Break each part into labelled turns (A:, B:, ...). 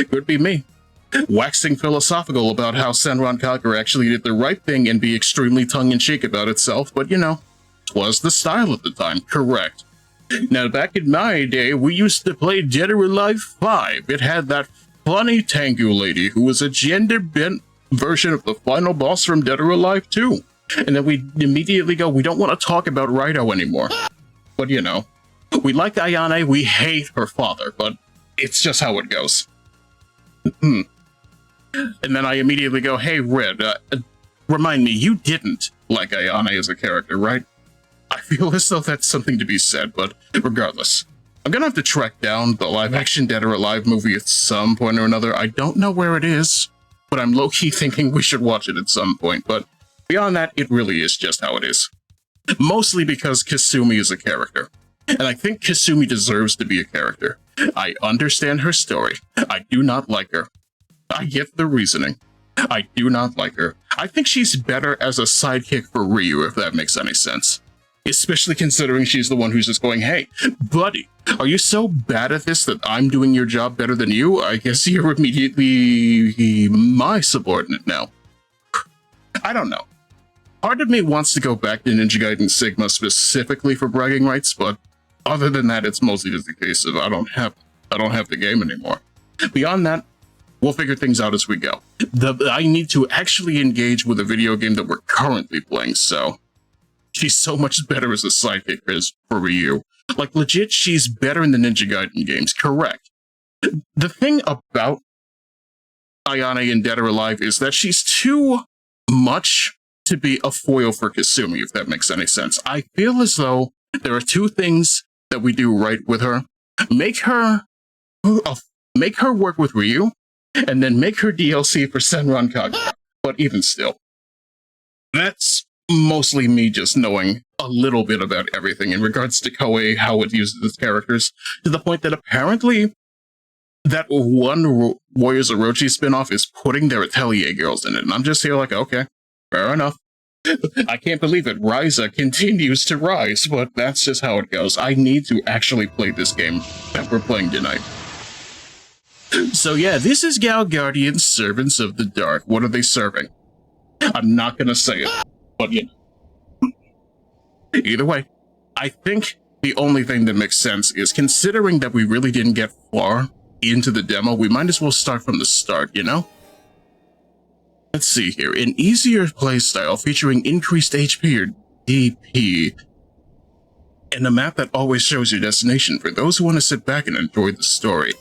A: Could be me. Waxing philosophical about how Senran Kagura actually did the right thing and be extremely tongue-in-cheek about itself, but you know, 'twas the style at the time, correct. Now, back in my day, we used to play Dead or Alive 5. It had that funny Tengu lady who was a gender-bent version of the final boss from Dead or Alive 2. And then we immediately go, we don't want to talk about Raito anymore. But you know, we like Ayane, we hate her father, but it's just how it goes. And then I immediately go, hey, Red, remind me, you didn't like Ayane as a character, right? I feel as though that's something to be said, but regardless, I'm gonna have to track down the live-action Dead or Alive movie at some point or another. I don't know where it is, but I'm low-key thinking we should watch it at some point, but beyond that, it really is just how it is. Mostly because Kasumi is a character, and I think Kasumi deserves to be a character. I understand her story. I do not like her. I get the reasoning. I do not like her. I think she's better as a sidekick for Ryu, if that makes any sense. Especially considering she's the one who's just going, hey, buddy, are you so bad at this that I'm doing your job better than you? I guess you're immediately my subordinate now. I don't know. Part of me wants to go back to Ninja Gaiden Sigma specifically for bragging rights, but other than that, it's mostly just a case of I don't have the game anymore. Beyond that, we'll figure things out as we go. I need to actually engage with a video game that we're currently playing, so she's so much better as a sidekick as for Ryu. Like, legit, she's better in the Ninja Gaiden games, correct. The thing about Ayane in Dead or Alive is that she's too much to be a foil for Kasumi, if that makes any sense. I feel as though there are two things that we do right with her. Make her work with Ryu, and then make her DLC for Senran Kagura. But even still, that's mostly me just knowing a little bit about everything in regards to Koei, how it uses its characters, to the point that apparently that one Warriors Orochi spinoff is putting their Atelier girls in it. And I'm just here like, okay, fair enough. I can't believe it. Ryza continues to rise, but that's just how it goes. I need to actually play this game that we're playing tonight. So yeah, this is Gal Guardian's Servants of the Dark. What are they serving? I'm not gonna say it, but you know. Either way, I think the only thing that makes sense is, considering that we really didn't get far into the demo, we might as well start from the start, you know? Let's see here. An easier playstyle featuring increased HP or DP, and a map that always shows your destination for those who want to sit back and enjoy the story.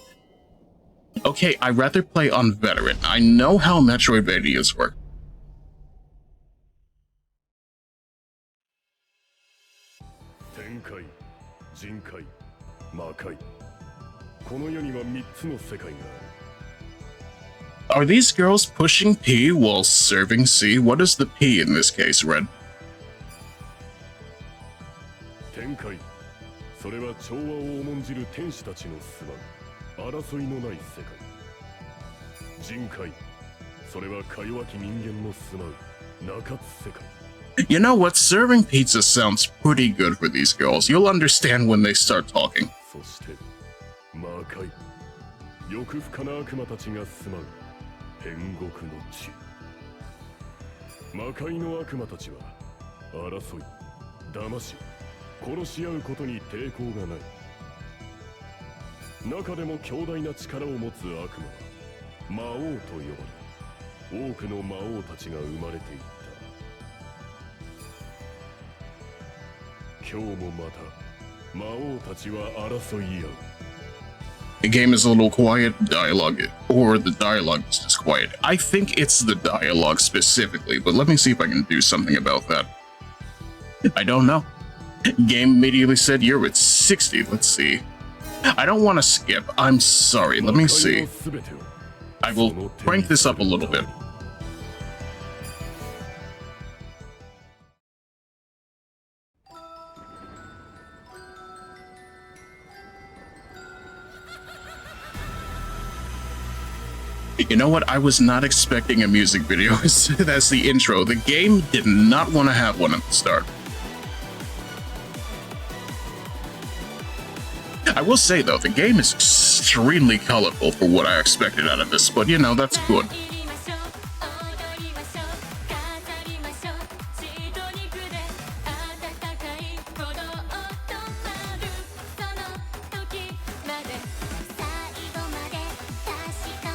A: Okay, I'd rather play on Veteran. I know how Metroidvanias work. Are these girls pushing P while serving C? What is the P in this case, Red? You know what? Serving pizza sounds pretty good for these girls. You'll understand when they start talking. The game is a little quiet, dialogue, or the dialogue is just quiet. I think it's the dialogue specifically, but let me see if I can do something about that. I don't know. Game immediately said you're at 60, let's see. I don't want to skip, I'm sorry, let me see. I will crank this up a little bit. You know what? I was not expecting a music video. That's the intro. The game did not want to have one at the start. I will say, though, the game is extremely colorful for what I expected out of this, but, you know, that's good.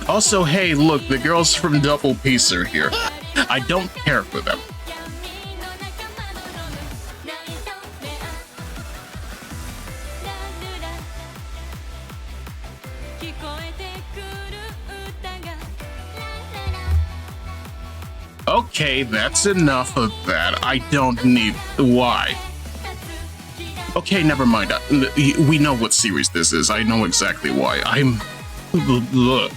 A: Also, hey, look, the girls from Double Peace are here. I don't care for them. Okay, that's enough of that. I don't need... Why? Okay, never mind. We know what series this is. I know exactly why. I'm... Look.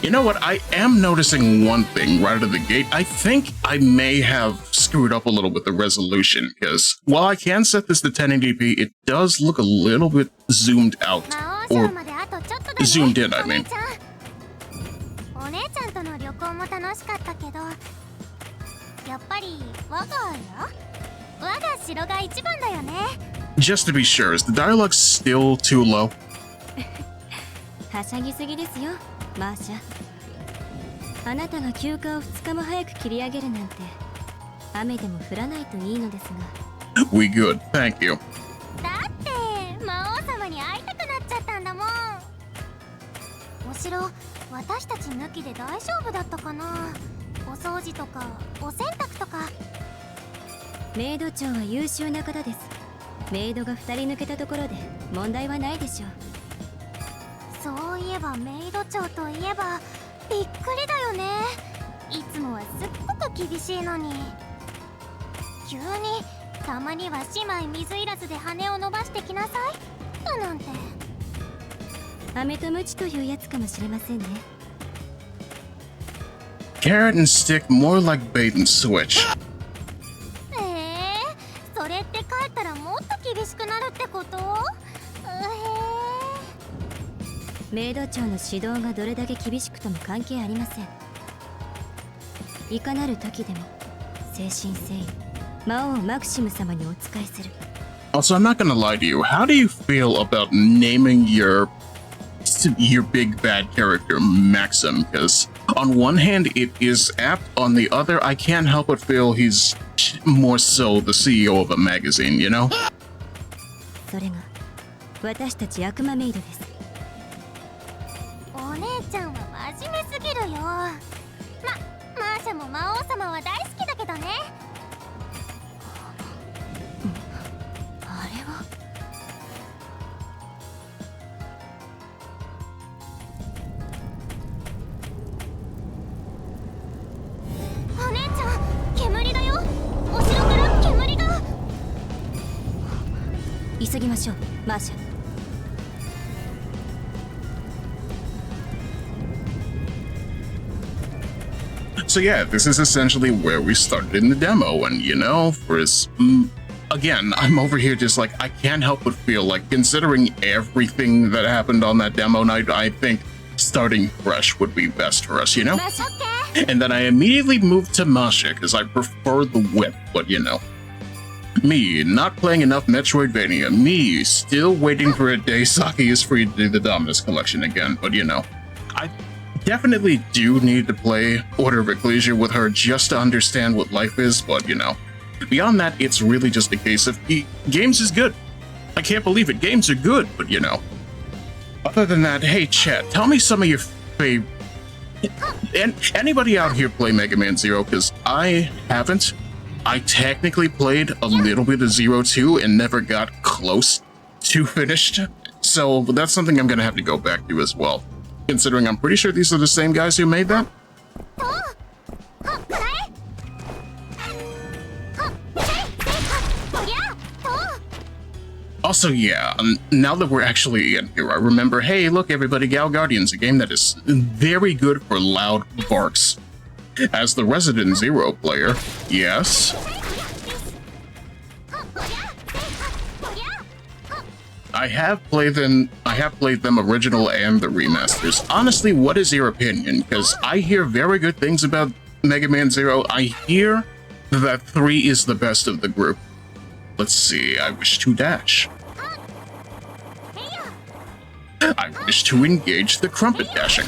A: You know what? I am noticing one thing right out of the gate. I think I may have screwed up a little with the resolution, because while I can set this to 1080p, it does look a little bit zoomed out. Or zoomed in, I mean. Just to be sure, is the dialogue still too low?
B: マーシャ、あなたが休暇を2日も早く切り上げるなんて雨でも降らないといいのですが。
A: We good, thank you.
C: だって魔王様に会いたくなっちゃったんだもん。お城、私たち抜きで大丈夫だったかな。お掃除とかお洗濯とか。
B: メイド長は優秀な方です。メイドが2人抜けたところで問題はないでしょう。
C: そういえばメイド長といえばびっくりだよね。いつもはすっごく厳しいのに、急にたまには姉妹水入らずで羽を伸ばしてきなさいだなんて。
B: 飴とムチというやつかもしれませんね。
A: Carrot and stick, more like bait and switch.
C: それって帰ったらもっと厳しくなるってこと？
B: メイド長の指導がどれだけ厳しくとも関係ありません。いかなる時でも誠心誠意魔王マクシム様にお仕えする。
A: Also, I'm not gonna lie to you. How do you feel about naming your big bad character Maxim? Because on one hand, it is apt. On the other, I can't help but feel he's more so the CEO of a magazine, you know?
B: それが私たち悪魔メイドです。
C: お姉ちゃんは真面目すぎるよ。マーシャも魔王様は大好きだけどね。
B: あれは
C: お姉ちゃん、煙だよ。お城から煙が。
B: 急ぎましょう、マーシャ。
A: So yeah, this is essentially where we started in the demo, and you know, again, I'm over here just like, I can't help but feel like, considering everything that happened on that demo night, I think starting fresh would be best for us, you know? And then I immediately moved to Masha, because I prefer the whip, but you know. Me, not playing enough Metroidvania, me, still waiting for a day Saki is free to do the Dominus collection again, but you know. I definitely do need to play Order of Ecclesia with her just to understand what life is, but you know. Beyond that, it's really just a case of games is good. I can't believe it, games are good, but you know. Other than that, hey chat, tell me some of your favorite... And anybody out here play Mega Man Zero? Because I haven't. I technically played a little bit of Zero 2 and never got close to finished. So that's something I'm gonna have to go back to as well. Considering I'm pretty sure these are the same guys who made that. Also, yeah, now that we're actually in here, I remember, hey, look everybody, Gal Guardian's a game that is very good for loud barks. As the Resident Zero player, yes. I have played them original and the remasters. Honestly, what is your opinion? Because I hear very good things about Mega Man Zero. I hear that 3 is the best of the group. Let's see, I wish to dash. I wish to engage the crumpet dashing.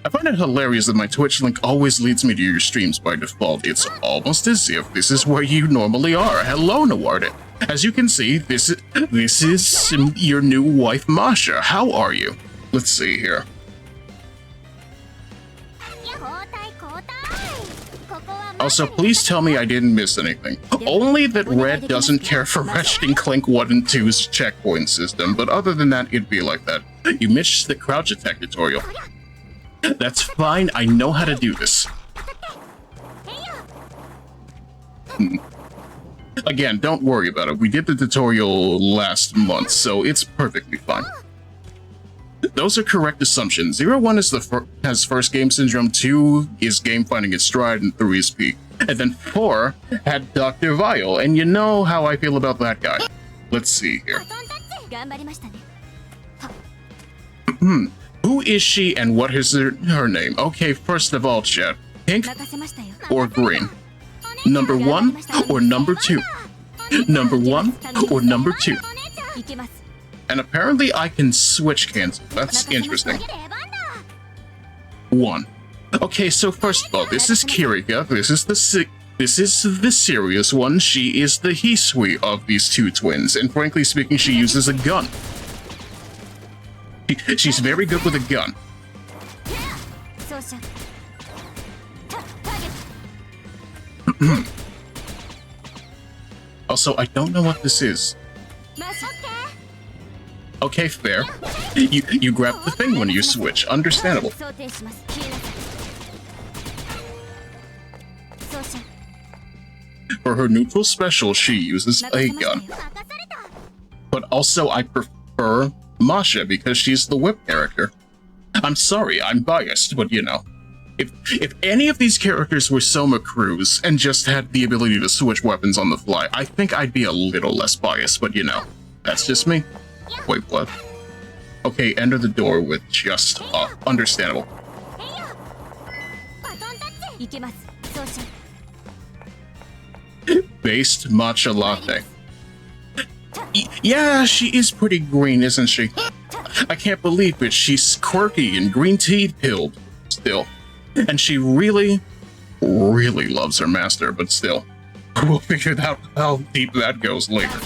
A: I find it hilarious that my Twitch link always leads me to your streams by default. It's almost as if this is where you normally are. Hello, Nawarde. As you can see, this is your new wife, Masha. How are you? Let's see here. Also, please tell me I didn't miss anything. Only that Red doesn't care for Ratchet & Clank 1 and 2's checkpoint system, but other than that, it'd be like that. You missed the crouch attack tutorial. That's fine, I know how to do this. Again, don't worry about it. We did the tutorial last month, so it's perfectly fine. Those are correct assumptions. 01 is has first game syndrome, 2 is game finding its stride, and 3 is peak. And then 4 had Dr. Vile, and you know how I feel about that guy. Let's see here. Who is she and what is her name? Okay, first of all, chat. Pink or green? Number 1 or number 2? Number 1 or number 2? And apparently I can switch cancel. That's interesting. 1. Okay, so first of all, this is Kirika. This is the serious one. She is the Hisui of these two twins, and frankly speaking, she uses a gun. She's very good with a gun. Also, I don't know what this is. Okay, fair. You grab the thing when you switch. Understandable. For her neutral special, she uses a gun. But also, I prefer Masha because she's the whip character. I'm sorry, I'm biased, but you know. If any of these characters were Soma Cruz and just had the ability to switch weapons on the fly, I think I'd be a little less biased, but you know, that's just me. Wait, what? Okay, enter the door with just understandable. Based matcha latte. Yeah, she is pretty green, isn't she? I can't believe it. She's quirky and green tea pilled still. And she really, really loves her master, but still. We'll figure out how deep that goes later.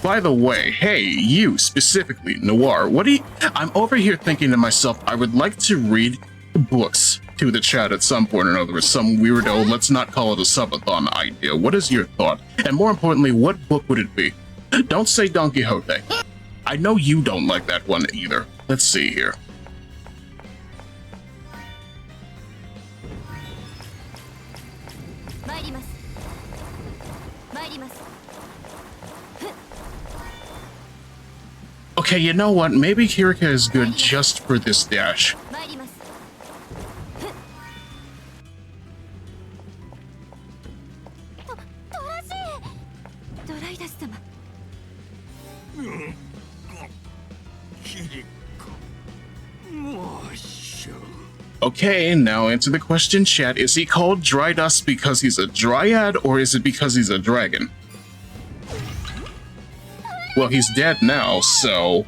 A: By the way, hey, you specifically, Noir, what do you... I'm over here thinking to myself, I would like to read books to the chat at some point or another with some weirdo, let's not call it a subathon idea. What is your thought? And more importantly, what book would it be? Don't say Don Quixote. I know you don't like that one either. Let's see here. Okay, you know what? Maybe Kirika is good just for this dash. Okay, now answer the question, chat. Is he called Dry Dust because he's a dryad, or is it because he's a dragon? Well, he's dead now, so...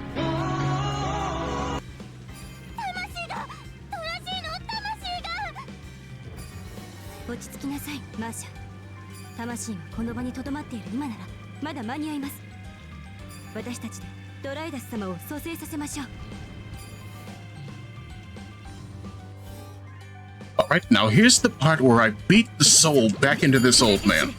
A: Alright, now here's the part where I beat the soul back into this old man.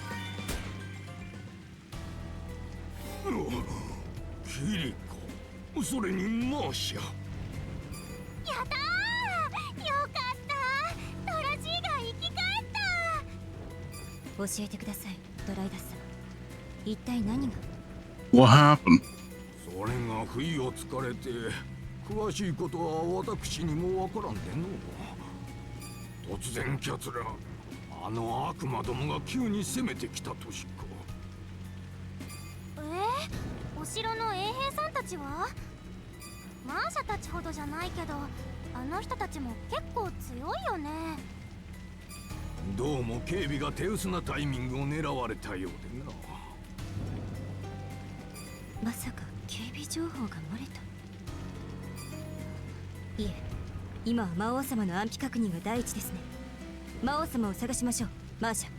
A: What happened?
D: それが不意をつかれて詳しいことは私にもわからんでの突然キャツらあの悪魔どもが急に攻めてきた年か。
C: お城の衛兵さんたちは？マーシャたちほどじゃないけど、あの人たちも結構強いよね。
D: どうも警備が手薄なタイミングを狙われたようでな。
B: まさか警備情報が漏れた？いえ、今は魔王様の安否確認が第一ですね。魔王様を探しましょう、マーシャ。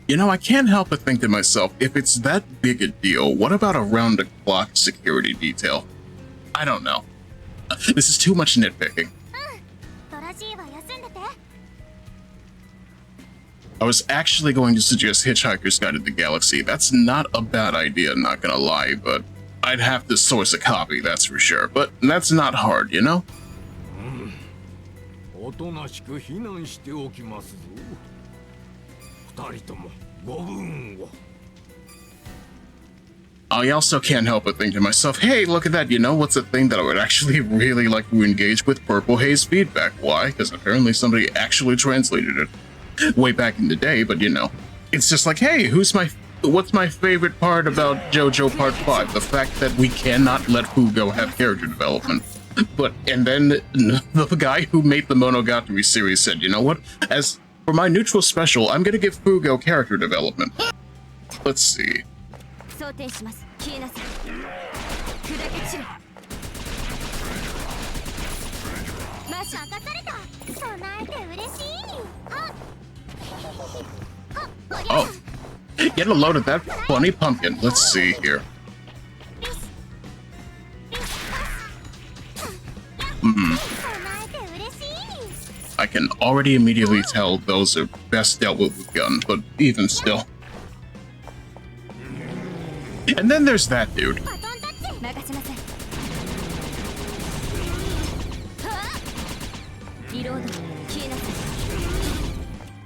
A: You know, I can't help but think to myself, if it's that big a deal, what about a round-the-clock security detail? I don't know. This is too much nitpicking.
C: ドラジーは休んでて。
A: I was actually going to suggest Hitchhiker's Guide to the Galaxy. That's not a bad idea, not gonna lie, but I'd have to source a copy, that's for sure. But that's not hard, you know?
D: おとなしく避難しておきますぞ。二人ともご武運を。
A: I also can't help but think to myself, hey, look at that, you know what's a thing that I would actually really like to engage with? Purple Haze feedback. Why? Because apparently somebody actually translated it way back in the day, but you know, it's just like, hey, what's my favorite part about JoJo Part 5? The fact that we cannot let Fugo have character development. And then the guy who made the Monogatari series said, you know what? As for my neutral special, I'm gonna give Fugo character development. Let's see.
B: 装填します。消えなさい。砕け散れ。マシャ。
C: 任された。備えて嬉しい。
A: Oh, get a load of that funny pumpkin. Let's see here. I can already immediately tell those are best dealt with gun, but even still. And then there's that dude.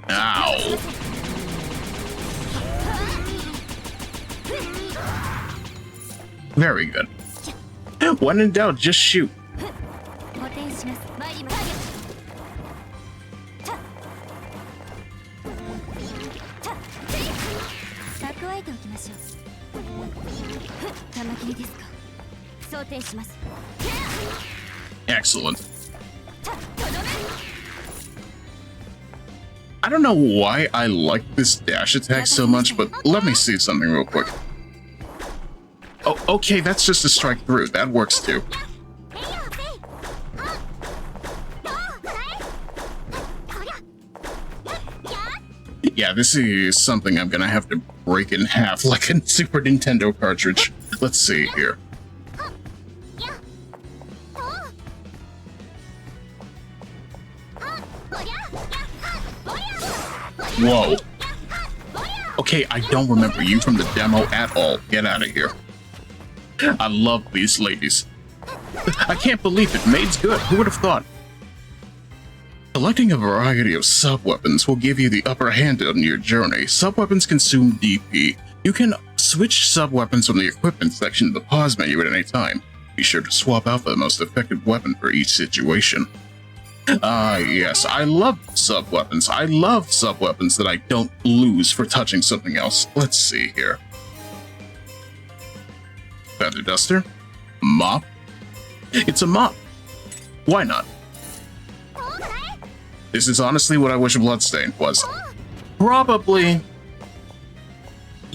A: Ow. Very good. When in doubt, just shoot. Excellent. I don't know why I like this dash attack so much, but let me see something real quick. Oh, okay, that's just a strike through. That works too. Yeah, this is something I'm gonna have to break in half like a Super Nintendo cartridge. Let's see here. Whoa. Okay, I don't remember you from the demo at all. Get out of here. I love these ladies. I can't believe it. Maid's good. Who would have thought? Selecting a variety of sub-weapons will give you the upper hand on your journey. Sub-weapons consume DP. You can switch sub-weapons from the equipment section of the pause menu at any time. Be sure to swap out the most effective weapon for each situation. Yes, I love sub-weapons. I love sub-weapons that I don't lose for touching something else. Let's see here. Feather duster? Mop? It's a mop. Why not? This is honestly what I wish a Bloodstained was. Probably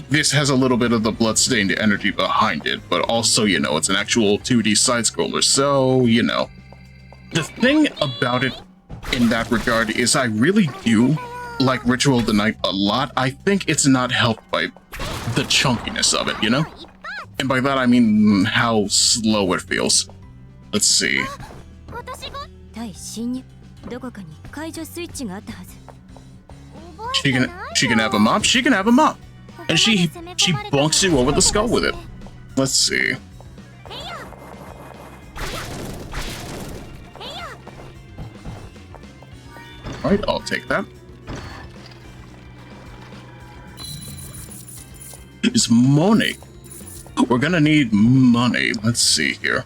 A: this has a little bit of the Bloodstained energy behind it, but also, you know, it's an actual 2D side-scroller, so, you know. The thing about it in that regard is I really do like Ritual of the Night a lot. I think it's not helped by the chunkiness of it, you know? And by that I mean how slow it feels. Let's see. She can have a mop. She can have a mop, and she bonks you over the skull with it. Let's see. Alright, I'll take that. It's money. We're gonna need money. Let's see here.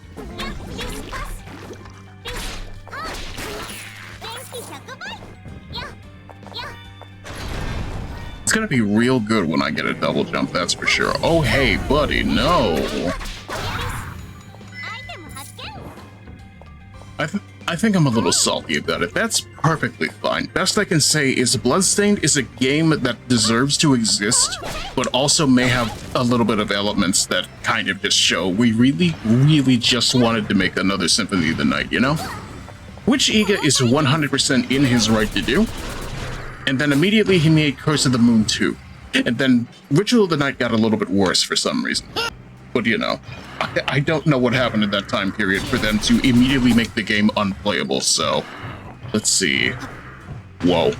A: gonna be real good when I get a double jump, that's for sure. Oh, hey, buddy, no. I think I'm a little salty about it. That's perfectly fine. Best I can say is Bloodstained is a game that deserves to exist, but also may have a little bit of elements that kind of just show we really, really just wanted to make another Symphony of the Night, you know? Which Iga is 100% in his right to do. And then immediately he made Curse of the Moon 2. And then Ritual of the Night got a little bit worse for some reason. But you know, I don't know what happened in that time period for them to immediately make the game unplayable, so... Let's see. Whoa.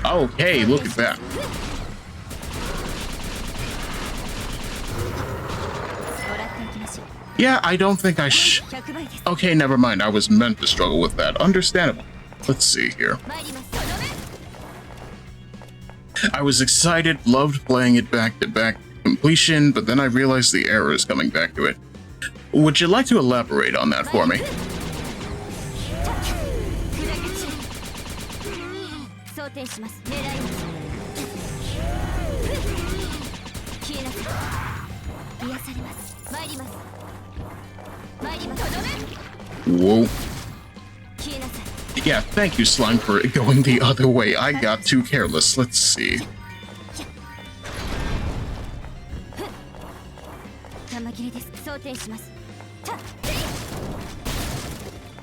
A: Okay, look at that. Yeah, I don't think I Okay, never mind. I was meant to struggle with that. Understandable. Let's see here. I was excited, loved playing it back-to-back completion, but then I realized the error is coming back to it. Would you like to elaborate on that for me? Whoa. Yeah, thank you, Slime, for going the other way. I got too careless. Let's see.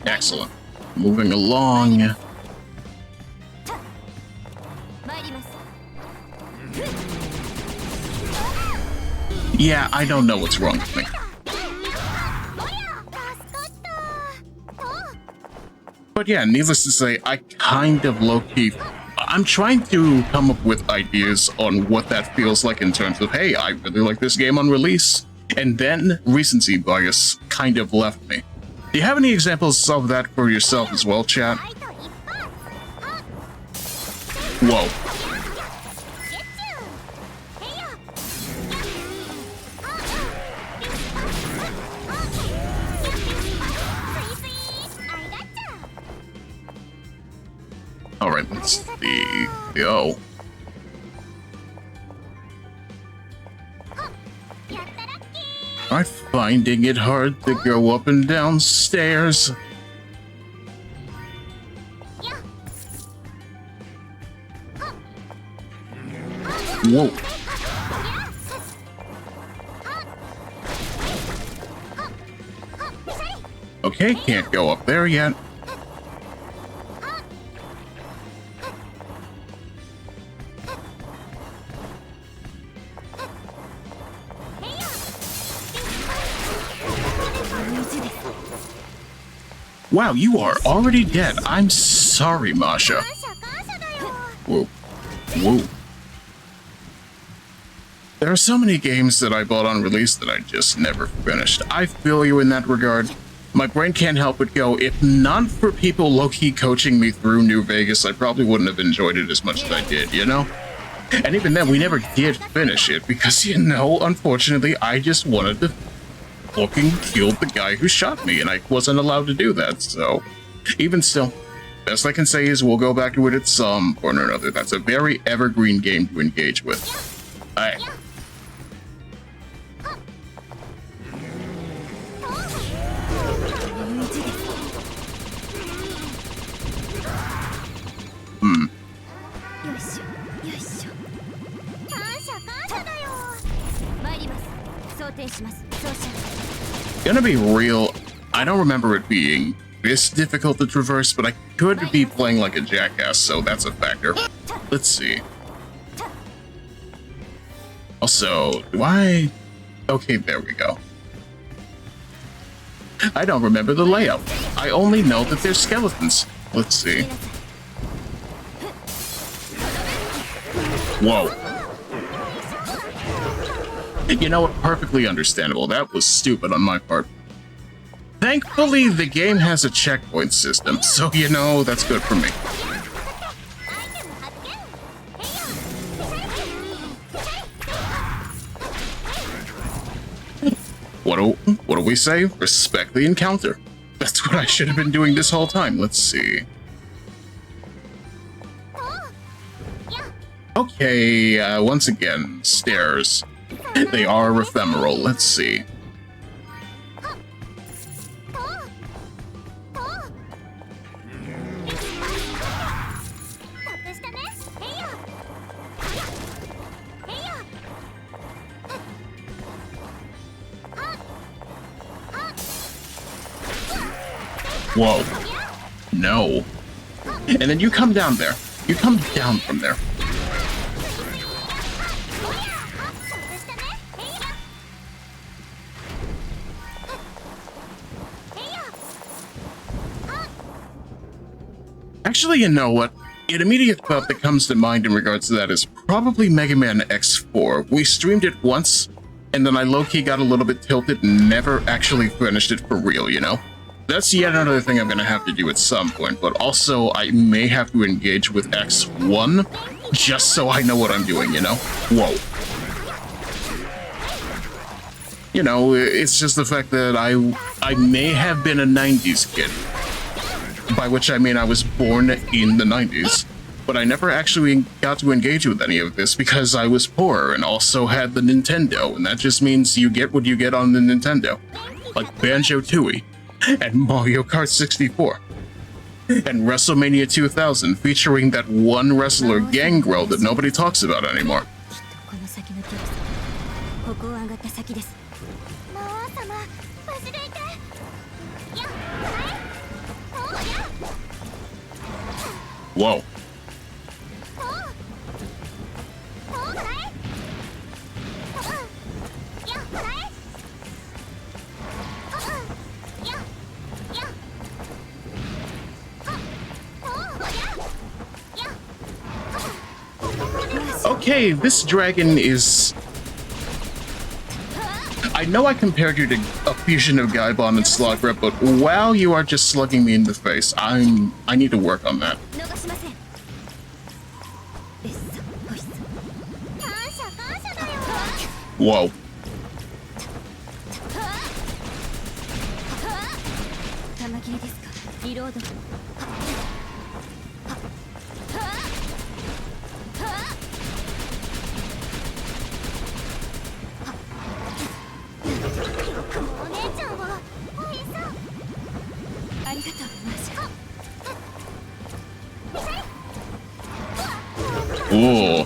A: Excellent. Moving along. Yeah, I don't know what's wrong with me. But yeah, needless to say, I kind of low-key... I'm trying to come up with ideas on what that feels like in terms of, hey, I really like this game on release. And then recency bias kind of left me. Do you have any examples of that for yourself as well, chat? Whoa. Alright, let's see. Go. I'm finding it hard to go up and down stairs. Whoa. Okay, can't go up there yet. Wow, you are already dead. I'm sorry, Masha. Whoa. Whoa. There are so many games that I bought on release that I just never finished. I feel you in that regard. My brain can't help but go, if not for people low-key coaching me through New Vegas, I probably wouldn't have enjoyed it as much as I did, you know? And even then, we never did finish it because, you know, unfortunately, I just wanted to fucking kill the guy who shot me, and I wasn't allowed to do that, so... Even still, best I can say is we'll go back to it at some point or another. That's a very evergreen game to engage with. Alright. Gonna be real, I don't remember it being this difficult to traverse, but I could be playing like a jackass, so that's a factor. Let's see. Also, do I... Okay, there we go. I don't remember the layout. I only know that there's skeletons. Let's see. Whoa. You know what? Perfectly understandable. That was stupid on my part. Thankfully, the game has a checkpoint system, so you know, that's good for me. What do we say? Respect the encounter. That's what I should have been doing this whole time. Let's see. Okay, once again, stairs. They are ephemeral. Let's see. Whoa. No. And then you come down there. You come down from there. Actually, you know what? An immediate thought that comes to mind in regards to that is probably Mega Man X4. We streamed it once, and then I low-key got a little bit tilted and never actually finished it for real, you know? That's yet another thing I'm gonna have to do at some point, but also I may have to engage with X1 just so I know what I'm doing, you know? Whoa. You know, it's just the fact that I may have been a 90s kid. By which I mean I was born in the 90s, but I never actually got to engage with any of this because I was poor and also had the Nintendo, and that just means you get what you get on the Nintendo. Like Banjo-Tooie, and Mario Kart 64, and WrestleMania 2000 featuring that one wrestler Gangrel that nobody talks about anymore. Whoa. Okay, this dragon is... I know I compared you to a fusion of Gaibon and Slogra, but wow, you are just slugging me in the face. I need to work on that. Whoa. Ooh.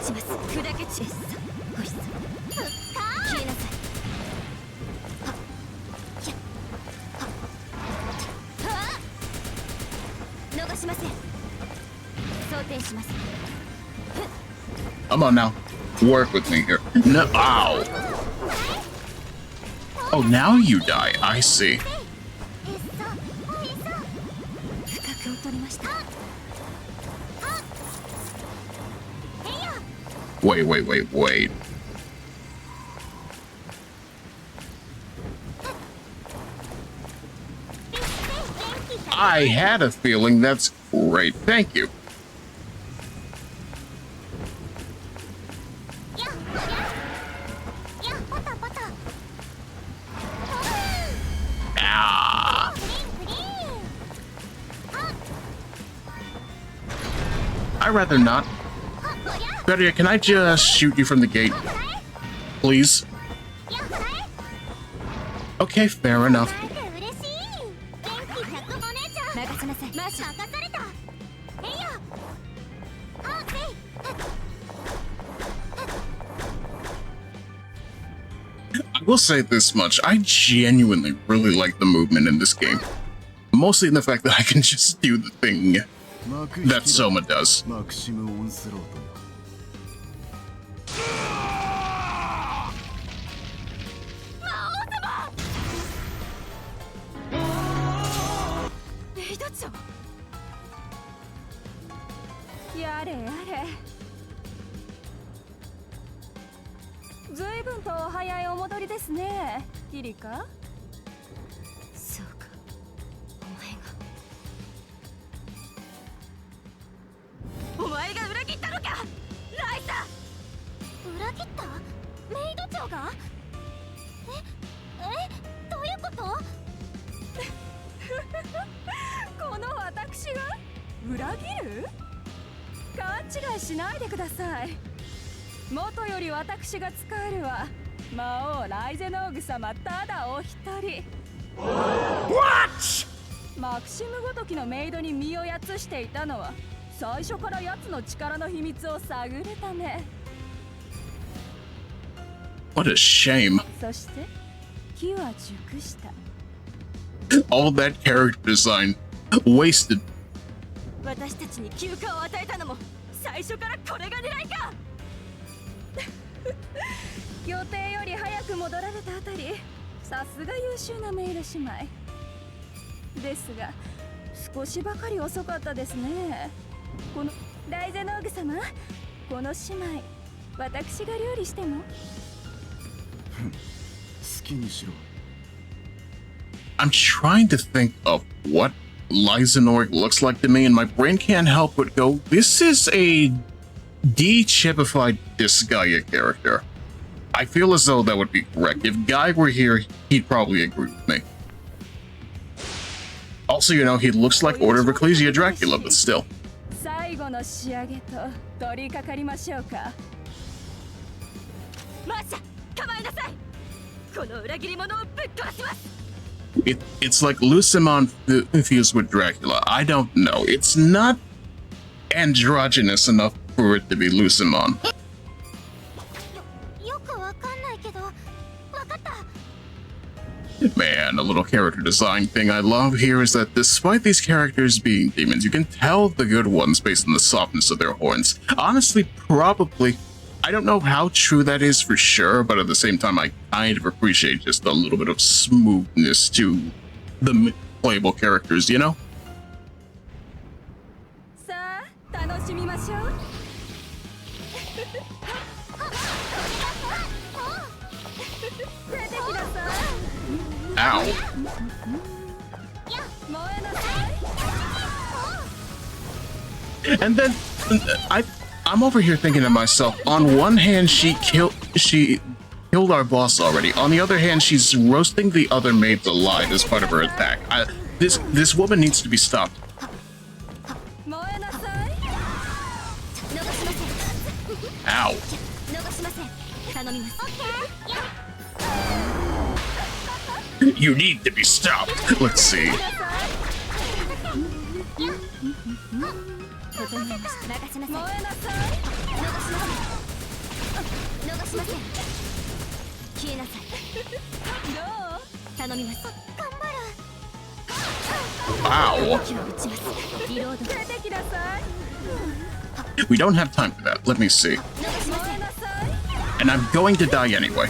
A: Come on now. Work with me here. No. Ow. Oh, now you die. I see. Wait. I had a feeling. That's great. Thank you. Ah. I'd rather not. Better, can I just shoot you from the gate? Please? Okay, fair enough. I will say this much, I genuinely really like the movement in this game. Mostly in the fact that I can just do the thing that Soma does.
E: 元より私が使えるわ。魔王ライゼノーグ様ただお一人。マクシムごときのメイドに身をやつしていたのは最初から奴の力の秘密を探るため。
A: What a shame.
E: そして木は熟した。
A: All that character design wasted.
E: 私たちに休暇を与えたのも最初からこれが狙いか。予定より早く戻られたあたり、さすが優秀なメイド姉妹ですが、少しばかり遅かったですね。このライゼノーグ様、この姉妹私が料理しても。
D: 好きにしろ。
A: I'm trying to think of what Lysanorg looks like to me, and my brain can't help but go, this is a de-chipified Disgaea character. I feel as though that would be correct. If Guy were here, he'd probably agree with me. Also, you know, he looks like Order of Ecclesia Dracula, but still.
E: 最後の仕上げと取り掛かりましょうか。マーシャ、構えなさい。この裏切り者をぶっ殺します。
A: It's like Lucimon fused with Dracula. I don't know. It's not androgynous enough for it to be Lucimon.
C: よくわかんないけど、わかった。
A: Man, a little character design thing I love here is that despite these characters being demons, you can tell the good ones based on the softness of their horns. Honestly, probably. I don't know how true that is for sure, but at the same time, I kind of appreciate just a little bit of smoothness to the playable characters, you know?
E: さあ、楽しみましょう。出てきなさい。
A: Ow.
E: 燃えなさい。
A: And then I'm over here thinking to myself, on one hand, she killed our boss already. On the other hand, she's roasting the other maids alive as part of her attack. This woman needs to be stopped.
E: 燃えなさい。
A: Ow.
B: 逃しません。頼みます。
A: You need to be stopped. Let's see.
B: 整えました。任せなさい。
E: 燃えなさい。
B: 逃しません。消えなさい。
E: どう？
B: 頼みます。
C: 頑張る。
A: Wow.
B: 気を打ちます。リロード。
E: 出てきなさい。
A: We don't have time for that. Let me see.
B: 逃しません。
E: 燃えなさい。
A: And I'm going to die anyway.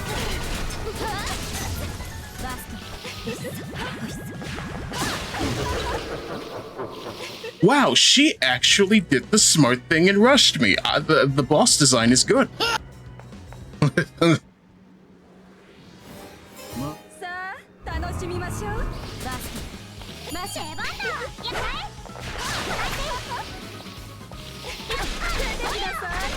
B: バースト。保湿。
A: Wow, she actually did the smart thing and rushed me. The boss design is good.
E: さあ、楽しみましょう。
B: バースト。マーシャ。
C: 出番だ。やったい。
E: 出てきなさい。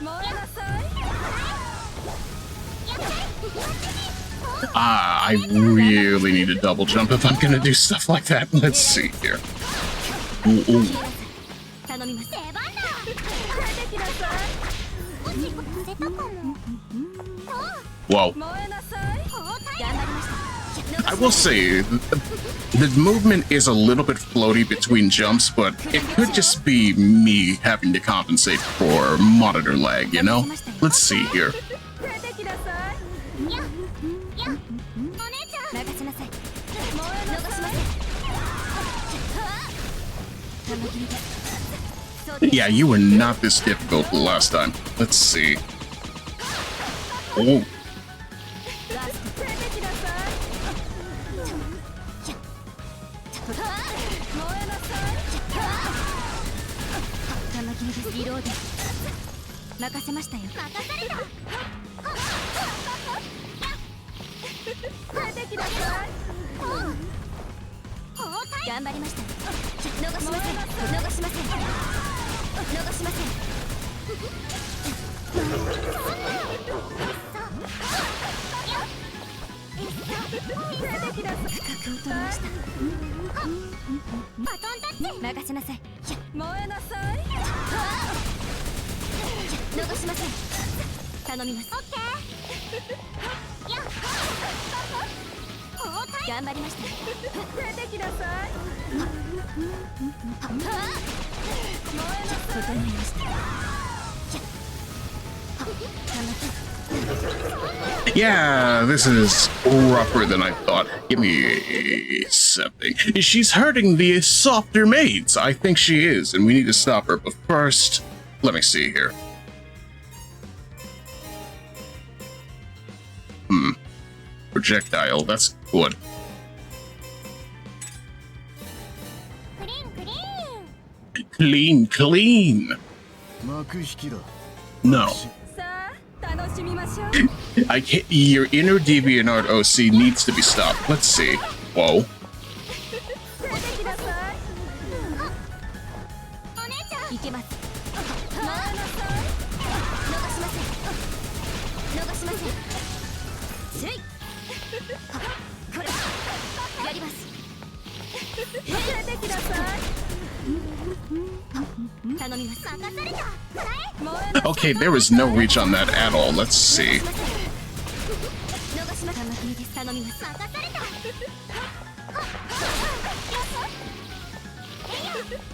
E: 燃えなさい。
A: I really need a double jump if I'm gonna do stuff like that. Let's see here. Ooh.
B: 頼みます。
C: 出番だ。
E: 出てきなさい。
C: 少し触れたかも。
A: Whoa.
E: 燃えなさい。
B: 頑張りました。
A: I will say, the movement is a little bit floaty between jumps, but it could just be me having to compensate for monitor lag, you know? Let's see here.
E: 出てきなさい。
C: お姉ちゃん。
B: 任せなさい。
E: 燃えなさい。
B: 玉切りで。そうです。
A: Yeah, you were not this difficult the last time. Let's see. Oh.
E: 出てきなさい。燃えなさい。
B: 玉切りです。リロード。任せましたよ。
C: 任された。
E: 出てきなさい。
B: 頑張りました。逃しません。逃しません。逃しません。
E: 出てきなさい。
B: 深くを取りました。
C: バトンタッチ。
B: 任せなさい。
E: 燃えなさい。
B: 逃しません。頼みます。
C: オッケー。やっ
B: 頑張りました。
E: 出てきなさい。
B: 整いました。
A: Yeah, this is rougher than I thought. Give me something. She's hurting the softer maids. I think she is, and we need to stop her. But first, let me see here. Projectile, that's good.
C: クリーンクリーン。
A: Clean, clean.
D: 幕引きだ。
A: No.
E: さあ楽しみましょう。
A: I can't. Your inner DeviantArt OC needs to be stopped. Let's see. Whoa.
E: 出てきなさい。
C: お姉ちゃん。
B: いけます。
E: 燃えなさい。
B: 逃しません。逃しません。せい。これやります。
E: 出てきなさい。
B: 頼みます。
C: 任された。
E: 燃えな
A: Okay, there was no reach on that at all. Let's see.
B: 逃しません。頼みです。頼みます。
C: 任された。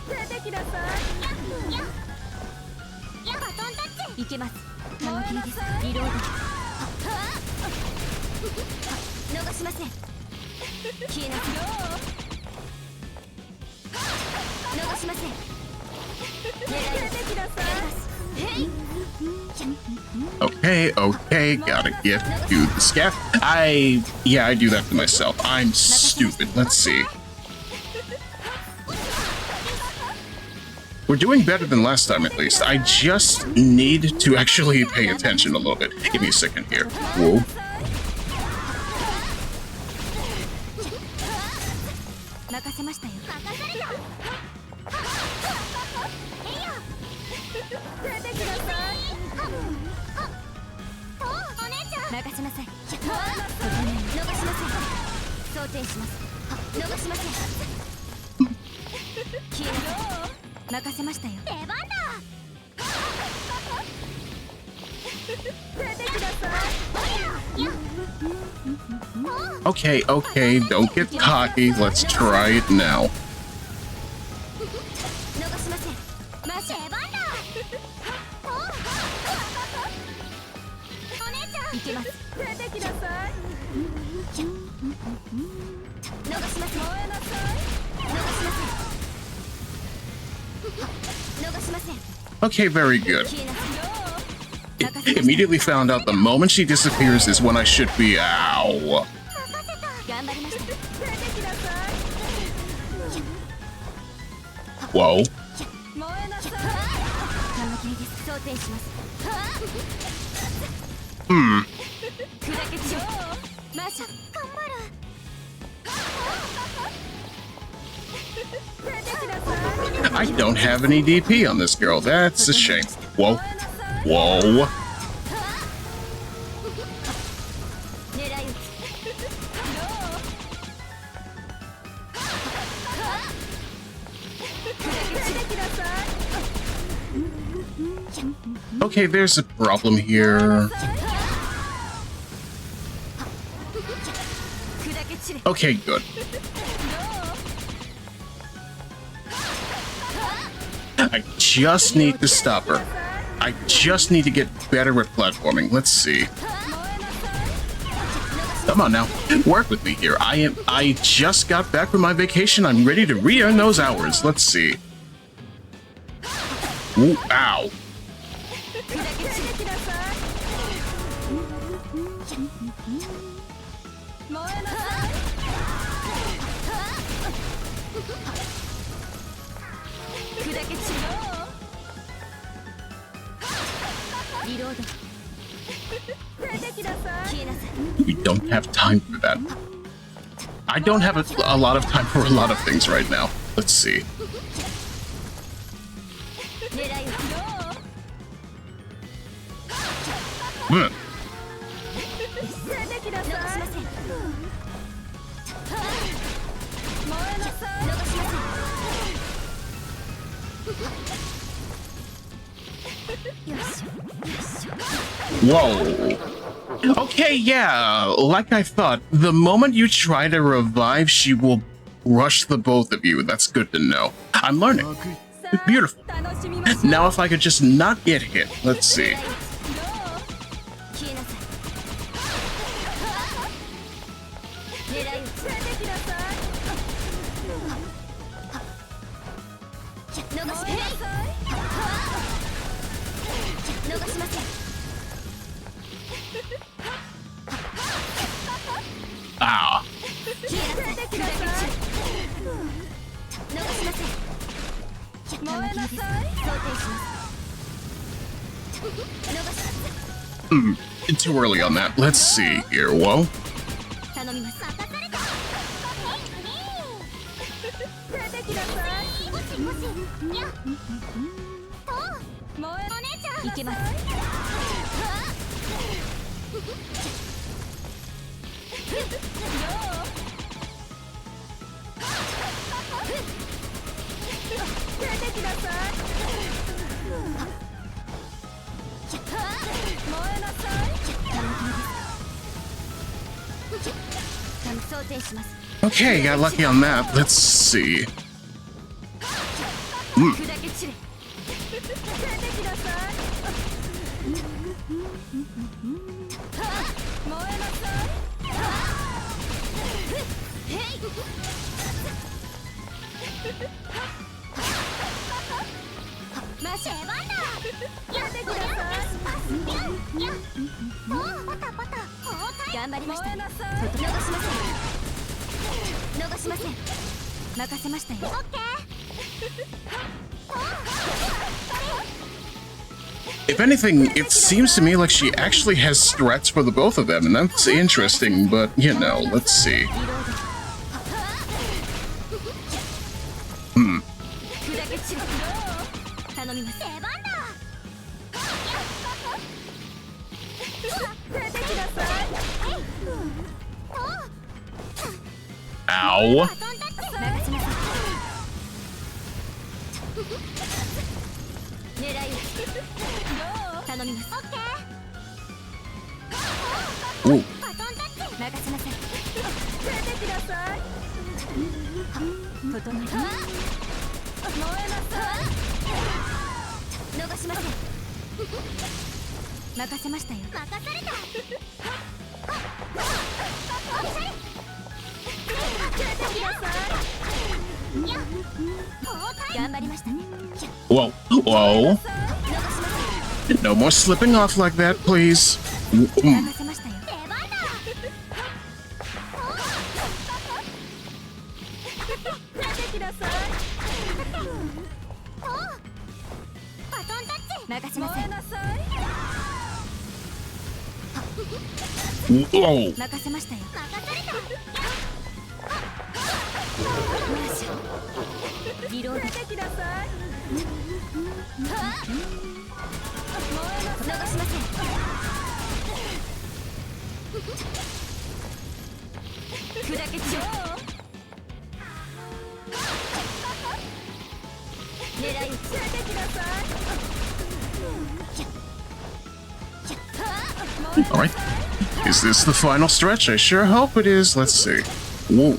E: 出てきなさ
C: やバトンタッチ。
B: いけます。
E: い。燃えな
B: です。
E: さい。
B: リロード。逃しません。消えなさい。逃しません。狙い
E: 出てきなさい。
B: へい。
A: Okay, okay, gotta get to the scaff. Yeah, I do that to myself. I'm stupid. Let's see. We're doing better than last time, at least. I just need to actually pay attention a little bit. Give me a second here. Whoa.
B: 任せましたよ。
C: 任された。
E: 出てきなさい。
C: お姉ちゃん。
B: 任せなさい。
E: 燃えなさい。
B: 逃しません。装填します。逃しません。消えなさい。任せましたよ。
C: 出番だ。
E: 出てきなさい。
A: Okay, okay, don't get cocky. Let's try it now.
B: 逃しません。マシャ
C: 出番だ。お姉ちゃん。
B: いけます。
E: 出てきなさい。
B: 逃しません。
E: 燃えなさい。
B: 逃しません。逃しません。
A: Okay, very good.
B: 消えなさい。
A: Immediately found out the moment she disappears is when I should be. Ow.
B: 頑張りました。
E: 出てきなさい。
A: Whoa.
E: 燃えなさい。
B: カマキリです。装填します。
A: Hmm.
B: 砕け散る。マーシャ。
C: 頑張る。
E: 出てきなさい。
A: I don't have any DP on this girl. That's a shame. Whoa.
E: 燃えなさい。
A: Whoa.
B: 狙い撃ち。
E: 出てきなさい。
A: Okay, there's a problem here.
B: 砕け散る。
A: Okay, good. I just need to stop her. I just need to get better at platforming. Let's see. Come on now, work with me here. I just got back from my vacation. I'm ready to re-earn those hours. Let's see. Ooh, ow.
E: 出てきなさい。燃えなさい。
B: 砕け散る。リロード。
E: 出てきなさい。
B: 消えなさい。
A: We don't have time for that. I don't have a lot of time for a lot of things right now. Let's see.
B: 狙い撃ち。
A: Hmm.
E: 出てきな
B: 逃し
E: さい。
B: ません。
E: 燃えなさい。
B: 逃しません。
A: Whoa. Okay, yeah, like I thought, the moment you try to revive, she will rush the both of you. That's good to know. I'm learning. Beautiful. Now if I could just not get hit. Let's see. Ah. Too early on that. Let's see here. Whoa. Okay, got lucky on that. Let's see. If anything, it seems to me like she actually has strats for the both of them, and that's interesting, but, you know, let's see. Ow. Ooh. Whoa. Whoa. No more slipping off like that, please. Whoa. Alright. Is this the final stretch? I sure hope it is. Let's see. Whoa.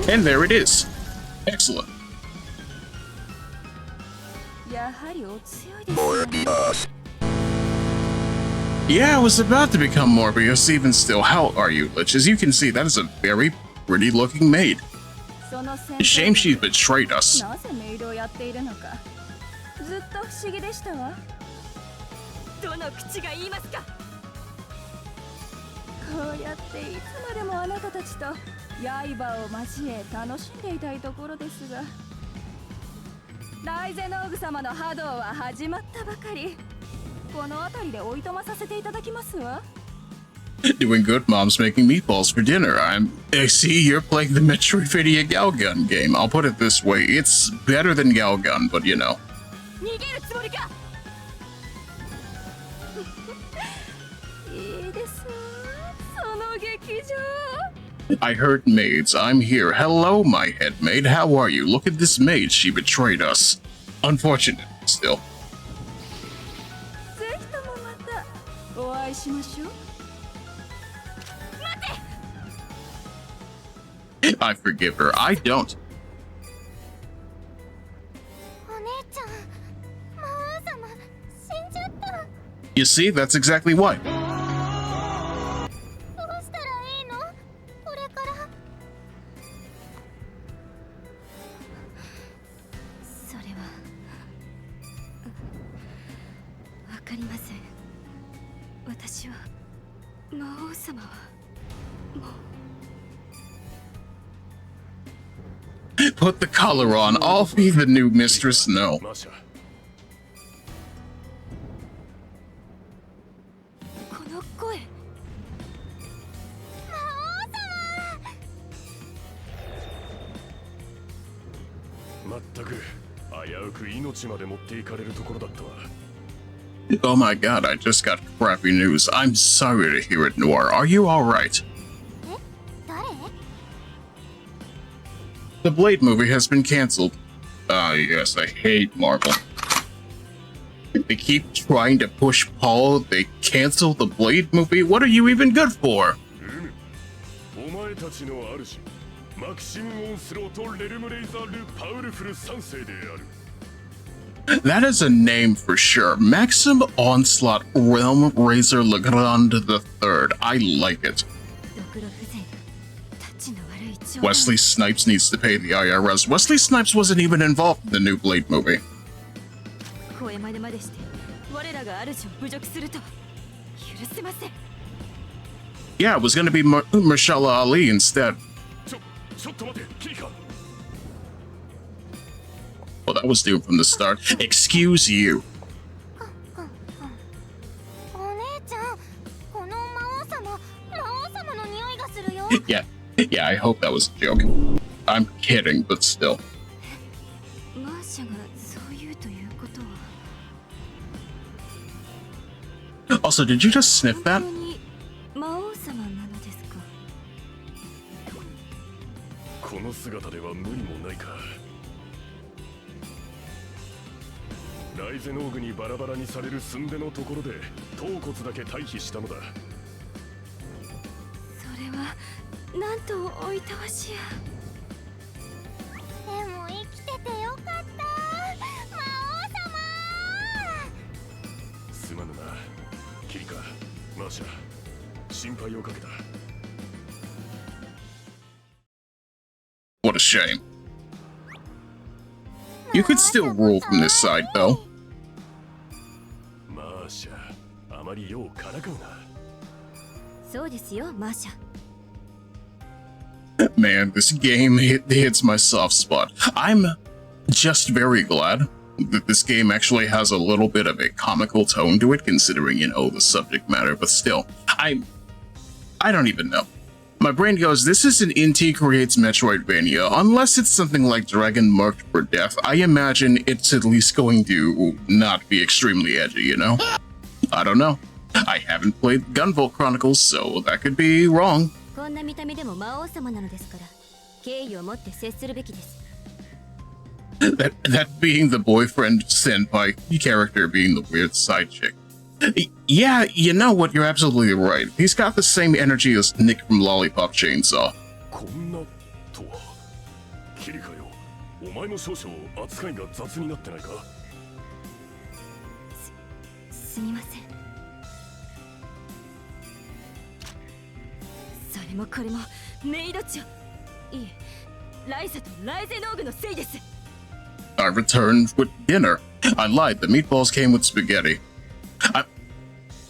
A: And there it is. Excellent. Yeah, I was about to become Morbius even still. How are you, Lich? As you can see, that is a very pretty looking maid. Shame she betrayed us.
E: こうやっていつまでもあなたたちと刃を交え楽しんでいたいところですが、ライゼノーグ様の波動は始まったばかり。この辺りでおいとまさせていただきますわ。
A: Doing good, Mom's making meatballs for dinner. I see you're playing the Metroidvania Galgun game. I'll put it this way, it's better than Galgun, but you know.
E: 逃げるつもりかいいですわその劇場
A: I heard maids. I'm here. Hello, my head maid. How are you? Look at this maid. She betrayed us. Unfortunate, still.
E: ぜひともまたお会いしましょう
A: I forgive her. I don't.
C: お姉ちゃん魔王様死んじゃった
A: You see, that's exactly why.
C: どうしたらいいのこれから
B: それはわかりません。私は魔王様はもう
A: Put the collar on. I'll be the new mistress. No.
D: マシャ
B: この声
D: まったく危うく命まで持っていかれるところだったわ
A: Oh my god, I just got crappy news. I'm sorry to hear it, Noir. Are you alright?
C: え誰
A: The Blade movie has been cancelled. Ah, yes, I hate Marvel. They keep trying to push Paul. They cancel the Blade movie. What are you even good for?
D: お前たちの主マキシム・オンスローとレルムレイザール・パウルフル3世である
A: That is a name for sure. Maxim Onslaught Realm Razor Legrand III. I like it.
B: ドクロ風情がタッチの悪い長男
A: Wesley Snipes needs to pay the IRS. Wesley Snipes wasn't even involved in the new Blade movie.
B: 声真似までして我らが主を侮辱するとは許せません
A: Yeah, it was gonna be Marshala Ali instead.
D: ちょっと待てキリカ
A: Well, that was doomed from the start. Excuse you.
C: お姉ちゃんこの魔王様の匂いがするよ
A: Yeah, I hope that was a joke. I'm kidding, but still.
B: マーシャがそう言うということは
A: Also, did you just sniff
B: 本
A: that?
B: 当に魔王様なのですか
D: この姿では無理もないかライゼノーグにバラバラにされる寸出のところで頭骨だけ退避したのだ
B: それはなんとおいたわしや
C: でも生きててよかった魔
D: すまぬなキリカマーシャ心配をかけた
A: What a shame. You could still rule from this side, though.
D: マーシャあまりようからかうな
B: そうですよマーシャ
A: Man, this game hits my soft spot. I'm just very glad that this game actually has a little bit of a comical tone to it, considering, you know, the subject matter, but still, I don't even know. My brain goes, this is an Inti Creates Metroidvania. Unless it's something like Dragon Marked for Death, I imagine it's at least going to not be extremely edgy, you know? I don't know. I haven't played Gunvolt Chronicles, so that could be wrong.
B: こんな見た目でも魔王様なのですから敬意を持って接するべきです
A: That being the boyfriend senpai character being the weird side chick. Yeah, you know what, you're absolutely right. He's got the same energy as Nick from Lollipop Chainsaw.
D: こんなとはキリカよお前も少々扱いが雑になってないか
B: すみませんそれもこれもメイド長いえライサとライゼノーグのせいです
A: I returned with dinner. I lied, the meatballs came with spaghetti.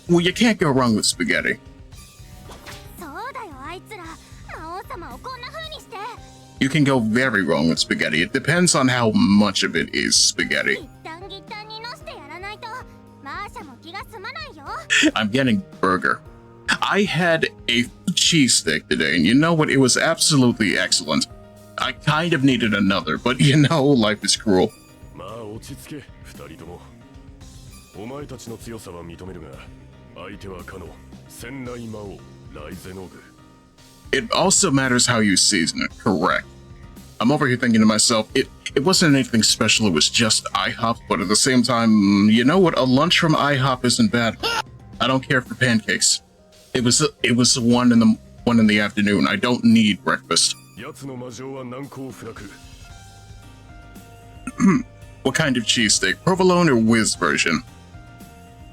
A: Well, you can't go wrong with spaghetti.
C: そうだよあいつら魔王様をこんな風にして
A: You can go very wrong with spaghetti. It depends on how much of it is spaghetti.
C: 一旦ギッタンにのしてやらないとマーシャも気が済まないよ
A: I'm getting burger. I had a cheese steak today, and you know what? It was absolutely excellent. I kind of needed another, but you know, life is cruel.
D: まあ落ち着け、二人とも。お前たちの強さは認めるが、相手はかの千雷魔王ライゼノグ。
A: It also matters how you season it, correct. I'm over here thinking to myself, it wasn't anything special, it was just IHOP, but at the same time, you know what? A lunch from IHOP isn't bad. I don't care for pancakes. It was 1 in the afternoon. I don't need breakfast.
D: 奴の魔性は難攻不落。
A: What kind of cheesesteak? Provolone or whiz version?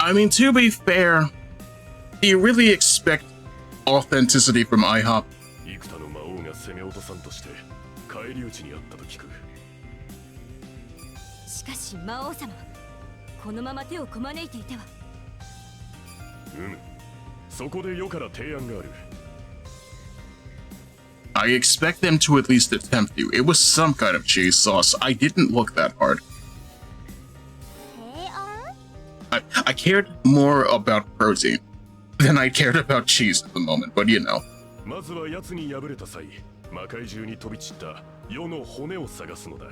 A: I mean, to be fair, do you really expect authenticity from IHOP?
D: 幾多の魔王が攻め落とさんとして返り討ちにあったと聞く。
B: しかし魔王様、このまま手をこまねいていては。
D: そこで世から提案がある。
A: I expect them to at least attempt you. It was some kind of cheese sauce. I didn't look that hard.
C: 提案？
A: I cared more about protein than I cared about cheese at the moment, but you know.
D: まずは奴に敗れた際、魔界中に飛び散った世の骨を探すのだ。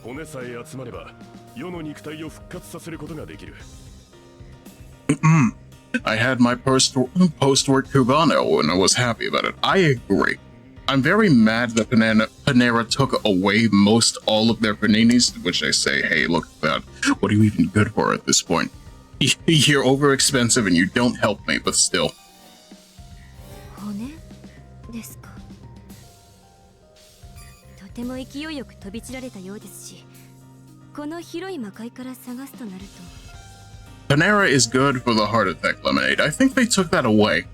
D: 骨さえ集まれば、世の肉体を復活させることができる。
A: I had my post-work Cubano and I was happy about it. I agree. I'm very mad that Panera took away most all of their paninis, to which I say, hey, look at that. What are you even good for at this point? You're over expensive and you don't help me, but still.
B: 骨ですか。とても勢いよく飛び散られたようですし、この広い魔界から探すとなると。
A: Panera is good for the heart attack lemonade. I think they took that away.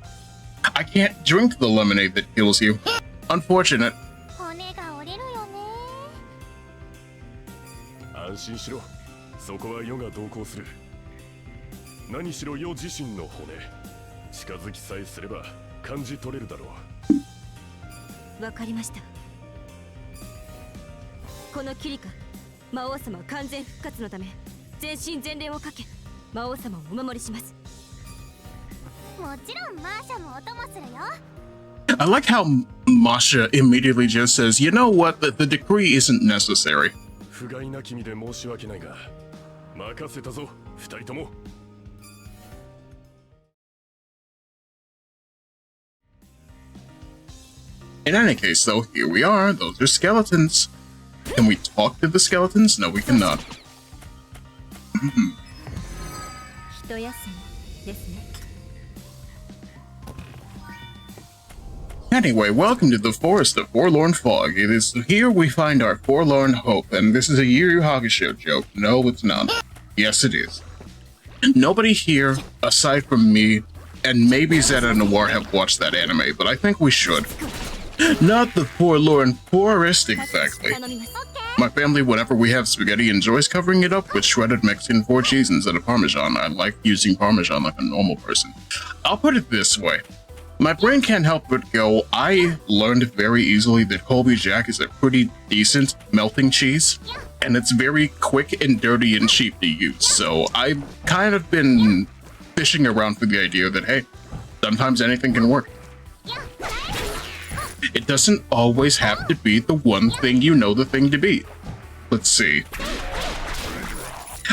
A: I can't drink the lemonade that kills you. Unfortunate.
C: 骨が折れるよね。
D: 安心しろ。そこは世が同行する。何しろ世自身の骨。近づきさえすれば感じ取れるだろう。
B: わかりました。このキリカ、魔王様完全復活のため全身全霊をかけ魔王様をお守りします。
C: もちろんマーシャもお供するよ。
A: I like how Masha immediately just says, you know what, the decree isn't necessary.
D: 不甲斐な君で申し訳ないが、任せたぞ、二人とも。
A: In any case, though, here we are. Those are skeletons. Can we talk to the skeletons? No, we cannot.
B: 一休みですね。
A: Anyway, welcome to the Forest of Forlorn Fog. It is here we find our forlorn hope, and this is a Yu Yu Hakusho joke. No, it's not. Yes, it is. Nobody here, aside from me, and maybe Zeta Noir have watched that anime, but I think we should. Not the forlorn forest, exactly. My family, whenever we have spaghetti, enjoys covering it up with shredded Mexican 4 cheese instead of Parmesan. I like using Parmesan like a normal person. I'll put it this way. My brain can't help but go, I learned very easily that Colby Jack is a pretty decent melting cheese, and it's very quick and dirty and cheap to use, so I've kind of been fishing around for the idea that, hey, sometimes anything can work. It doesn't always have to be the one thing you know the thing to be. Let's see.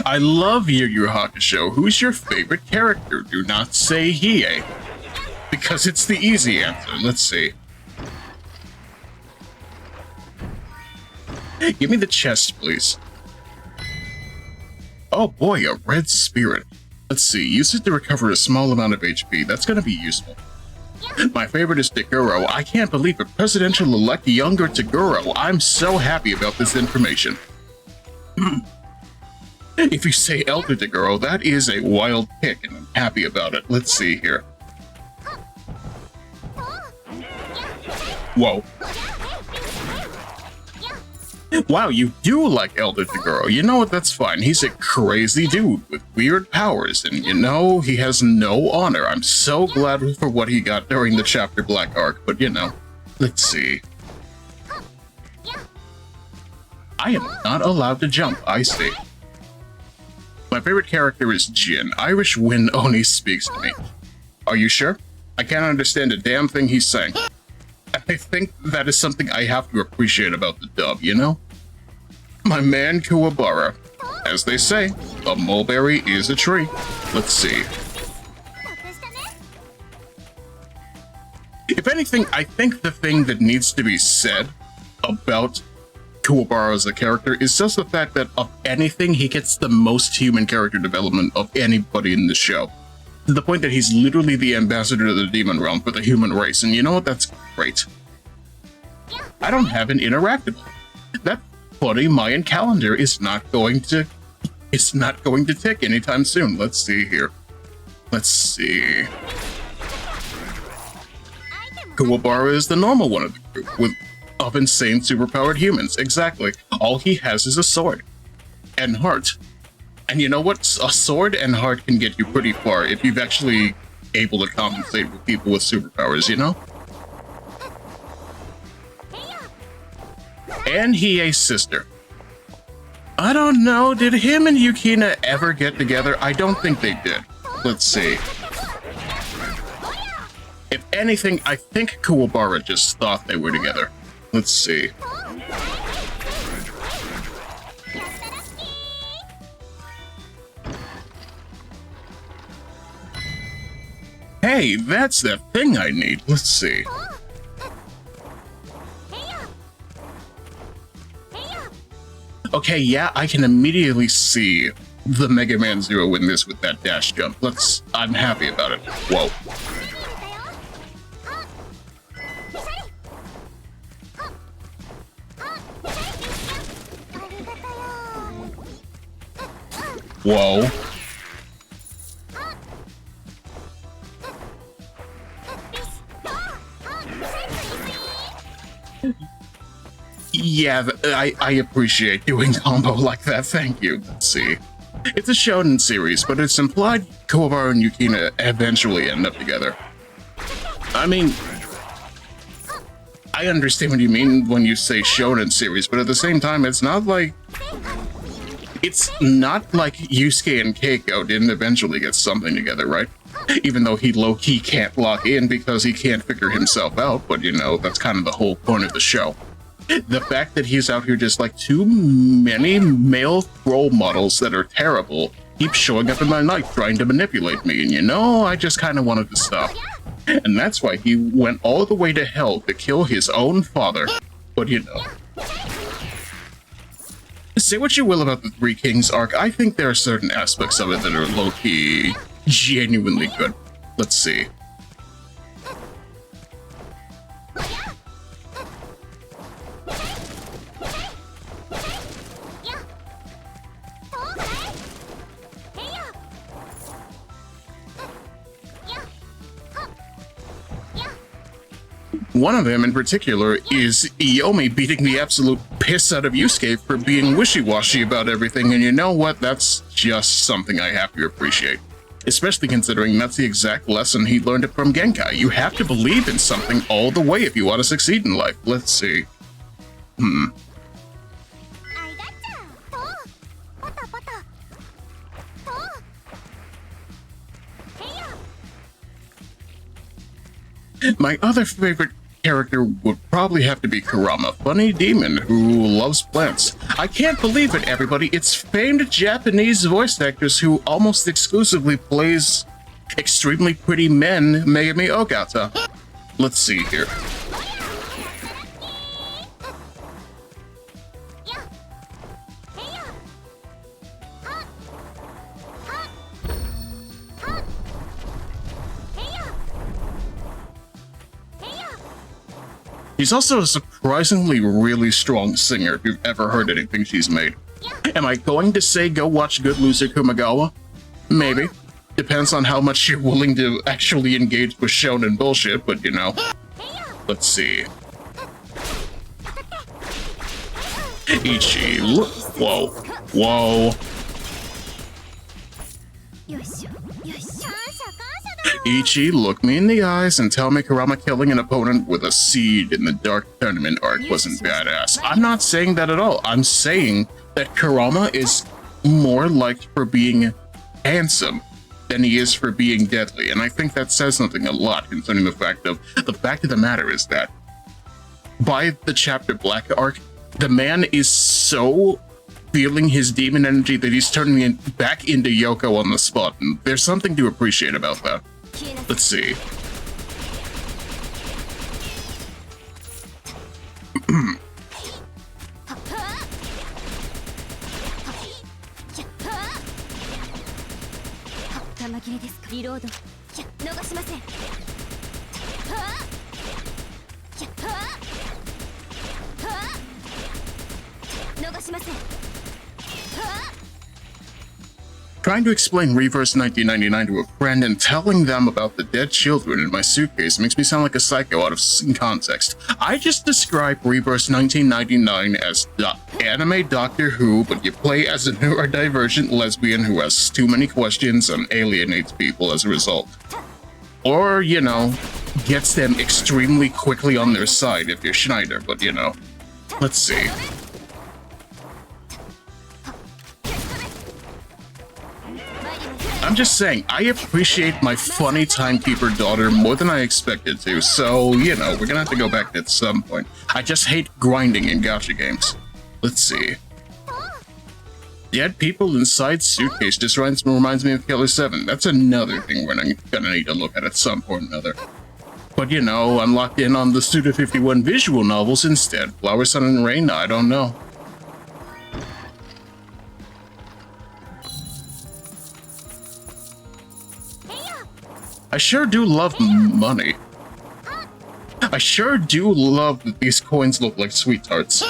A: I love Yu Yu Hakusho. Who's your favorite character? Do not say Hiei, because it's the easy answer. Let's see. Give me the chest, please. Oh boy, a red spirit. Let's see, use it to recover a small amount of HP. That's gonna be useful. My favorite is Taguro. I can't believe a presidential-elect younger Taguro. I'm so happy about this information. If you say Elder Taguro, that is a wild pick, and I'm happy about it. Let's see here. Whoa. Wow, you do like Elder Taguro. You know what, that's fine. He's a crazy dude with weird powers, and you know, he has no honor. I'm so glad for what he got during the Chapter Black arc, but you know, let's see. I am not allowed to jump, I see. My favorite character is Jin. Irish Wind only speaks to me. Are you sure? I can't understand a damn thing he's saying. I think that is something I have to appreciate about the dub, you know? My man Kuwabara. As they say, a mulberry is a tree. Let's see. If anything, I think the thing that needs to be said about Kuwabara as a character is just the fact that of anything, he gets the most human character development of anybody in the show. To the point that he's literally the ambassador to the demon realm for the human race, and you know what? That's great. I don't have an interactable. That funny Mayan calendar is not going to tick anytime soon. Let's see here. Let's see. Kuwabara is the normal one of the group, of insane superpowered humans. Exactly. All he has is a sword. And heart. And you know what? A sword and heart can get you pretty far if you've actually able to compensate with people with superpowers, you know? And he a sister. I don't know, did him and Yukina ever get together? I don't think they did. Let's see. If anything, I think Kuwabara just thought they were together. Let's see. Hey, that's the thing I need. Let's see. Okay, yeah, I can immediately see the Mega Man Zero win this with that dash jump. I'm happy about it. Whoa. Whoa. Yeah, I appreciate doing combo like that, thank you. Let's see. It's a shonen series, but it's implied Kuwabara and Yukina eventually end up together. I mean, I understand what you mean when you say shonen series, but at the same time, it's not like Yusuke and Keiko didn't eventually get something together, right? Even though he low-key can't lock in because he can't figure himself out, but you know, that's kind of the whole point of the show. The fact that he's out here just like too many male role models that are terrible keep showing up in my life trying to manipulate me, and you know, I just kind of wanted to stop. And that's why he went all the way to hell to kill his own father. But you know. Say what you will about the Three Kings arc, I think there are certain aspects of it that are low-key genuinely good. Let's see. One of them in particular is Iyomi beating the absolute piss out of Yusuke for being wishy-washy about everything, and you know what? That's just something I have to appreciate. Especially considering that's the exact lesson he learned it from Genkai. You have to believe in something all the way if you want to succeed in life. Let's see. My other favorite character would probably have to be Kurama, funny demon who loves plants. I can't believe it, everybody. It's famed Japanese voice actors who almost exclusively plays extremely pretty men Megami Ogata. Let's see here. She's also a surprisingly really strong singer if you've ever heard anything she's made. Am I going to say go watch Good Loser Kumagawa? Maybe. Depends on how much you're willing to actually engage with shonen bullshit, but you know. Let's see. Ichi, whoa. Whoa. Ichi, look me in the eyes and tell me Kurama killing an opponent with a seed in the Dark Tournament arc wasn't badass. I'm not saying that at all. I'm saying that Kurama is more liked for being handsome than he is for being deadly, and I think that says something a lot concerning the fact of the matter is that by the chapter Black arc, the man is so feeling his demon energy that he's turning it back into Yoko on the spot, and there's something to appreciate about that. Let's see. Trying to explain Reverse 1999 to a friend and telling them about the dead children in my suitcase makes me sound like a psycho out of context. I just described Reverse 1999 as anime Doctor Who, but you play as a neurodivergent lesbian who has too many questions and alienates people as a result. Or, you know, gets them extremely quickly on their side if you're Schneider, but you know. Let's see. I'm just saying, I appreciate my funny timekeeper daughter more than I expected to, so, you know, we're gonna have to go back at some point. I just hate grinding in gacha games. Let's see. Dead people inside suitcase just reminds me of Killer 7. That's another thing we're gonna need to look at some point or another. But, you know, I'm locked in on the Suda 51 visual novels instead. Flower, Sun, and Rain? I don't know. I sure do love money. I sure do love that these coins look like sweet tarts.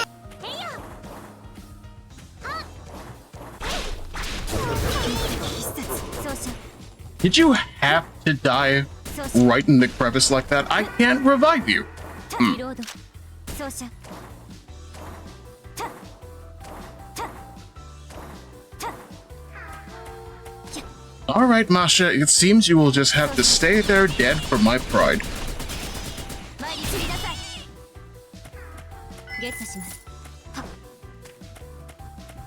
A: Did you have to die right in the crevice like that? I can't revive you. Alright, Masha, it seems you will just have to stay there dead for my pride.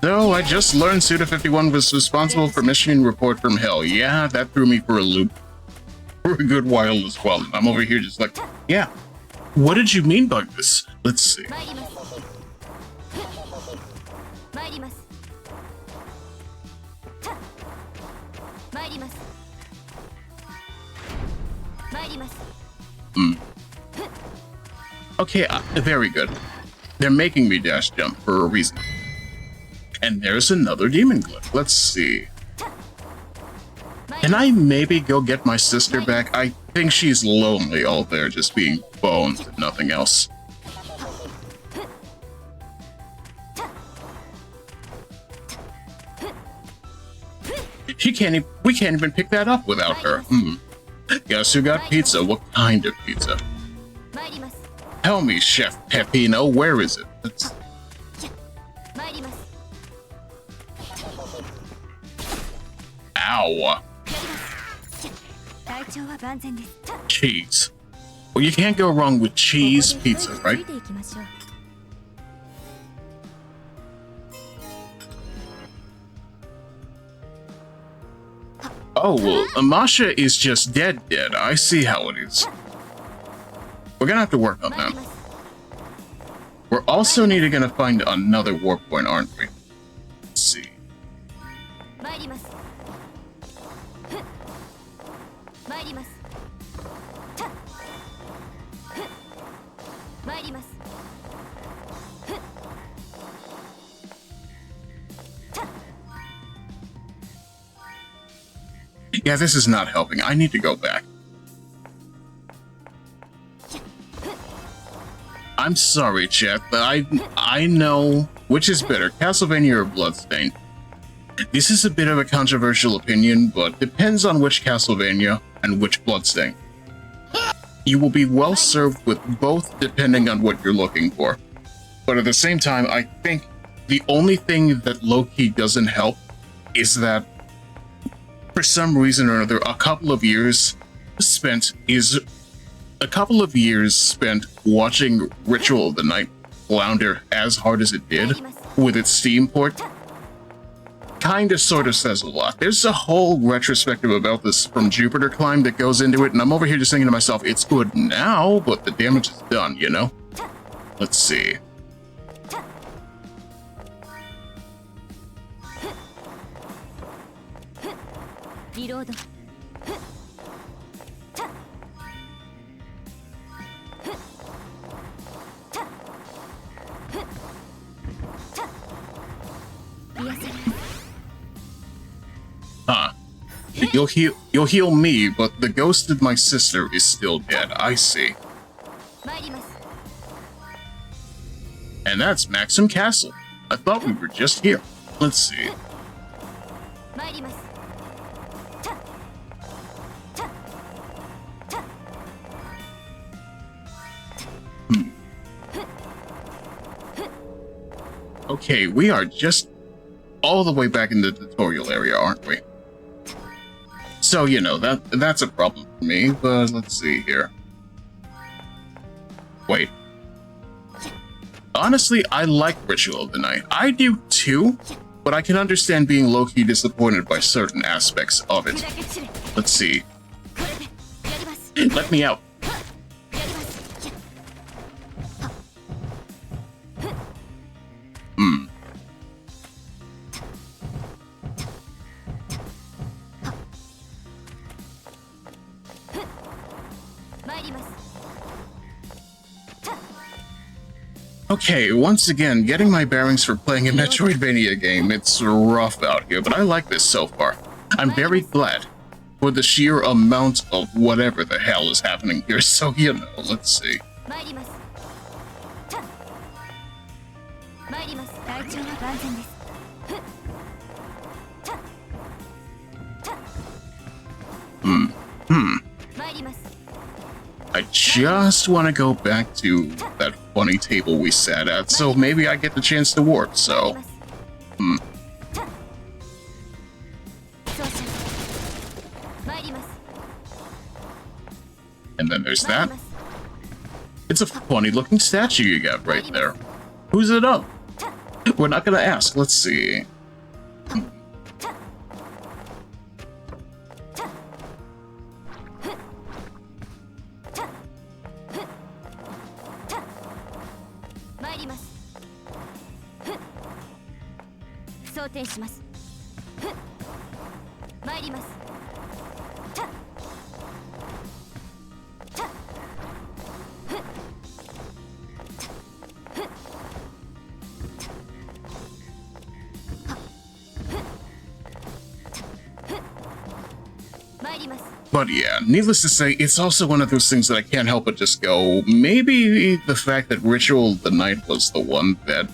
A: So, I just learned Suda 51 was responsible for Mission Report from Hell. Yeah, that threw me for a loop for a good while as well. And I'm over here just like, yeah, what did you mean by this? Let's see. Okay, very good. They're making me dash jump for a reason. And there's another demon glyph. Let's see. Can I maybe go get my sister back? I think she's lonely all there, just being bones and nothing else. We can't even pick that up without her. Guess who got pizza? What kind of pizza? Tell me, Chef Peppino, where is it? Ow. Cheese. Well, you can't go wrong with cheese pizza, right? Oh, well, Masha is just dead. I see how it is. We're gonna have to work on that. We're also gonna find another warp point, aren't we? Let's see. Yeah, this is not helping. I need to go back. I'm sorry, chat, but I know which is better, Castlevania or Bloodstained. This is a bit of a controversial opinion, but depends on which Castlevania and which Bloodstained. You will be well served with both depending on what you're looking for. But at the same time, I think the only thing that low-key doesn't help is that for some reason or another, a couple of years spent watching Ritual of the Night flounder as hard as it did with its Steam port kind of sort of says a lot. There's a whole retrospective about this from Jupiter Climb that goes into it, and I'm over here just thinking to myself, it's good now, but the damage is done, you know? Let's see.
B: Reload.
A: Huh. You'll heal me, but the ghost of my sister is still dead. I see. And that's Maxim Castle. I thought we were just here. Let's see. Okay, we are just all the way back in the tutorial area, aren't we? So, you know, that's a problem for me, but let's see here. Wait. Honestly, I like Ritual of the Night. I do too, but I can understand being low-key disappointed by certain aspects of it. Let's see. Let me out. Okay, once again, getting my bearings for playing a Metroidvania game. It's rough out here, but I like this so far. I'm very glad for the sheer amount of whatever the hell is happening here, so you know, let's see. I just want to go back to that funny table we sat at, so maybe I get the chance to warp, so... And then there's that. It's a funny looking statue you got right there. Who's it of? We're not gonna ask, let's see. But yeah, needless to say, it's also one of those things that I can't help but just go, maybe the fact that Ritual of the Night was the one that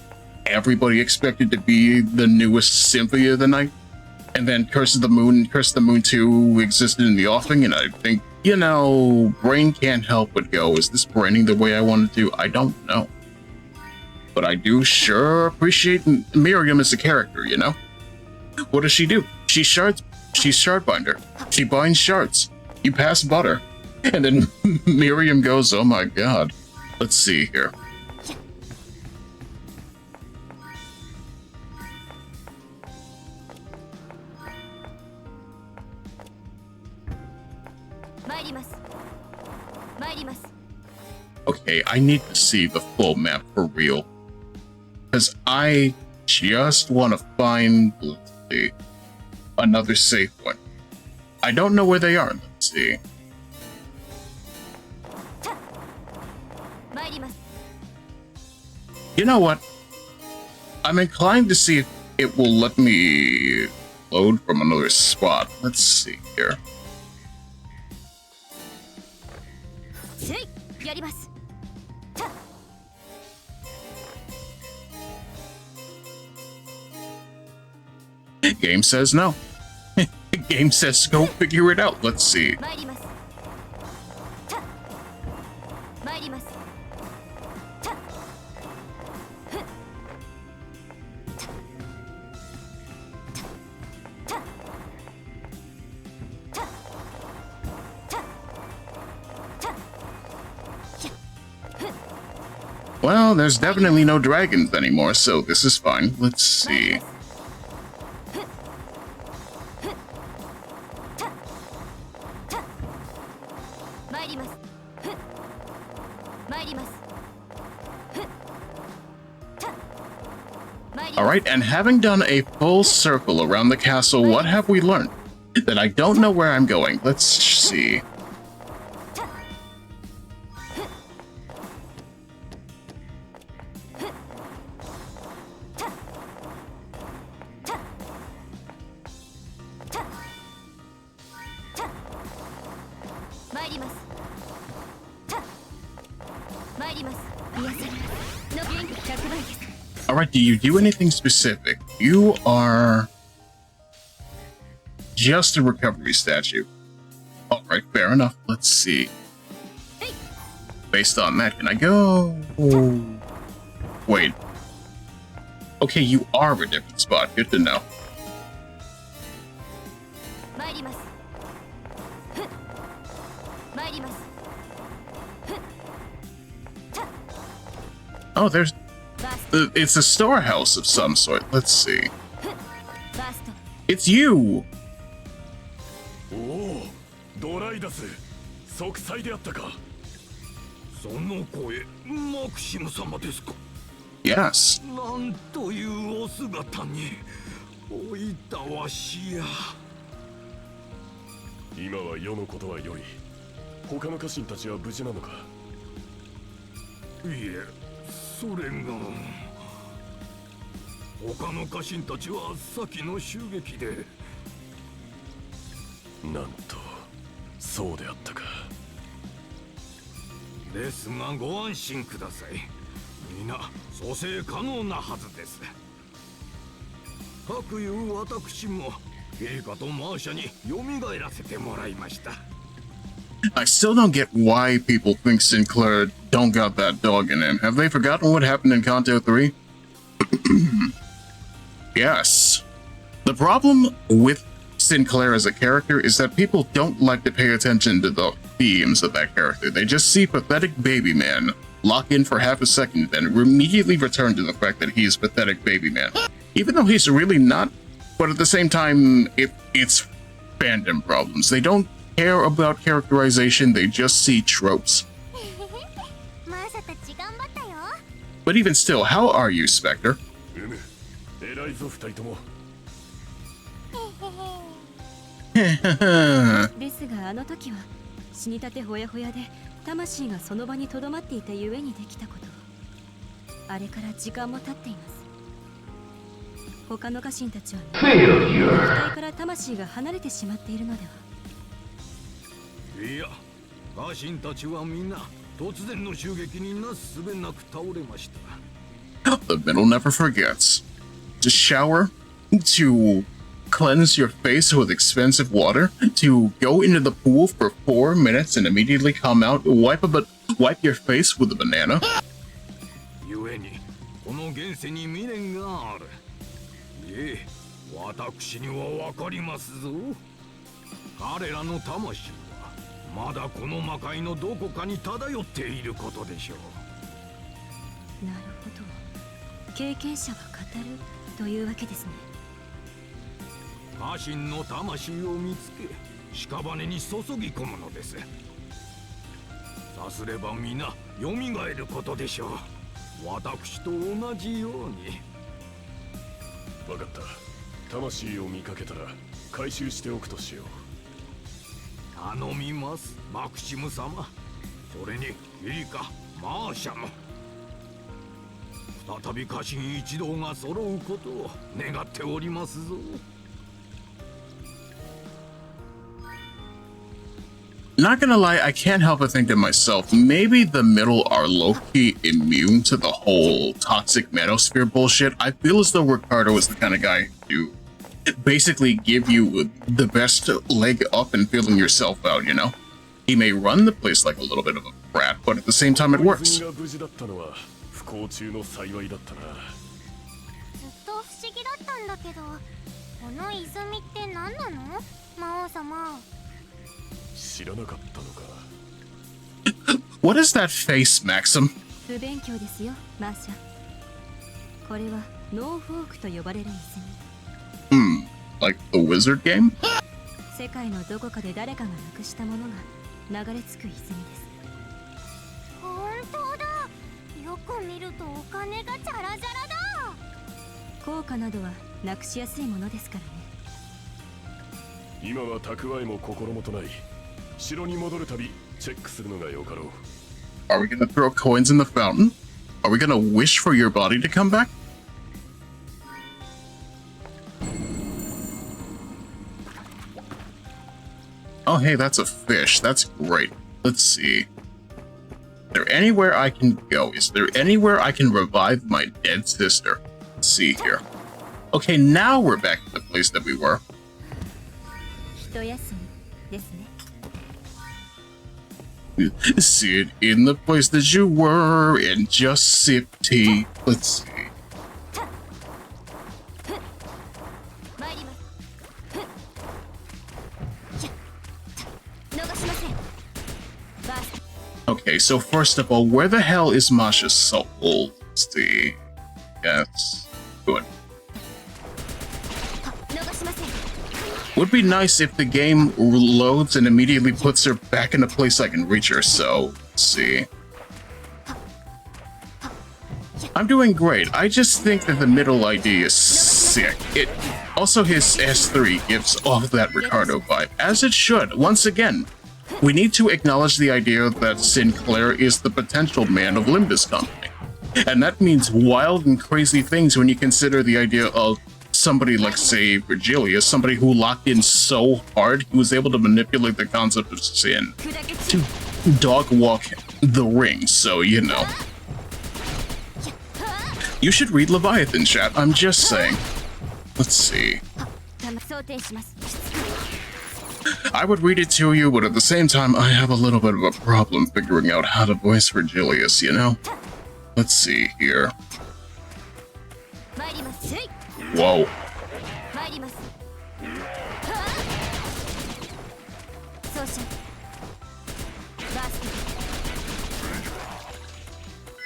A: everybody expected to be the newest Symphony of the Night, and then Curse of the Moon 2 existed in the offing, and I think, you know, brain can't help but go, is this branding the way I wanted to? I don't know. But I do sure appreciate Miriam as a character, you know? What does she do? She's Shardbinder. She binds shards. You pass butter. And then Miriam goes, oh my god. Let's see here. Okay, I need to see the full map for real. Because I just want to find, let's see, another safe one. I don't know where they are. Let's see. You know what? I'm inclined to see if it will let me load from another spot. Let's see here. Game says no. Game says go figure it out. Let's see. Well, there's definitely no dragons anymore, so this is fine. Let's see.
B: ります。ふっ参ります。ふった参ります。
A: Alright, and having done a full circle around the castle, what have we learned? That I don't know where I'm going. Let's see. Alright, do you do anything specific? You are just a recovery statue. Alright, fair enough. Let's see. Based on that, can I go? Wait. Okay, you are a different spot. Good to know. Oh, there's... it's a storehouse of some sort. Let's see. It's you!
D: おお、ドライダス、息災であったか。その声、マクシム様ですか。
A: Yes.
D: なんというお姿に、おいたわしや。今は世のことはよい。他の家臣たちは無事なのか。いえ、それが。他の家臣たちは先の襲撃で。なんと、そうであったか。ですがご安心ください。皆蘇生可能なはずです。かくいう私も陛下とマーシャに蘇らせてもらいました。
A: I still don't get why people think Sinclair don't got that dog in him. Have they forgotten what happened in Kanto 3? Yes. The problem with Sinclair as a character is that people don't like to pay attention to the themes of that character. They just see pathetic baby man, lock in for half a second, and immediately return to the fact that he's pathetic baby man. Even though he's really not, but at the same time, it's fandom problems. They don't care about characterization, they just see tropes. But even still, how are you, Spectre?
D: 偉いぞ二人とも。
B: ですがあの時は死にたてほやほやで魂がその場にとどまっていたゆえにできたこと。あれから時間も経っています。他の家臣たちは肉体から魂が離れてしまっているのでは。
D: いや、家臣たちはみんな突然の襲撃になすすべなく倒れました。
A: The middle never forgets. To shower, to cleanse your face with expensive water, to go into the pool for 4 minutes and immediately come out, wipe your face with a banana.
D: 故にこの現世に未練がある。いえ、私にはわかりますぞ。彼らの魂はまだこの魔界のどこかに漂っていることでしょう。
B: なるほど。経験者が語るというわけですね。
D: 家臣の魂を見つけ、屍に注ぎ込むのです。さすれば皆蘇ることでしょう。私と同じように。分かった。魂を見かけたら回収しておくとしよう。頼みます、マクシム様。それにエリカ、マーシャも。再び家臣一同が揃うことを願っておりますぞ。
A: Not gonna lie, I can't help but think to myself, maybe the middle are low-key immune to the whole toxic manosphere bullshit. I feel as though Ricardo is the kind of guy to basically give you the best leg up in feeling yourself out, you know? He may run the place like a little bit of a brat, but at the same time it works.
D: ずっと不思
C: 議だったんだけど、この泉って何なの？魔王様。
D: 知らなかったのか。
A: What is that face, Maxim?
B: 不勉強ですよ、マーシャ。これはノーフォークと呼ばれる泉。
A: Like the wizard game?
B: 世界のどこかで誰かがなくしたものが流れ着く泉です。
C: 本当だ。よく見るとお金がジャラジャラだ。
B: 効果などはなくしやすいものですからね。
F: 今は蓄えも心もとない。城に戻るたびチェックするのがよかろう。
A: Are we gonna throw coins in the fountain? Are we gonna wish for your body to come back? Oh, hey, that's a fish. That's great. Let's see. Is there anywhere I can go? Is there anywhere I can revive my dead sister? Let's see here. Okay, now we're back to the place that we were.
B: 一休みですね。
A: Sit in the place that you were and just sip tea. Let's see.
C: 参ります。逃しません。バース
A: Okay, so first of all, where the hell is Masha's soul? Let's see. Yes. Good.
C: 逃しません。
A: Would be nice if the game loads and immediately puts her back in a place I can reach her, so let's see. I'm doing great. I just think that the middle ID is sick. It also, his S3 gives off that Ricardo vibe, as it should. Once again, we need to acknowledge the idea that Sinclair is the potential man of Limbus Company. And that means wild and crazy things when you consider the idea of somebody like, say, Virgilius, somebody who locked in so hard he was able to manipulate the concept of sin to dog walk the ring, so you know. You should read Leviathan, chat, I'm just saying. Let's see.
C: 想定します。
A: I would read it to you, but at the same time, I have a little bit of a problem figuring out how to voice Virgilius, you know? Let's see here.
C: 参ります。
A: Whoa.
C: 参ります。奏者。バース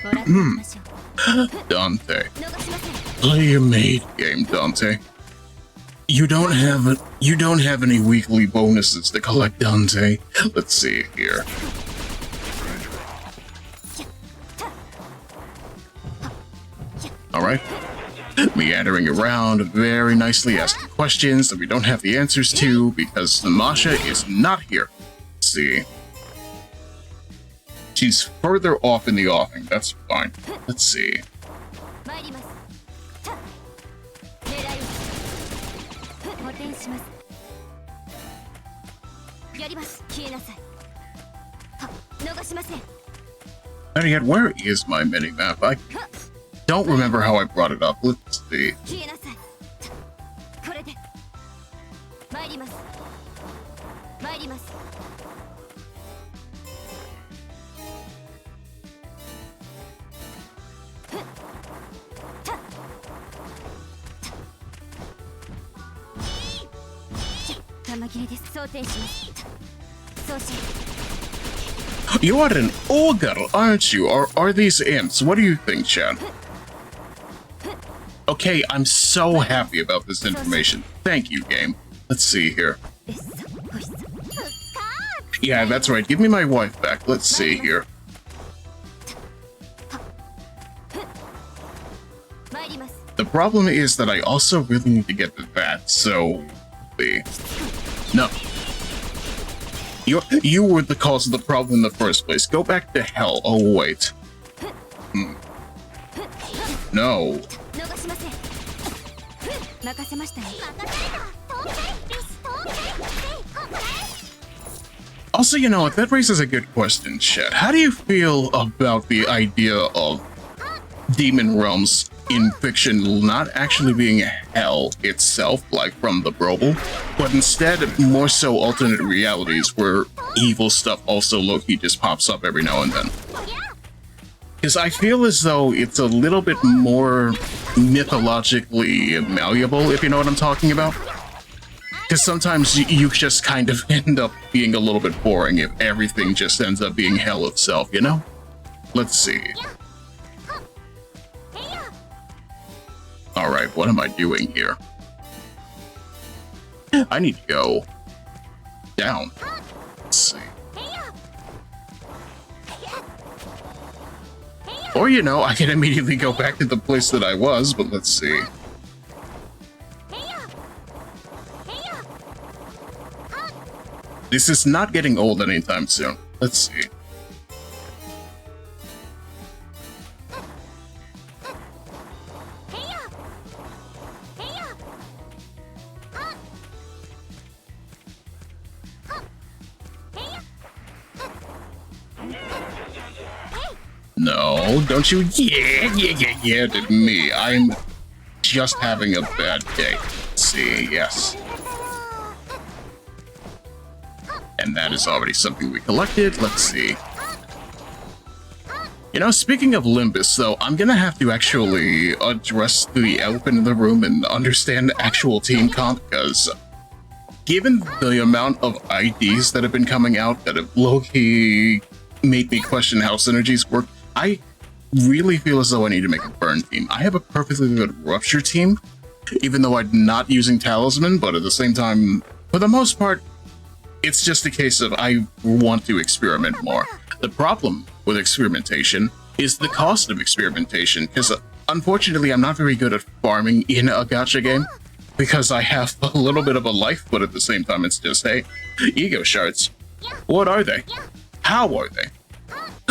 C: ト。もらってみましょう。
A: Dante.
C: 逃しません。
A: Play your Maid game, Dante. You don't have any weekly bonuses to collect, Dante. Let's see here. Alright. Meandering around, very nicely asking questions that we don't have the answers to because Masha is not here. Let's see. She's further off in the offing, that's fine. Let's see.
C: 参ります。狙いを補填します。やります。消えなさい。は、逃しません。
A: And yet, where is my minimap? I don't remember how I brought it up. Let's see.
C: 消えなさい。これで。参ります。参ります。 玉切れです。想定します。奏者。
A: You are an ogre, aren't you? Or are these imps? What do you think, Chad? Okay, I'm so happy about this information. Thank you, game. Let's see here.
C: えっさ、ほいさ。
A: Yeah, that's right. Give me my wife back. Let's see here.
C: 参ります。
A: The problem is that I also really need to get to that, so... No. You were the cause of the problem in the first place. Go back to hell. Oh, wait. No.
C: 逃しません。任せましたね。任せた。当然。よし、当然。
A: Also, you know what? That raises a good question, chat. How do you feel about the idea of demon realms in fiction not actually being hell itself, like from the Broble, but instead more so alternate realities where evil stuff also low-key just pops up every now and then? Because I feel as though it's a little bit more mythologically malleable, if you know what I'm talking about. Because sometimes you just kind of end up being a little bit boring if everything just ends up being hell itself, you know? Let's see. Alright, what am I doing here? I need to go down. Let's see. Or, you know, I can immediately go back to the place that I was, but let's see. This is not getting old anytime soon. Let's see. No, don't you yeah to me. I'm just having a bad day. Let's see, yes. And that is already something we collected. Let's see. You know, speaking of Limbus, though, I'm gonna have to actually address the elephant in the room and understand actual team comp, because given the amount of IDs that have been coming out that have low-key made me question how synergies work, I really feel as though I need to make a burn team. I have a perfectly good rupture team, even though I'm not using talisman, but at the same time, for the most part, it's just a case of I want to experiment more. The problem with experimentation is the cost of experimentation, because unfortunately I'm not very good at farming in a gacha game, because I have a little bit of a life, but at the same time it's just, hey, ego shards. What are they? How are they?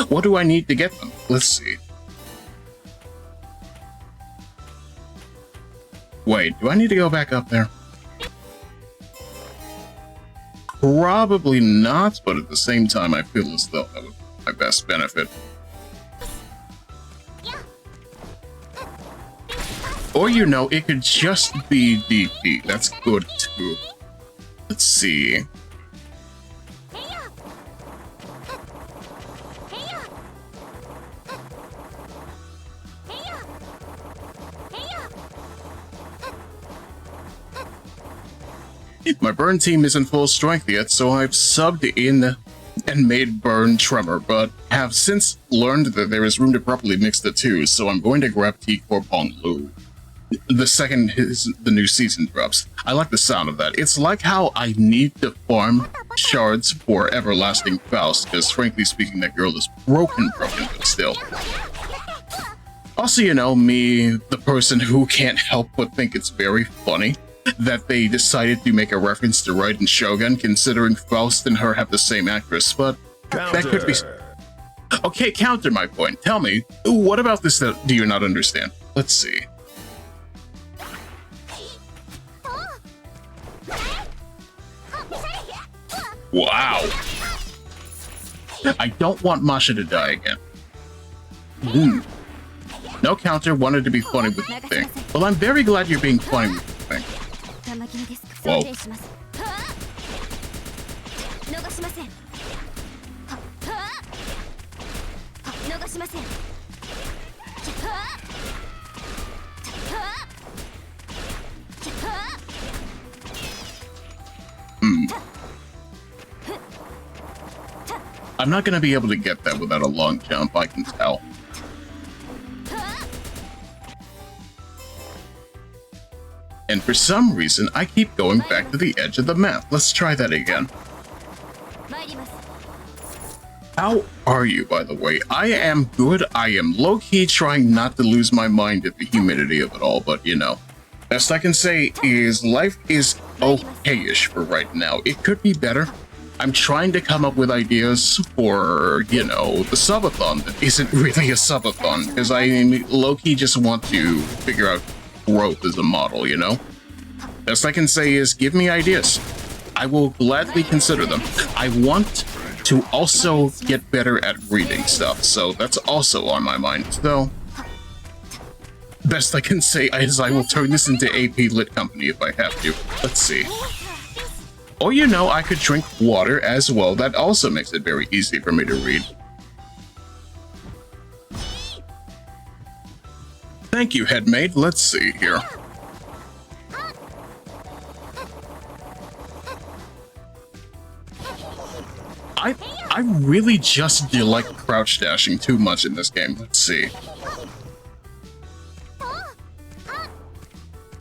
A: What do I need to get them? Let's see. Wait, do I need to go back up there? Probably not, but at the same time I feel as though that would be my best benefit. Or, you know, it could just be DP. That's good too. Let's see. My burn team isn't full strength yet, so I've subbed in and made burn tremor, but have since learned that there is room to properly mix the two, so I'm going to grab T-Corp on Lu. The second the new season drops. I like the sound of that. It's like how I need to farm shards for Everlasting Faust, because frankly speaking, that girl is broken, but still. Also, you know, me, the person who can't help but think it's very funny that they decided to make a reference to Raiden Shogun, considering Faust and her have the same actress, but
F: Counter.
A: that could be... Okay, counter my point. Tell me, what about this that do you not understand? Let's see. Wow. I don't want Masha to die again. No counter, wanted to be funny with the thing. Well, I'm very glad you're being funny with the thing. Whoa. I'm not gonna be able to get that without a long jump, I can tell. And for some reason, I keep going back to the edge of the map. Let's try that again. How are you, by the way? I am good. I am low-key trying not to lose my mind at the humidity of it all, but you know. Best I can say is life is okay-ish for right now. It could be better. I'm trying to come up with ideas for, you know, the subathon that isn't really a subathon, because I low-key just want to figure out growth as a model, you know? Best I can say is give me ideas. I will gladly consider them. I want to also get better at reading stuff, so that's also on my mind, though. Best I can say is I will turn this into AP Lit Company if I have to. Let's see. Or, you know, I could drink water as well. That also makes it very easy for me to read. Thank you, head maid. Let's see here. I really just like crouch dashing too much in this game. Let's see.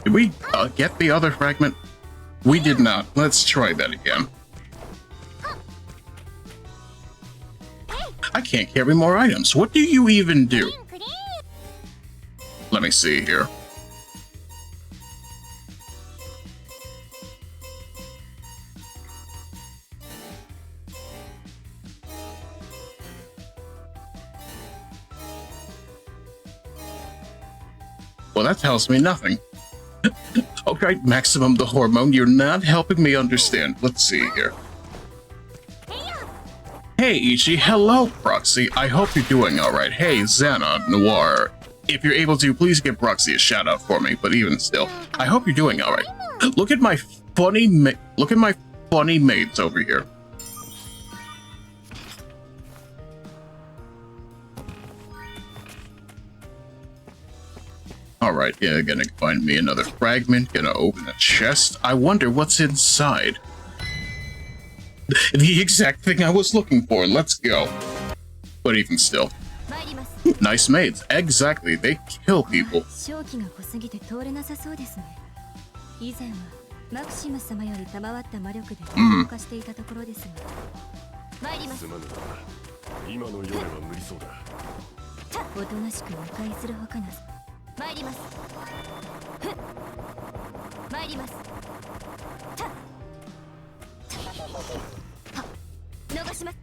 A: Did we get the other fragment? We did not. Let's try that again. I can't carry more items. What do you even do? Let me see here. Well, that tells me nothing. Okay, Maximum the Hormone, you're not helping me understand. Let's see here. Hey, Ichi. Hello, Proxy. I hope you're doing alright. Hey, Xana, Noir. If you're able to, please give Proxy a shout out for me, but even still, I hope you're doing alright. Look at my funny maids over here. Alright, yeah, gonna find me another fragment, gonna open a chest. I wonder what's inside. The exact thing I was looking for, let's go. But even still. Nice maids, exactly, they kill people.
B: 正気が濃すぎて通れなさそうですね。以前はマクシム様より賜った魔力で動かしていたところですが。参ります。
F: すまぬな。今の夜は無理そうだ。
B: おとなしく迎えするほかな。参ります。参ります。逃します。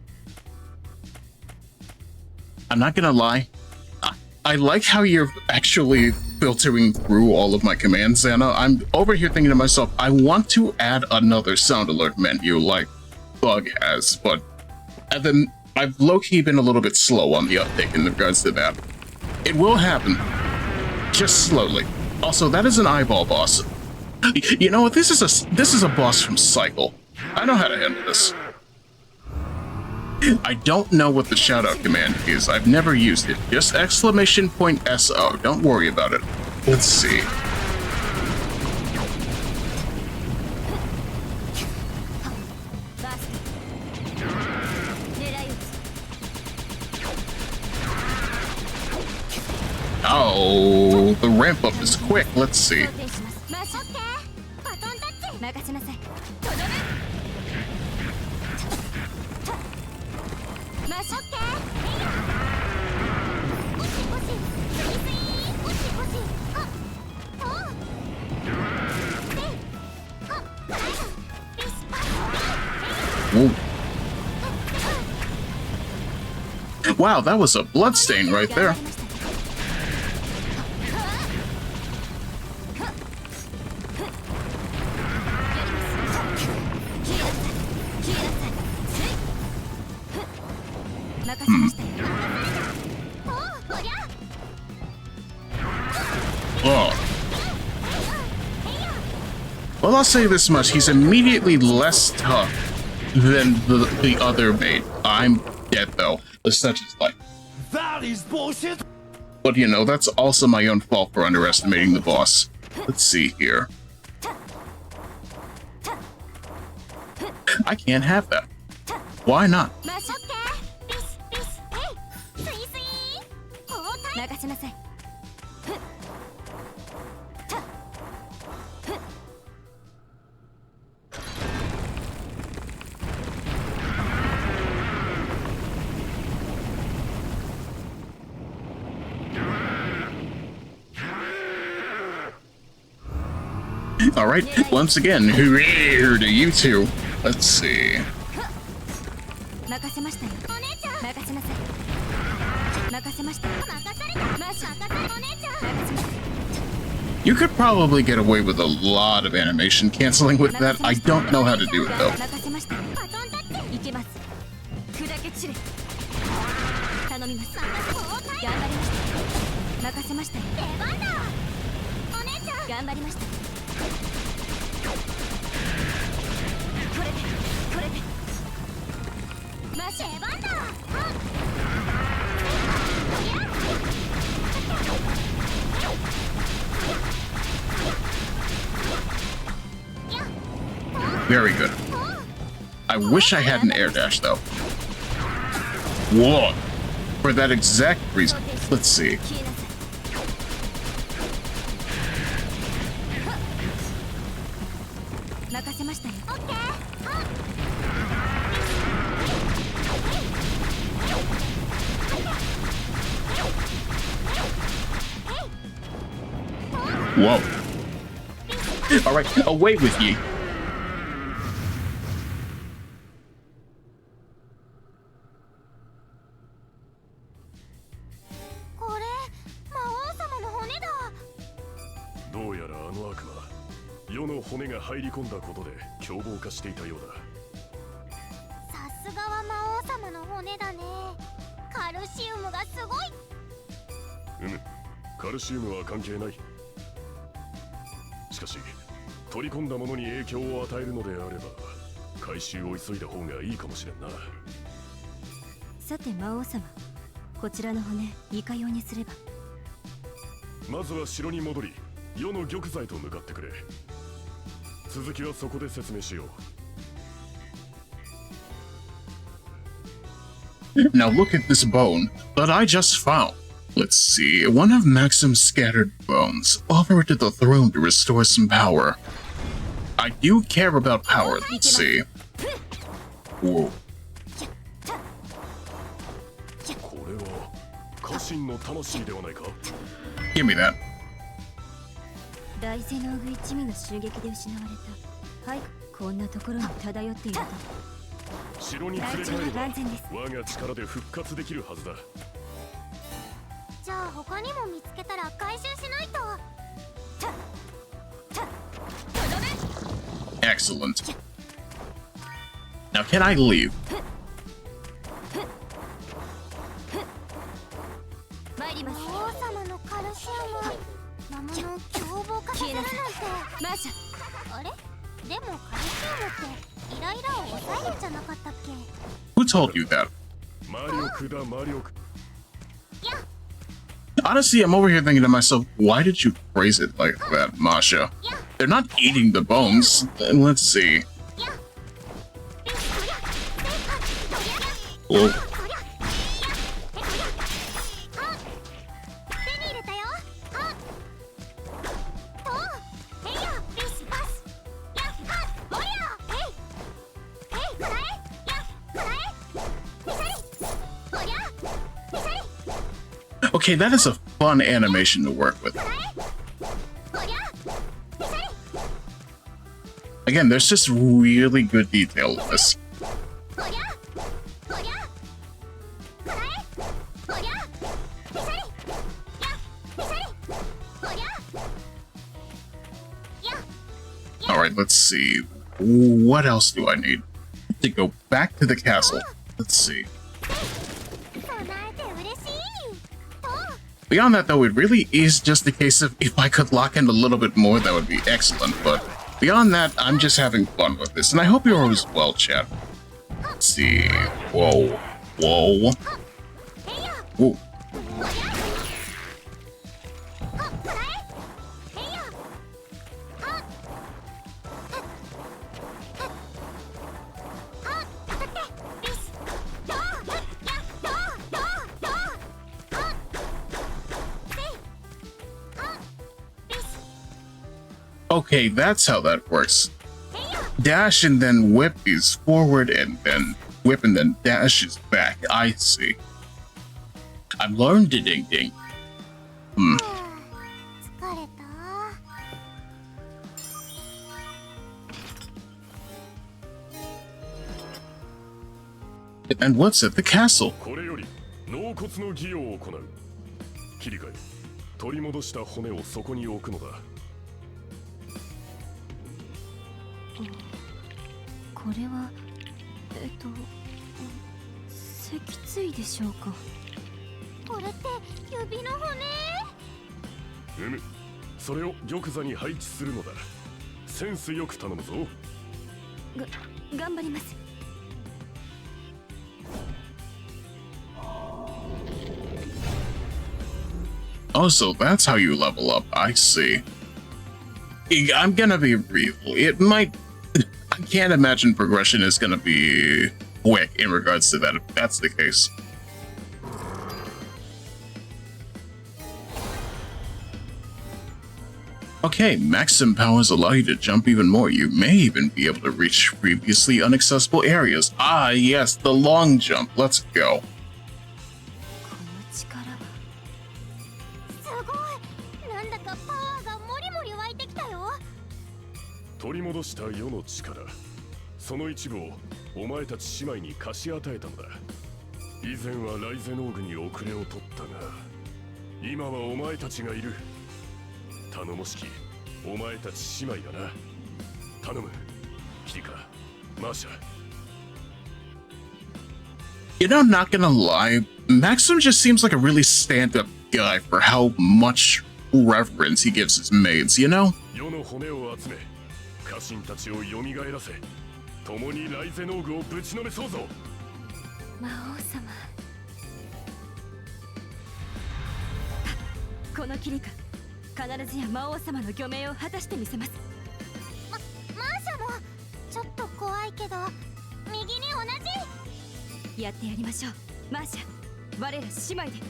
A: I'm not gonna lie. I like how you're actually filtering through all of my commands, Xana. I'm over here thinking to myself, I want to add another sound alert menu like Bug has, but then I've low-key been a little bit slow on the uptake in regards to that. It will happen. Just slowly. Also, that is an eyeball boss. You know what? This is a boss from Cycle. I know how to handle this. I don't know what the shoutout command is. I've never used it. Just !SO. Don't worry about it. Let's see. Oh, the ramp up is quick. Let's see. Ooh. Wow, that was a bloodstain right there. Oh. Well, I'll say this much, he's immediately less tough than the other maid. I'm dead though. Such is life.
G: That is bullshit.
A: But you know, that's also my own fault for underestimating the boss. Let's see here. I can't have that. Why not? Alright, once again, hooray to you two. Let's see. You could probably get away with a lot of animation canceling with that. I don't know how to do it though. Very good. I wish I had an air dash though. Whoa! For that exact reason. Let's see. Whoa. Alright, away with ye.
C: これ魔王様の骨だ。
F: どうやらあの悪魔、世の骨が入り込んだことで凶暴化していたようだ。
C: さすがは魔王様の骨だね。カルシウムがすごい。
F: カルシウムは関係ない。しかし取り込んだものに影響を与えるのであれば回収を急いだ方がいいかもしれんな。
B: さて魔王様、こちらの骨いかようにすれば。
F: まずは城に戻り世の玉座へと向かってくれ。続きはそこで説明しよう。
A: Now look at this bone that I just found. Let's see, one of Maxim's scattered bones. Offer it to the throne to restore some power. I do care about power, let's see. Whoa.
F: これは家臣の魂ではないか。
A: Give me that.
B: 大勢の具一味の襲撃で失われた。はい、こんなところに漂っていると。
F: 城に連れ帰れば我が力で復活できるはずだ。
C: じゃあ他にも見つけたら回収しないと。
A: Excellent. Now can I leave?
B: 参ります。
C: 魔王様のカルシウム、魔物を凶暴化させるなんて。
B: マーシャ、
C: あれ？でもカルシウムってイライラを抑えるんじゃなかったっけ？
A: Who told you that?
F: 魔力だ魔力。
A: Honestly, I'm over here thinking to myself, why did you phrase it like that, Masha? They're not eating the bones. Let's see. Oh.
C: 手に入れたよ。あ、と、へいや、ビスパス。やっは、おりゃ、へい。へい、くらえ。やっ、くらえ。みさり。おりゃ、みさり。
A: Okay, that is a fun animation to work with.
C: くらえ。おりゃ、みさり。
A: Again, there's just really good detail in this.
C: おりゃ、おりゃ。くらえ。おりゃ、みさり。やっ、みさり。おりゃ。やっ。
A: Alright, let's see. What else do I need? To go back to the castle. Let's see.
C: 備えて嬉しい。と。
A: Beyond that, though, it really is just a case of if I could lock in a little bit more, that would be excellent. But beyond that, I'm just having fun with this, and I hope you're as well, chat. Let's see. Whoa. Whoa.
C: へいや。
A: Whoa.
C: おりゃ。はっ、くらえ。へいや。はっ。はっ、当たって。ビス。どう。やっ、どう。どう。どう。はっ。せい。はっ。ビス。
A: Okay, that's how that works.
C: へいや。
A: Dash and then whip is forward, and then whip and then dash is back. I see. I've learned it, ding ding.
C: 疲れた。
A: And what's at the castle?
F: これより納骨の儀を行う。切り替え、取り戻した骨をそこに置くのだ。
B: これは脊椎でしょうか。
C: これって指の骨？
F: それを玉座に配置するのだ。センスよく頼むぞ。
B: 頑張ります。
A: Oh, so that's how you level up. I see. I'm gonna be real. It might... I can't imagine progression is gonna be quick in regards to that, if that's the case. Okay, maximum powers allow you to jump even more. You may even be able to reach previously inaccessible areas. Ah, yes, the long jump. Let's go.
B: この力は。
C: すごい。なんだかパワーがもりり湧いてきたよ。
F: 取り戻した世の力、その一部をお前たち姉妹に貸し与えたのだ。以前はライゼノーグに遅れを取ったが、今はお前たちがいる。頼もしきお前たち姉妹だな。頼む、キリカ、マーシャ。
A: You know, not gonna lie, Maxim just seems like a really stand-up guy for how much reverence he gives his maids, you know?
F: 世の骨を集め、家臣たちを蘇らせ、共にライゼノーグをぶちのめそうぞ。
B: 魔王様、このキリカ、必ずや魔王様の御命を果たしてみせます。
C: マーシャもちょっと怖いけど、右に同じ。
B: やってやりましょう、マーシャ。我ら姉妹で。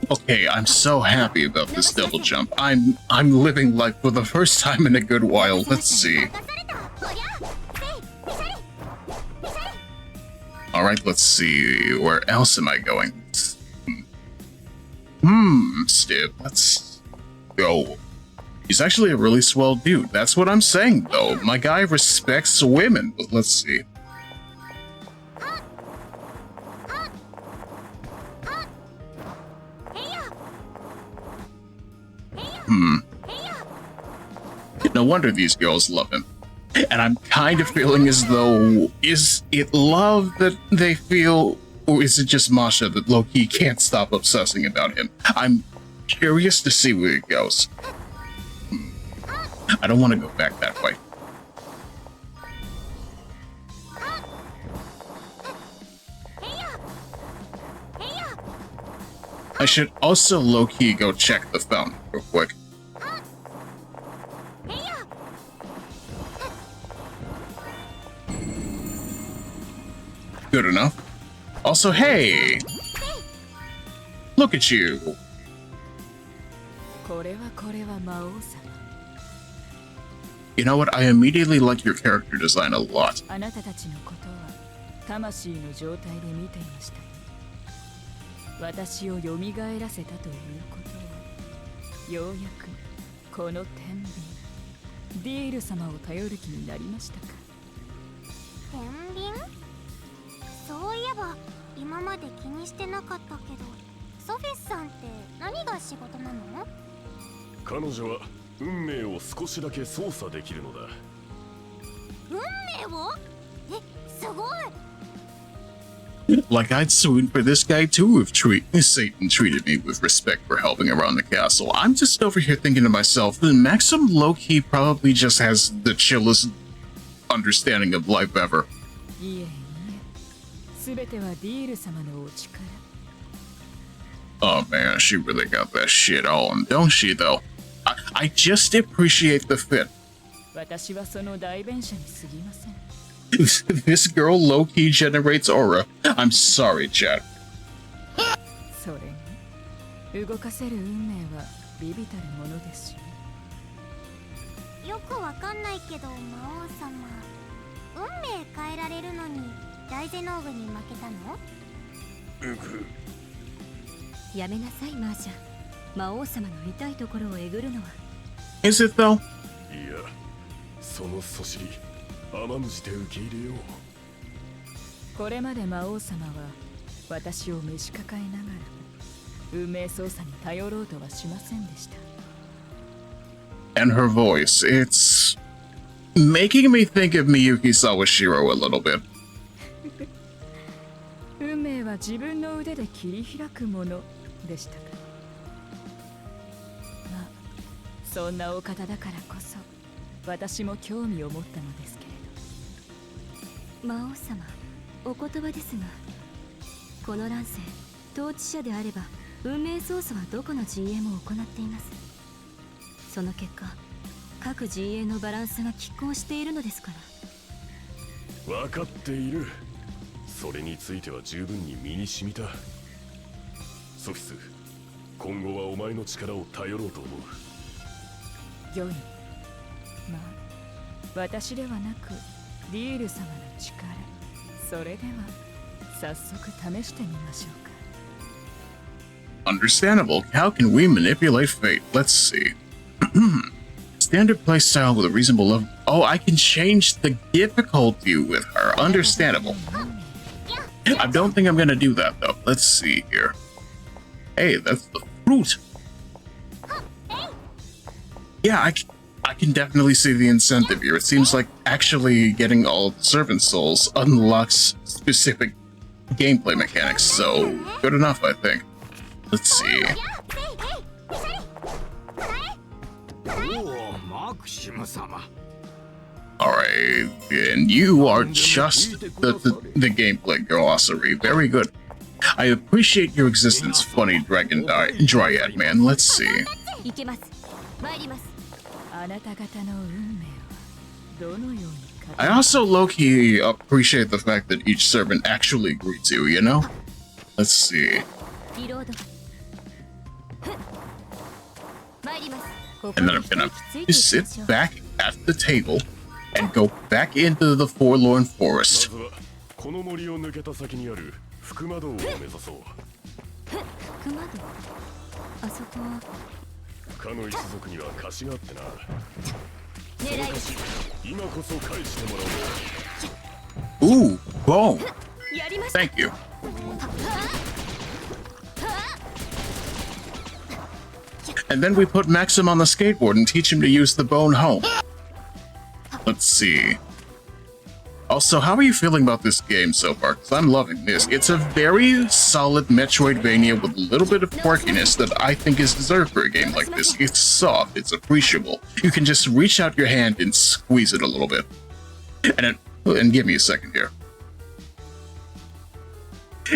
A: Okay, I'm so happy about this double jump. I'm living life for the first time in a good while. Let's see. Alright, let's see. Where else am I going? Stib, let's go. He's actually a really swell dude. That's what I'm saying, though. My guy respects women. But let's see. No wonder these girls love him. And I'm kind of feeling as though, is it love that they feel, or is it just Masha that low-key can't stop obsessing about him? I'm curious to see where it goes. I don't want to go back that way. I should also low-key go check the fountain real quick. Good enough. Also, hey! Look at you! You know what? I immediately like your character design a lot.
E: あなたたちのことは魂の状態で見ていました。私を蘇らせたということは、ようやくこの天秤、ディール様を頼る気になりましたか。
C: 天秤？そういえば今まで気にしてなかったけど、ソフィスさんって何が仕事なの？
F: 彼女は運命を少しだけ操作できるのだ。
C: 運命を？すごい。
A: Like I'd swoon for this guy too if Satan treated me with respect for helping around the castle. I'm just over here thinking to myself, Maxim low-key probably just has the chillest understanding of life ever. Oh man, she really got that shit on, don't she though? I just appreciate the fit. This girl low-key generates aura. I'm sorry, chat.
E: それに動かせる運命は微々たるものですし。
C: よくわかんないけど、魔王様、運命変えられるのにライゼノーグに負けたの？
B: やめなさい、マーシャ。魔王様の痛いところをえぐるのは。
A: Is it though?
F: いや、そのそしり、甘むじて受け入れよう。
E: これまで魔王様は私を召し抱えながら運命操作に頼ろうとはしませんでした。
A: And her voice, it's making me think of Miyuki Sawashiro a little bit.
E: 運命は自分の腕で切り開くものでしたか。まあ、そんなお方だからこそ私も興味を持ったのですけれど。
B: 魔王様、お言葉ですが、この乱世、統治者であれば運命操作はどこの陣営も行っています。その結果、各陣営のバランスが拮抗しているのですから。
F: 分かっている。それについては十分に身に染みた。ソフィス、今後はお前の力を頼ろうと思う。
E: よい。まあ、私ではなくディール様の力、それでは早速試してみましょうか。
A: Understandable. How can we manipulate fate? Let's see. Standard playstyle with a reasonable level. Oh, I can change the difficulty with her. Understandable. I don't think I'm gonna do that though. Let's see here. Hey, that's the fruit. Yeah, I can definitely see the incentive here. It seems like actually getting all the servant souls unlocks specific gameplay mechanics, so good enough, I think. Let's see.
D: おお、マクシム様。
A: Alright, and you are just the gameplay glossary. Very good. I appreciate your existence, funny dragon dryad man. Let's see.
B: 行けます。参ります。
E: あなた方の運命はどのように
A: I also low-key appreciate the fact that each servant actually greets you, you know? Let's see.
B: リロード。参ります。
A: And then I'm gonna sit back at the table and go back into the forlorn
F: ま
A: forest.
F: ずはこの森を抜けた先にある福間道を目指そう。
B: 福窓。あそこは
F: かの一族には貸しがあってな。
B: 狙い。
F: 今こそ返してもらおう。
A: Ooh, boom.
B: やりました。
A: Thank you. And then we put Maxim on the skateboard and teach him to use the bone home. Let's see. Also, how are you feeling about this game so far? Because I'm loving this. It's a very solid Metroidvania with a little bit of quirkiness that I think is deserved for a game like this. It's soft, it's appreciable. You can just reach out your hand and squeeze it a little bit. And give me a second here.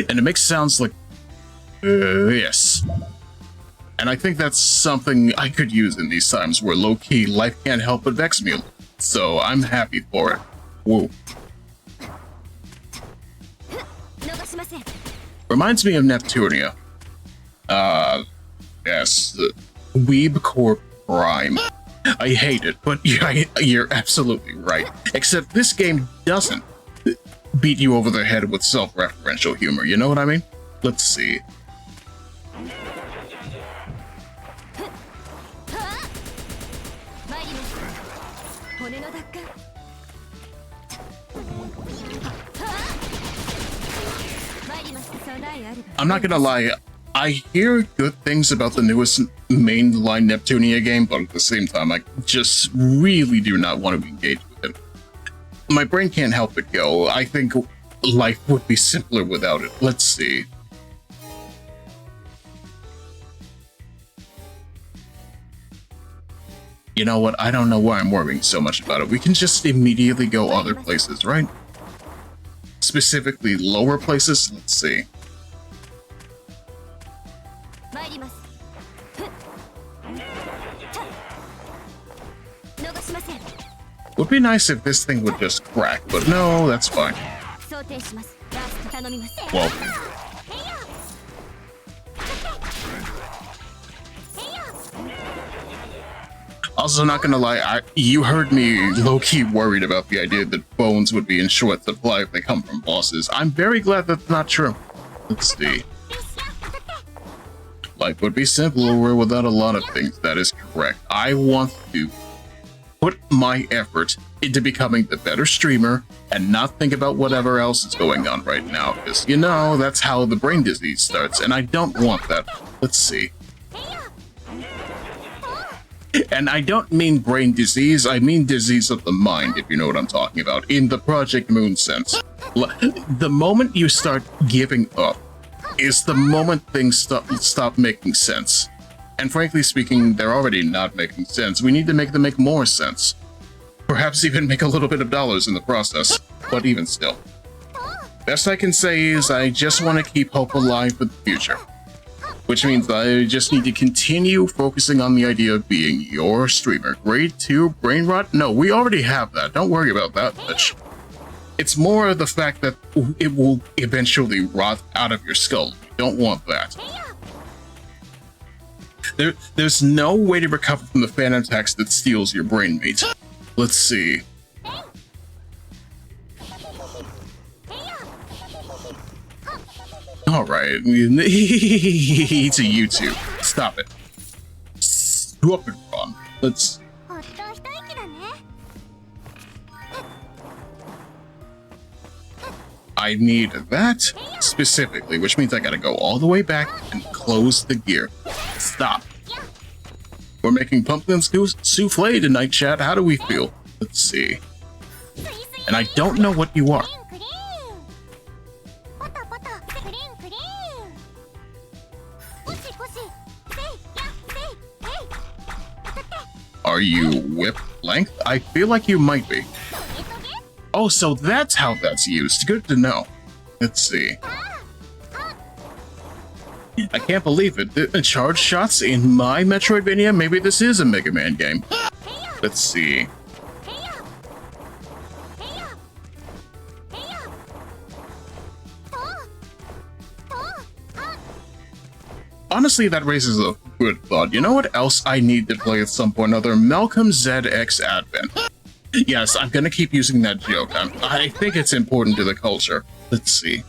A: And it makes sounds like... yes. And I think that's something I could use in these times where low-key life can't help but vex me. So I'm happy for it. Whoa. Reminds me of Neptunia. Yes, the Weeb Core Prime. I hate it, but you're absolutely right. Except this game doesn't beat you over the head with self-referential humor, you know what I mean? Let's see. I'm not gonna lie, I hear good things about the newest mainline Neptunia game, but at the same time, I just really do not want to engage with it. My brain can't help but go, I think life would be simpler without it. Let's see. You know what, I don't know why I'm worrying so much about it. We can just immediately go other places, right? Specifically lower places? Let's see. Would be nice if this thing would just crack, but no, that's fine. Well. Also, not gonna lie, you heard me low-key worried about the idea that bones would be in short supply if they come from bosses. I'm very glad that's not true. Let's see. Life would be simpler without a lot of things, that is correct. I want to put my effort into becoming the better streamer and not think about whatever else is going on right now, because, you know, that's how the brain disease starts, and I don't want that. Let's see. And I don't mean brain disease, I mean disease of the mind, if you know what I'm talking about, in the Project Moon sense. The moment you start giving up is the moment things stop making sense. And frankly speaking, they're already not making sense. We need to make them make more sense. Perhaps even make a little bit of dollars in the process, but even still. Best I can say is I just want to keep hope alive for the future. Which means I just need to continue focusing on the idea of being your streamer. Grade 2 brain rot? No, we already have that. Don't worry about that much. It's more the fact that it will eventually rot out of your skull. You don't want that. There's no way to recover from the phantom tax that steals your brain, mate. Let's see. Alright. It's a YouTube. Stop it. Stop it, Ron. Let's...
C: ほっと一息だね。
A: I need that specifically, which means I gotta go all the way back and close the gear. Stop. We're making pumpkin souffle tonight, chat. How do we feel? Let's see. And I don't know what you are.
C: クリーンクリーン。ポタポタクリーンクリーン。コシコシ。せいやせいえい。当たって。
A: Are you whip length? I feel like you might be.
C: トゲトゲ。
A: Oh, so that's how that's used. Good to know. Let's see. I can't believe it. The charge shots in my Metroidvania? Maybe this is a Mega Man game. Let's see.
C: へや。へや。へや。と。と。あ。
A: Honestly, that raises a good thought. You know what else I need to play at some point or other? Malcolm ZX Advent. Yes, I'm gonna keep using that joke. I think it's important to the culture. Let's see.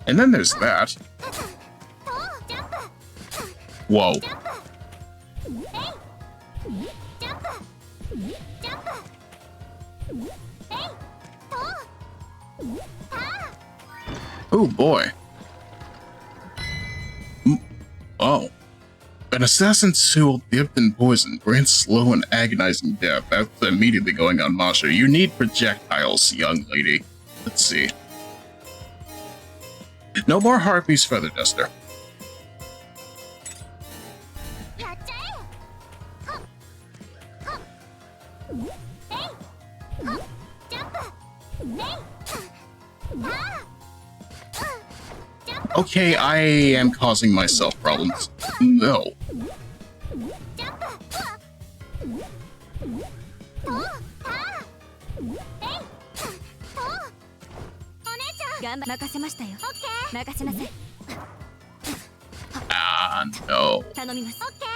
A: And then there's that.
C: と。ジャンプ。
A: Whoa.
C: ジャンプ。えい。ジャンプ。ジャンプ。えい。と。た。
A: Oh boy. Oh. An assassin's soul dipped in poison grants slow and agonizing death. That's immediately going on Masha. You need projectiles, young lady. Let's see. No more Harpy's Feather Duster.
C: やっちゃえ。はっ。はっ。えい。はっ。ジャンプ。えい。た。ジャンプ。
A: Okay, I am causing myself problems. No.
C: ジャンプ。と。た。えい。と。お姉ちゃん。
B: 頑張任せましたよ。
C: オッケー。
B: 任せなさい。
A: Ah, no.
B: 頼みます。
C: オッケー。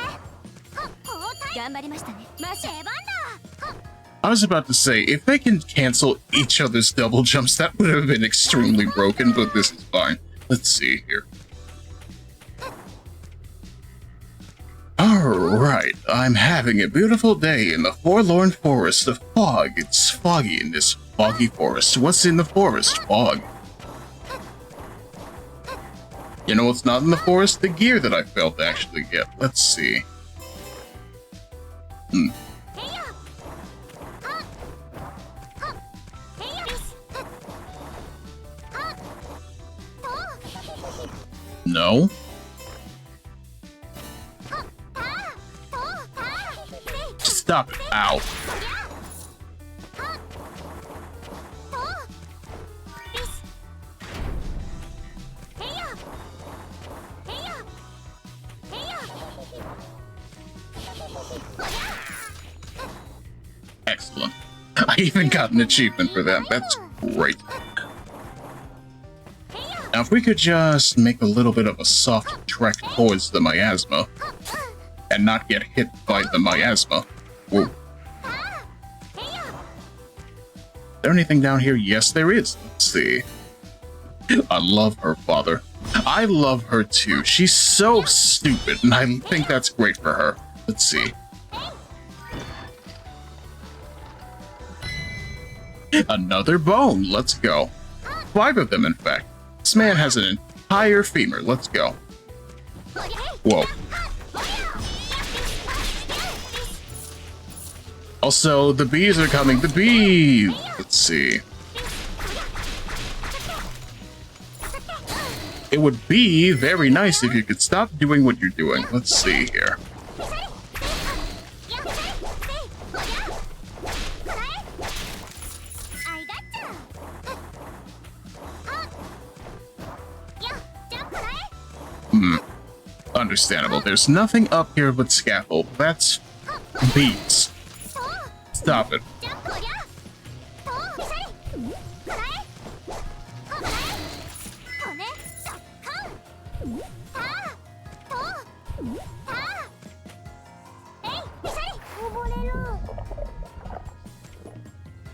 C: はっ。交代。
B: 頑張りましたね。マシ
C: 出番だ。はっ。
A: I was about to say, if they can cancel each other's double jumps, that would have been extremely broken, but this is fine. Let's see here. Alright, I'm having a beautiful day in the forlorn forest of fog. It's foggy in this foggy forest. What's in the forest? Fog. You know what's not in the forest? The gear that I failed to actually get. Let's see.
C: へいや。はっ。はっ。へいや。よし。はっ。と。
A: No?
C: はっ。た。と。た。せい。
A: Stop it. Ow.
C: とりゃ。はっ。と。よし。へいや。へいや。へいや。とりゃ。
A: Excellent. I even got an achievement for that. That's great. Now, if we could just make a little bit of a soft trek towards the miasma and not get hit by the miasma. Whoa. Is there anything down here? Yes, there is. Let's see. I love her father. I love her too. She's so stupid, and I think that's great for her. Let's see. Another bone. Let's go. 5 of them, in fact. This man has an entire femur. Let's go. Whoa. Also, the bees are coming. The bees! Let's see. It would be very nice if you could stop doing what you're doing. Let's see here. Understandable. There's nothing up here but scaffold. That's bees. Stop it.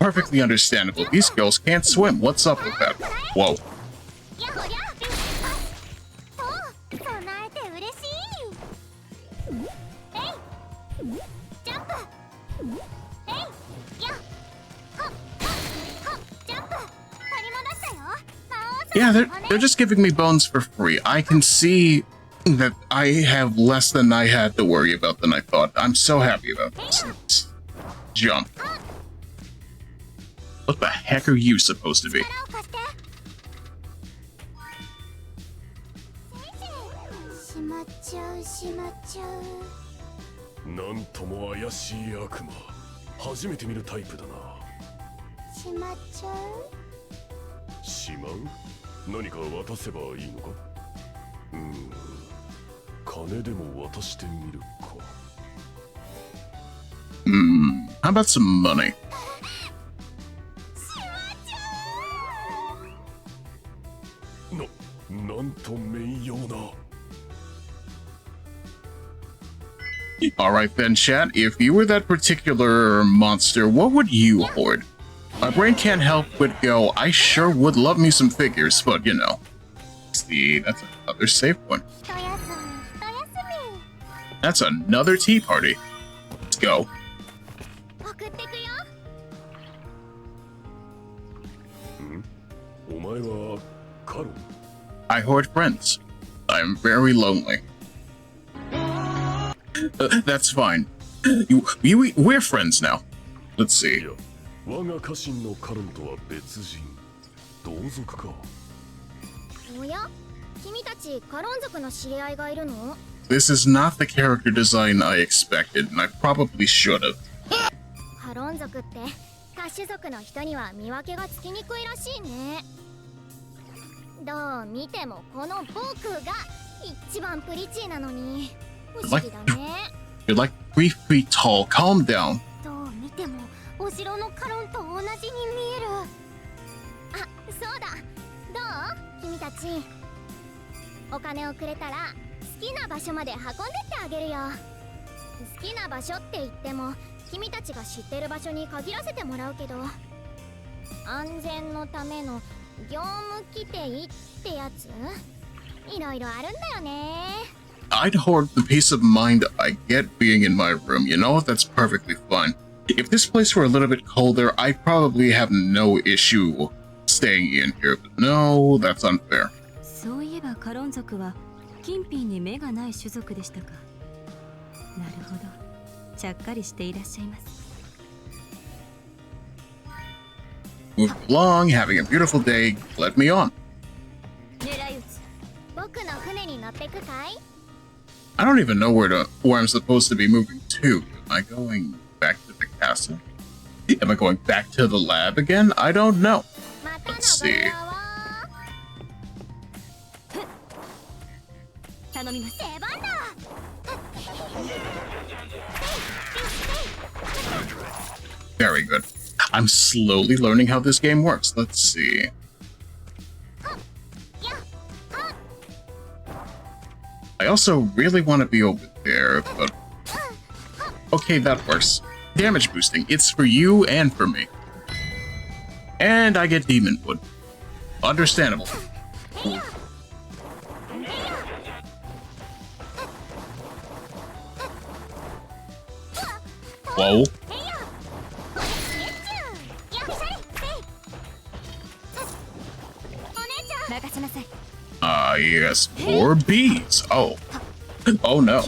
A: Perfectly understandable. These girls can't swim. What's up with that? Whoa.
C: やほりゃと備えて嬉しい。えいジャンプえいやほっほっジャンプ取り戻したよ。魔王
A: Yeah,
C: 様
A: they're just giving me bones for free. I can see that I have less than I had to worry about than I thought. I'm so happy about this. Let's jump. What the heck are you supposed to be?
C: 力を貸して。しまっちゃうしまっちゃう。
F: なんとも怪しい悪魔。初めて見るタイプだな。
C: しまっちゃう。
F: しまう？何か渡せばいいのか？金でも渡してみるか。
A: How about some money?
F: なんと名誉な。
A: Alright then, chat. If you were that particular monster, what would you hoard? My brain can't help but go, I sure would love me some figures, but you know. See, that's another save point.
C: ひと休みひと休
A: That's another tea party. Let's go.
C: み。送ってくよ。
F: お前はカロン？
A: I hoard friends. I'm very lonely. That's fine. We're friends now. Let's
F: い
A: see.
F: や、我が家臣のカロンとは別人。同族か。
C: おや君たちカロン族の知り合いがいるの？
A: This is not the character design I expected, and I probably should have.
C: カロン族ってカシュ族の人には見分けがつきにくいらしいね。どう見てもこの僕が一番プリチーなのに不思議だね。
A: You're like 3 feet tall. Calm down.
C: どう見てもお城のカロンと同じに見える。あ、そうだ。どう？君たち。お金をくれたら好きな場所まで運んでってあげるよ。好きな場所って言っても君たちが知ってる場所に限らせてもらうけど、安全のための業務規定ってやついろいろあるんだよね。
A: I'd hoard the peace of mind I get being in my room. You know, that's perfectly fine. If this place were a little bit colder, I'd probably have no issue staying in here. But no, that's unfair.
B: そういえばカロン族は金品に目がない種族でしたか。なるほど、ちゃっかりしていらっしゃいます。
A: Move along, having a beautiful day. Let me on.
C: 狙い撃つ。僕の船に乗ってくかい？
A: I don't even know where I'm supposed to be moving to. Am I going back to the castle? Am I going back to the lab again? I don't know.
C: またの
A: Let's
C: ご
A: see.
C: 用を。
B: 頼みます。
C: 出番だ。
A: Very good. I'm slowly learning how this game works. Let's see. I also really want to be over there, but... Okay, that works. Damage boosting. It's for you and for me. And I get demon wood. Understandable. Whoa. Yes. 4 bees. Oh. Oh no.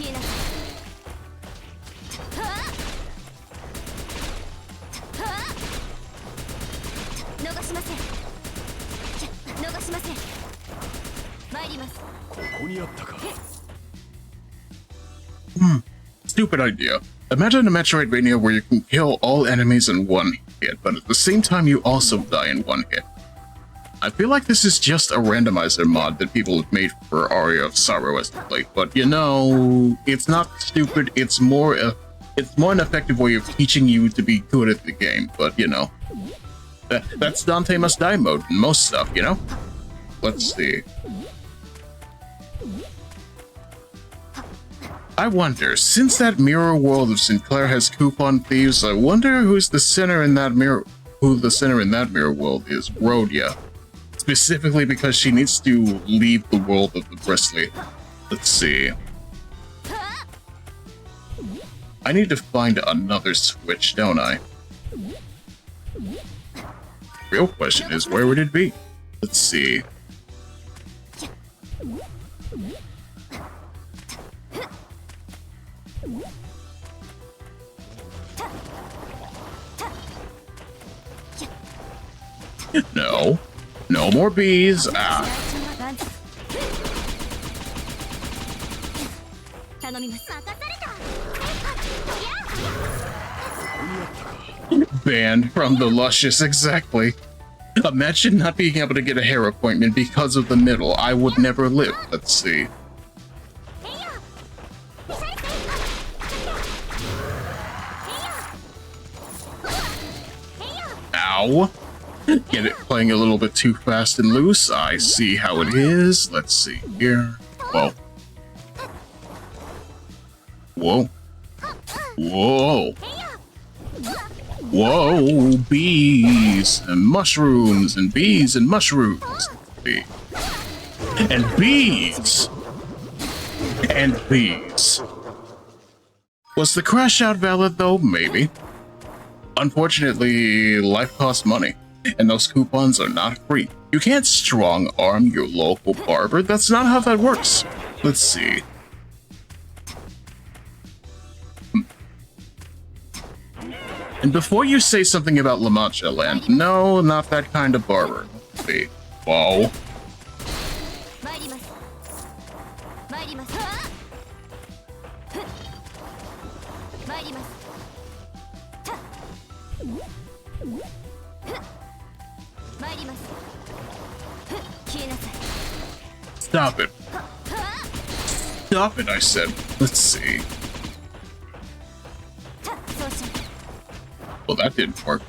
A: Stupid idea. Imagine a metroidvania where you can kill all enemies in one hit, but at the same time you also die in one hit. I feel like this is just a randomizer mod that people have made for Aria of Sorrow as the plate, but you know, it's not stupid, it's more an effective way of teaching you to be good at the game, but you know, that's Dante Must Die mode in most stuff, you know? Let's see. I wonder, since that mirror world of Sinclair has coupon thieves, I wonder who's the sinner in that mirror. who the sinner in that mirror world is Rhodia. Specifically because she needs to leave the world of the bristly. Let's see. I need to find another switch, don't I? Real question is, where would it be? Let's see. No. No more bees. Ah. Banned from the luscious, exactly. Imagine not being able to get a hair appointment because of the middle. I would never live. Let's see. Ow. Get it playing a little bit too fast and loose. I see how it is. Let's see here. Whoa. Whoa. Whoa. Whoa. Bees and mushrooms and bees and mushrooms. Let's see. And bees. And bees. Was the crash out valid though? Maybe. Unfortunately, life costs money. And those coupons are not free. You can't strong arm your local barber. That's not how that works. Let's see. And before you say something about La Mancha Land, no, not that kind of barber. Let's see. Whoa. Stop it. Stop it, I said. Let's see. Well, that didn't work.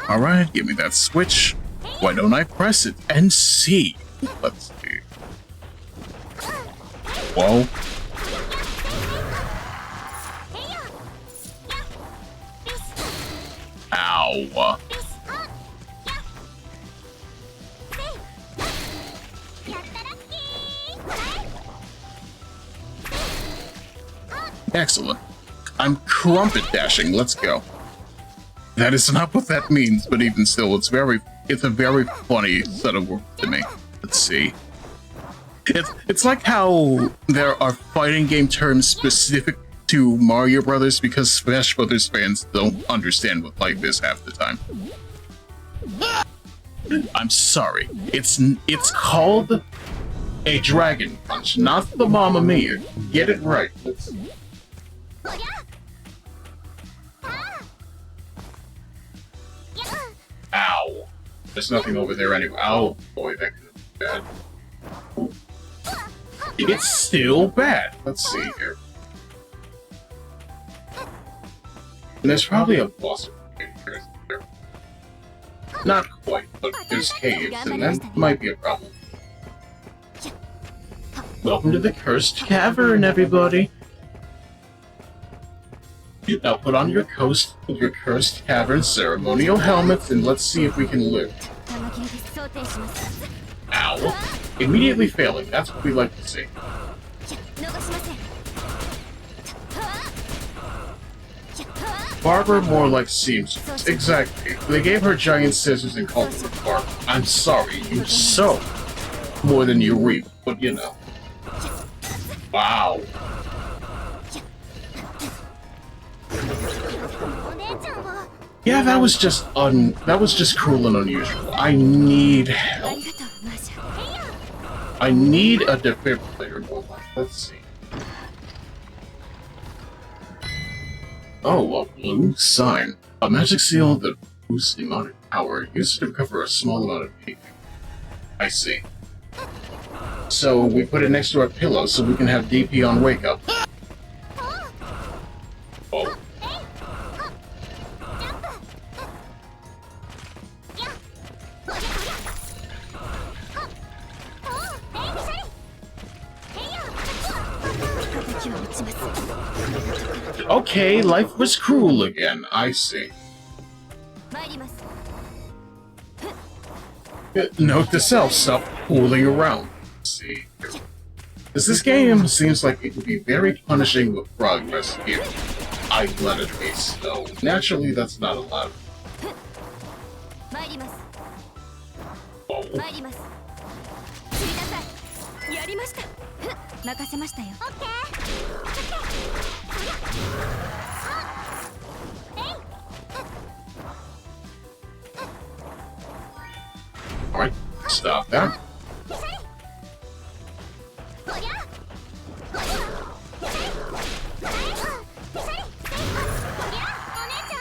A: Alright, give me that switch. Why don't I press it and see? Let's see. Whoa. Ow. Excellent. I'm crumpet dashing. Let's go. That is not what that means, but even still, it's a very funny set of words to me. Let's see. It's like how there are fighting game terms specific to Mario Brothers because Smash Brothers fans don't understand what life is half the time. I'm sorry. It's called a Dragon Punch, not the Mamma Mia. Get it right. Ow. There's nothing over there anyway. Oh boy, that could be bad. It's still bad. Let's see here. And there's probably a boss here. Not quite, but there's caves, and that might be a problem. Welcome to the Cursed Cavern, everybody! Now put on your Cursed Cavern ceremonial helmets, and let's see if we can live. Ow. Immediately failing, that's what we like to see. Barber more like seamstress. Exactly. They gave her giant scissors and called her a barber. I'm sorry, you sow more than you reap, but you know. Wow. Yeah, that was just cruel and unusual. I need help. I need a defibrillator mobile. Let's see. Oh, a blue sign. A magic seal that boosts the amount of power used to cover a small amount of heat. I see. So we put it next to our pillow so we can have DP on wake up. Oh. Okay, life was cruel again. I see.
B: 参ります。
A: Note to self, stop fooling around. Let's see. Because this game seems like it could be very punishing with progress if I let it be slow. Naturally, that's not allowed.
B: 参ります。
A: Oh.
B: 参ります。釣りなさい。やりました。任せましたよ。
C: オッケー。
A: Alright, stop that.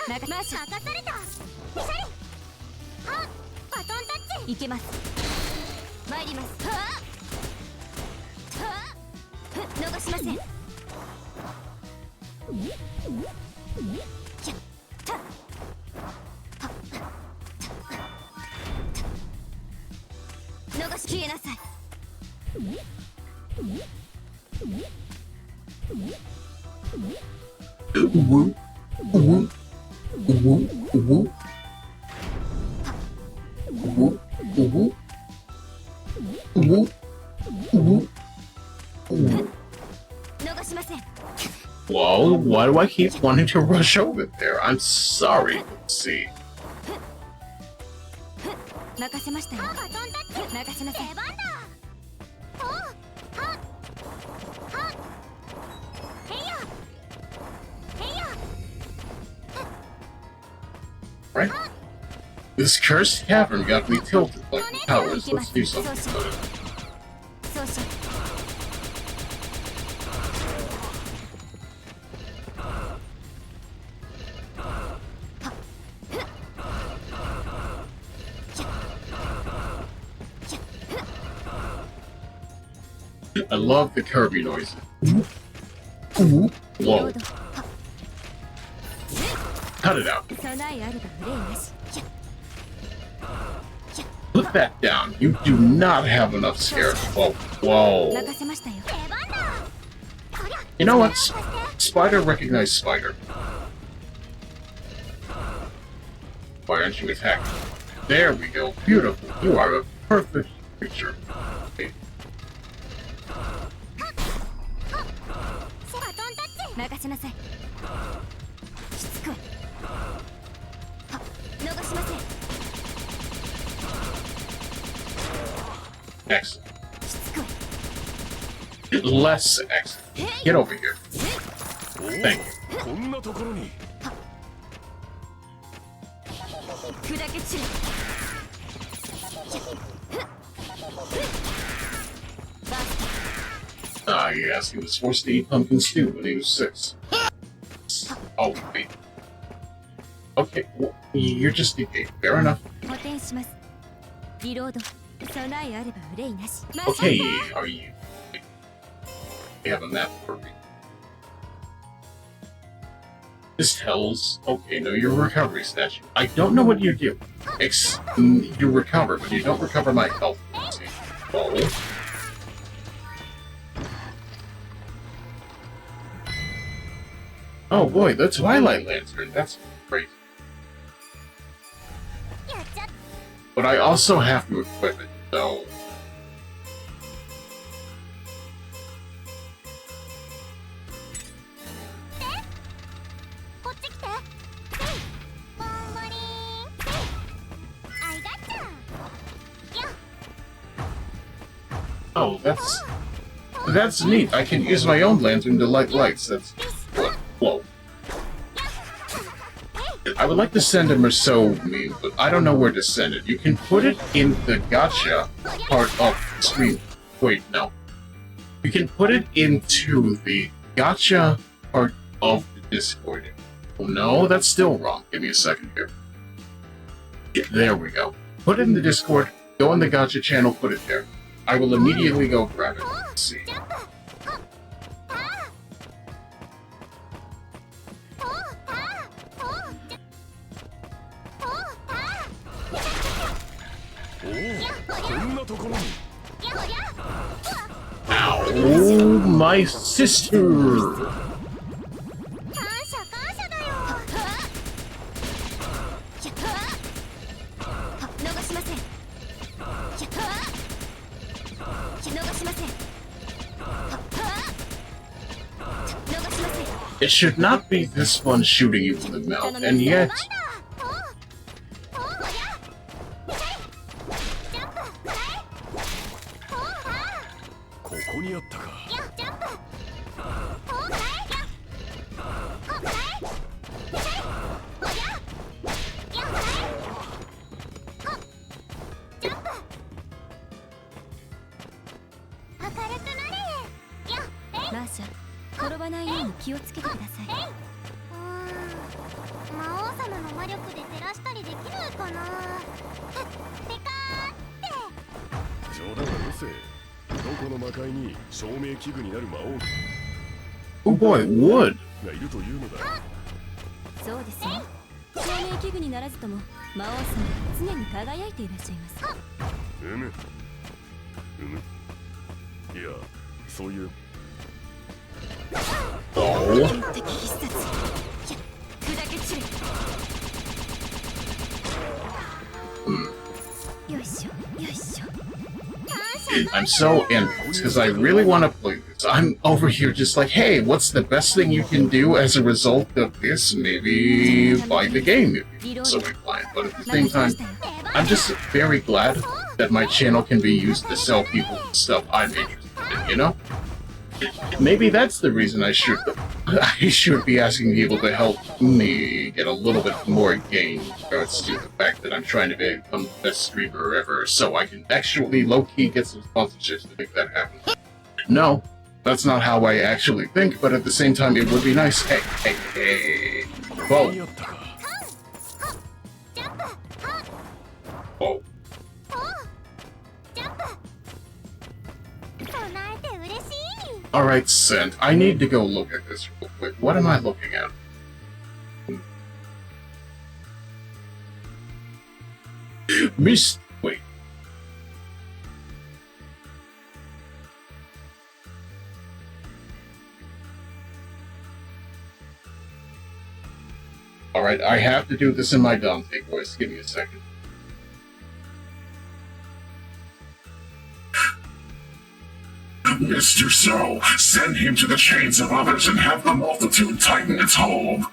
B: 任された。
C: バトンタッチ。
B: いけます。参ります。逃しません。逃し消えなさい。
A: Woo, woo, woo, woo. Woo, woo, woo, woo.
B: 逃しません。
A: Whoa, why do I keep wanting to rush over there? I'm sorry. Let's see.
B: 任せましたよ。
C: バトンタッチ。
B: 任せなさい。
C: 出番だ。ほう。はっ。はっ。へいや。へいや。
A: Right? This cursed cavern got me tilted like the towers. Let's do something about it.
B: そうしよ
A: I love the Kirby noises.
B: う。
A: Whoa, cut it out.
B: 備えあれば憂いなし。
A: Put that down. You do not have enough scares. Whoa, whoa.
B: 任せましたよ。
C: 出番だ。こりゃ。
A: You know what? Spider recognized Spider. Why aren't you attacking? There we go. Beautiful. You are a perfect creature. Okay.
C: バトンタッチ。
B: 任せなさい。しつこい。は、逃しません。
A: Excellent.
B: しつこい。
A: Less excellent. Get over here. Thank you.
F: こんなところに。
B: 砕け散る。
A: Ah, yes, he was forced to eat pumpkin stew when he was 6. Oh, wait. Okay, well, you're just okay. Fair enough.
B: 補填します。リロード。備えあれば憂いなし。
A: Okay, are you? You have a map for me. This tells. Okay, no, your recovery statue. I don't know what you do. You recover, but you don't recover my health. Oh. Oh boy, the Twilight Lantern. That's great.
C: やっちゃっ
A: But I also have to equip it, so.
C: こっち来て。ボンボリーン。I gotcha.
A: Oh, that's neat. I can use my own lantern to light lights. That's whoa. I would like to send a Merceau meme, but I don't know where to send it. You can put it in the gacha part of the stream. Wait, no. You can put it into the gacha part of the Discord. Oh, no, that's still wrong. Give me a second here. Yeah, there we go. Put it in the Discord, go in the gacha channel, put it there. I will immediately go grab it. Let's see.
C: ジャンプ。はっ。はあ。ほう。はあ。ほう。じゃ。ほう。はあ。
F: おお、こんなところに。
C: やほりゃ。
A: Ow, my sister! It should not be this fun shooting you in the mouth, and yet...
F: ここにあったか。
B: マーシャ、転ばないように気をつけてください。
C: 魔王様の魔力で照らしたりできないかな。ペカーって。冗談はよせ。どこの魔界に照明器具になる魔王
A: Oh boy, wood!
F: がいるというのだ。
B: そうですよ。照明器具にならずとも魔王様は常に輝いていらっしゃいます。
F: いや、そういう。
A: Oh. I'm so envious because I really want to play this. I'm over here just like, hey, what's the best thing you can do as a result of this? Maybe buy the game if you so inclined. But at the same time, I'm just very glad that my channel can be used to sell people stuff I'm interested in, you know? Maybe that's the reason I should be asking people to help me get a little bit more gain in regards to the fact that I'm trying to become the best streamer ever, so I can actually low-key get some sponsorships to make that happen. No, that's not how I actually think, but at the same time it would be nice. Hey. Whoa. Whoa. Alright, Sent. I need to go look at this real quick. What am I looking at? Wait. Alright, I have to do this in my Dante voice. Give me a second.
H: Mr. So, send him to the chains of others and have the multitude tighten its hold.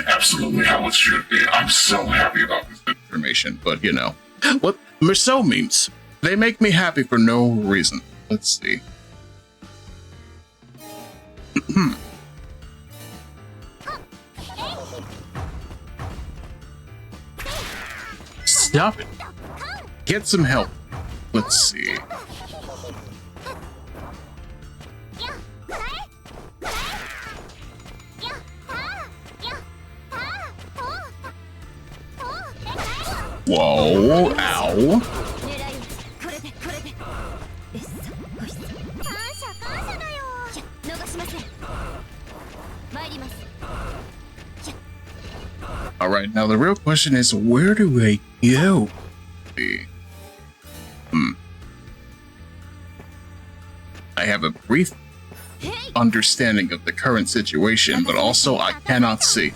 H: Absolutely how it should be. I'm so happy about this information, but you know. What Merceau memes? They make me happy for no reason. Let's see. Stop it. Get some help. Let's see. Whoa, ow. Alright, now the real question is, where do I go? I have a brief understanding of the current situation, but also I cannot see.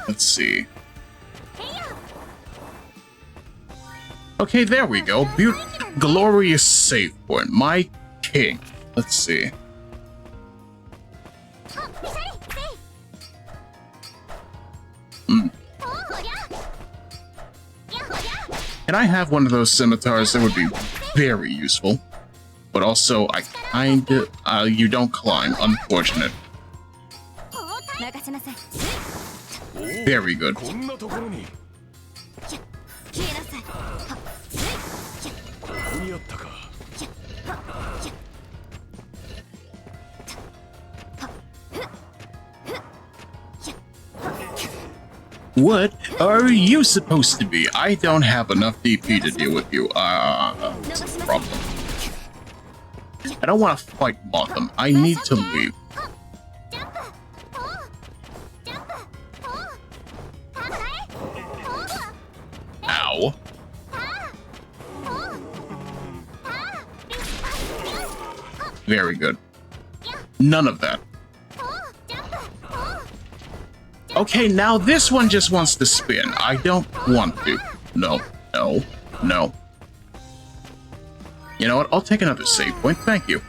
H: Let's see. Okay, there we go. Glorious save point. My king. Let's see. Can I have one of those scimitars? That would be very useful. But also, I kinda... you don't climb. Unfortunate. Very good. What are you supposed to be? I don't have enough DP to deal with you. That's a problem. I don't want to fight Motham. I need to leave. Ow. Very good. None of that. Okay, now this one just wants to spin. I don't want to. No. You know what? I'll take another save point. Thank you.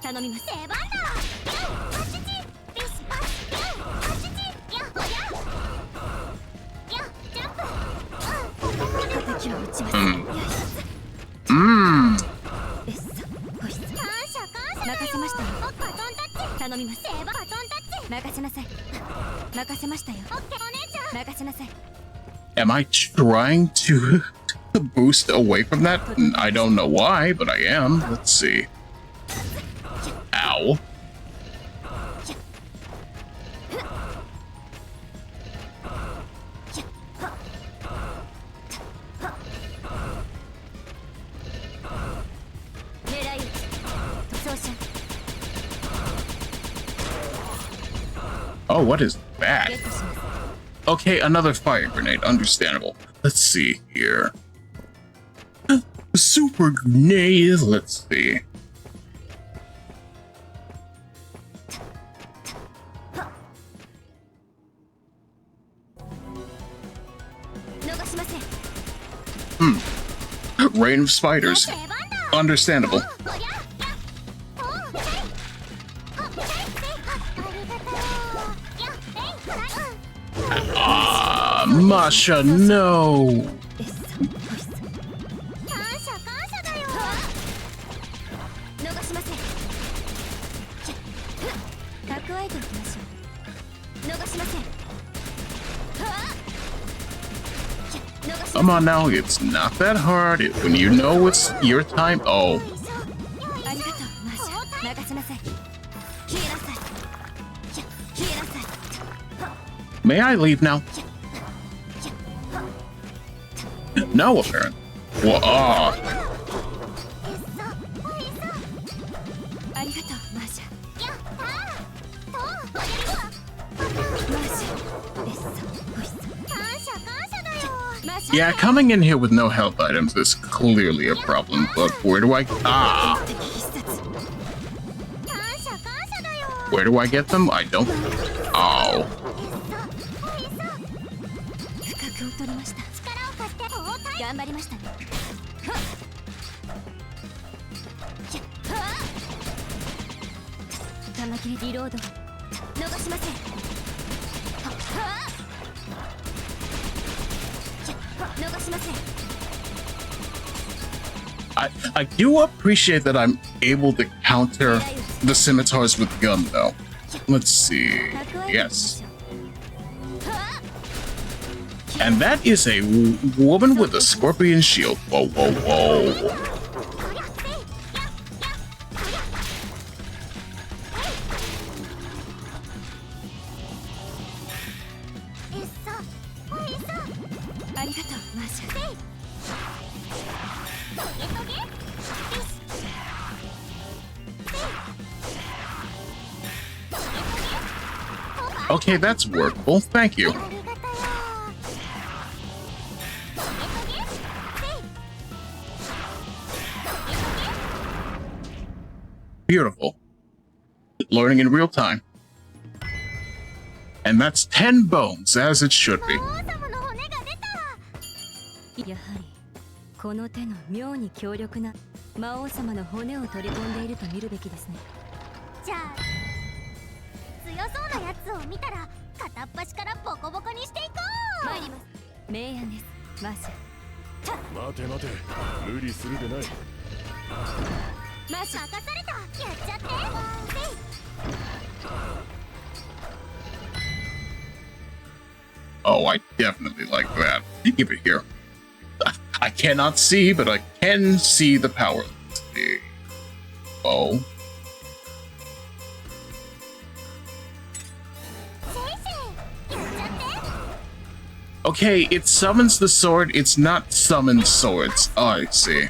B: 頼みます。
C: 出番だ。パチチビスパスパチチやほややジャンプ
B: 敵を撃ちます。えっさほいっさ。
C: 感謝感謝
B: 任せましたよ。
C: バトンタッチ
B: 頼みます。
C: バトンタッチ
B: 任せなさい。任せましたよ。
C: オッケーお姉ちゃん
B: 任せなさい。
A: Am I trying to boost away from that? I don't know why, but I am. Let's see. Ow. Oh, what is that? Okay, another fire grenade. Understandable. Let's see here. Super grenade. Let's see. Rain of spiders. Understandable. Masha, no.
B: 蓄えておきましょう。逃しません。
A: Come on now, it's not that hard. When you know it's your time. Oh.
B: ありがとう、マーシャ。任せなさい。消えなさい。消えなさい。
A: May I leave now? No, apparently. Well,
B: ありがとう、マーシャ。マーシャ。えっさ、ほいっさ。
A: yeah, coming in here with no health items is clearly a problem, but where do I... Ah! Where do I get them? I don't... Oh.
B: 深くを取りました。頑張りましたね。玉切れリロード。逃しません。逃しません。
A: I do appreciate that I'm able to counter the scimitars with gun, though. Let's see. Yes. And that is a woman with a scorpion shield. Whoa, whoa, whoa. Okay, that's workable. Thank you. Beautiful. Learning in real time. And that's 10 bones, as it should be.
B: やはりこの手の妙に強力な魔王様の骨を取り込んでいると見るべきですね。
C: じゃあ強そうなやつを見たら片っ端からボコボコにしていこう。
B: 参ります。明暗です、マーシャ。
F: 待て待て、無理するでない。
B: マーシャ。
C: 任された。やっちゃって。
A: Oh, I definitely like that. Give it here. I cannot see, but I can see the power. Let's see. Oh. Okay, it summons the sword. It's not summoned swords. Oh, I see.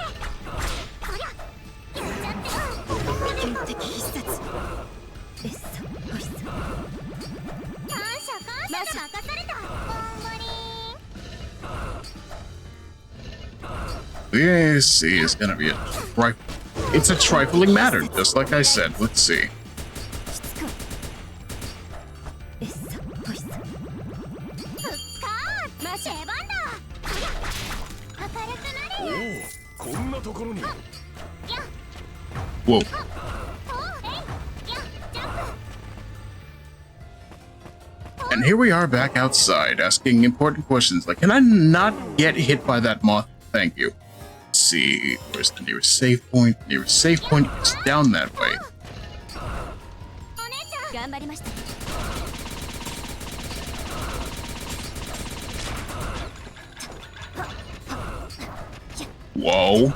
A: This is gonna be it's a trifling matter, just like I said. Let's see.
F: おお、こんなところに。
H: Whoa. And here we are back outside, asking important questions like, can I not get hit by that moth? Thank you. Let's see, where's the nearest save point? The nearest save point is down that way.
B: 頑張りました。
H: Whoa.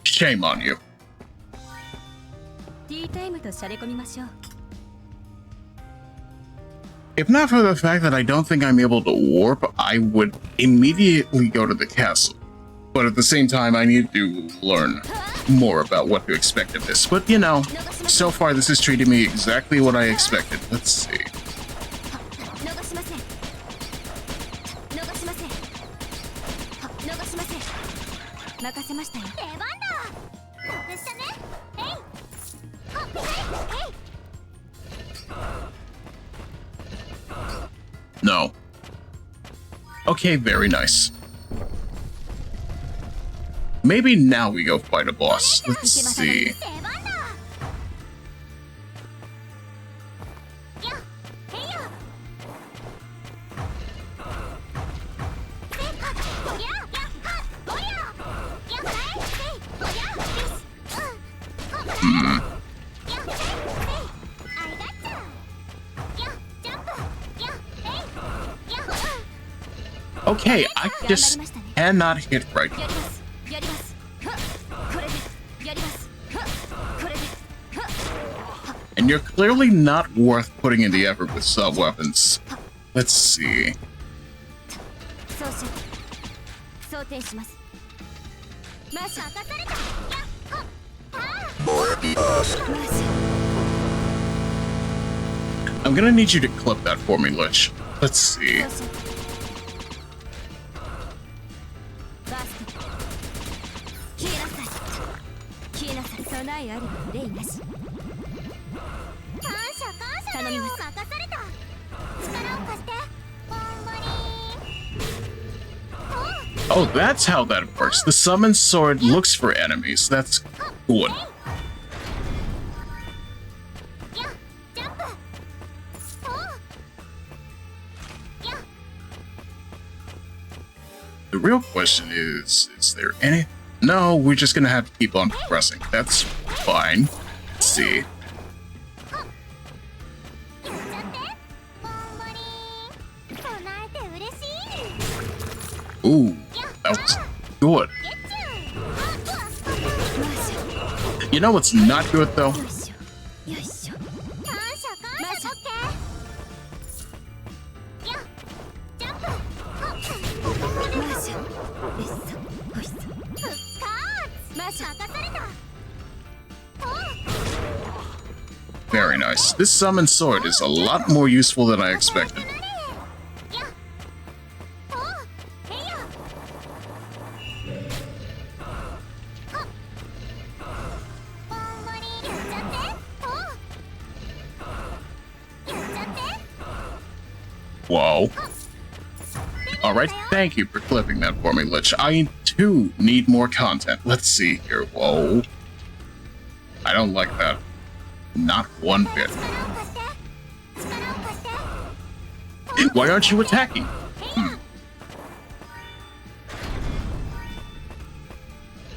H: Shame on you.
B: ティータイムとしゃれ込みましょう。
H: If not for the fact that I don't think I'm able to warp, I would immediately go to the castle. But at the same time, I need to learn more about what to expect of this. But you know, so far this has treated me exactly what I expected. Let's see.
B: 逃しません。逃しません。逃しません。任せましたよ。
C: 出番だ。隠したね。えい。えい。
H: No. Okay, very nice. Maybe now we go fight a boss. Let's see.
C: 出番だ。や、へいや。せいか、おりゃ、や、は、おりゃ。や、はい、せい、おりゃ、よし。うん。ほ、や、せい、せい。あいがっちゃ。や、ジャンプ。や、へい。や、うん。
H: Okay, I just cannot hit right
B: や
H: now.
B: ります。やります。はっこれで。やります。はっこれで。はっ
H: And you're clearly not worth putting in the effort with sub-weapons. Let's see.
B: そうしよう。装填します。マシ
C: 任された。や、ほ、はあ。
B: マシ
H: I'm gonna need you to clip that for me, Lich. Let's see.
B: そうしよう。バースト。消えなさい。消えなさい。備えありば憂いなし。
C: 感謝感謝だよ。任された。力を貸して。ボンボリーン。
H: Oh, that's how that works. The summon sword looks for enemies. That's good.
C: や、ジャンプ。ほう。や、
H: The real question is there any... No, we're just gonna have to keep on progressing. That's fine. Let's see.
C: やっちゃって。ボンボリーン。備えて嬉しい。
H: Ooh, that was good.
C: ゲッチュー。は、
B: マシ
H: You know what's not good, though?
B: よいしょ。よいしょ。
C: 感謝感謝。オッケー。や、ジャンプ。ほっ。
B: マシャ。えっそ。ほいっそ。
C: 復活。
B: マシャ。
C: 任された。ほう。
H: Very nice. This summon sword is a lot more useful than I expected.
C: や、ほう。へいや。ほっ。ボンボリーン。やっちゃって。ほう。やっちゃって。
H: Whoa. Alright, thank you for clipping that for me, Lich. I, too, need more content. Let's see here. Whoa. I don't like that. Not one bit.
C: 力を貸して。力を貸して。
H: Why aren't you attacking?
C: へいや。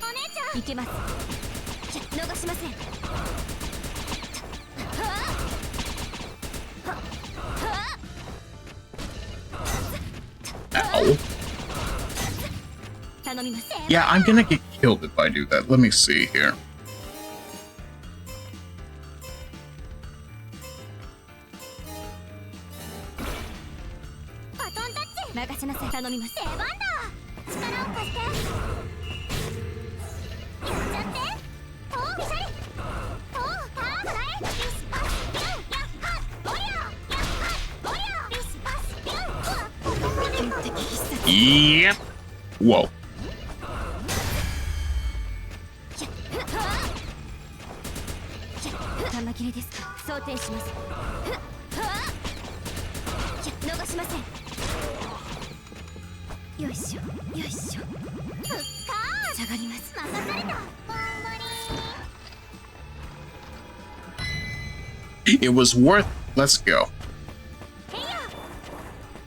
C: お姉ちゃん。
B: いけます。逃しません。
H: Ow.
B: 頼みます。
H: Yeah, I'm gonna get killed if I do that. Let me see here.
C: バトンタッチ。
B: 任せなさい。頼みます。
C: 出番だ。力を貸して。やっちゃって。ほう、ピシャリ。ほう、パーもらえ。ビスパス、ビュン。やっはっ。おりゃ。やっはっ。おりゃ。ビスパス、ビュン。うわ。
B: 天敵必殺。
H: Yep. Whoa.
B: 玉切れですか。装填します。逃しません。よいしょよいしょ。下がります。
C: 任された。頑張り。
A: It was worth. Let's go.
C: へいや。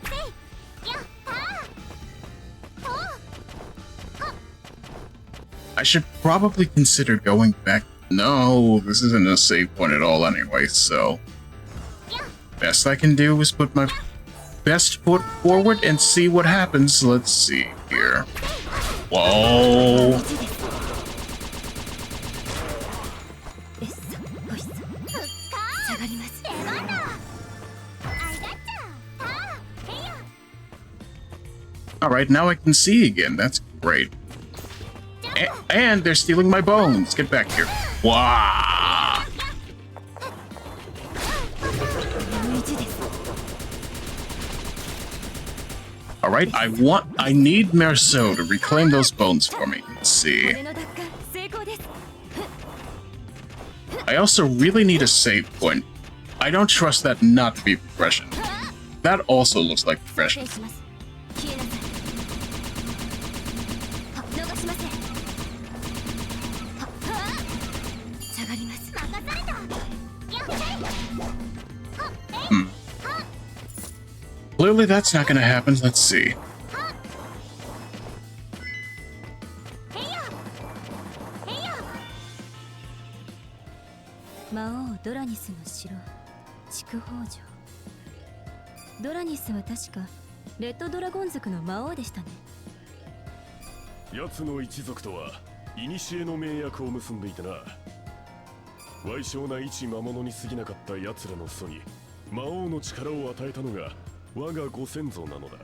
C: せい。やったー。と。
A: I should probably consider going back. No, this isn't a save point at all anyway, so best I can do is put my best foot forward and see what happens. Let's see here. Whoa.
B: 下がります。
C: 出番だ。あいだっちゃ。たー。へいや。
A: Alright, now I can see again. That's great. And they're stealing my bones. Get back here. Wow. Alright, I need Merceau to reclaim those bones for me. Let's see.
B: 俺の奪還成功です。
A: I also really need a save point. I don't trust that not to be progression. That also looks like
B: 失
A: progression.
B: 礼します。消えなさい。逃しません。下がります。
C: 任された。やっせい。
A: Clearly that's not gonna happen. Let's see.
C: へいや。へいや。
B: 魔王ドラニスの城筑豊城。ドラニスは確かレッドドラゴン族の魔王でしたね。
F: 奴の一族とは古の盟約を結んでいてな。矮小な一魔物に過ぎなかった奴らの祖に魔王の力を与えたのが我がご先祖なのだ。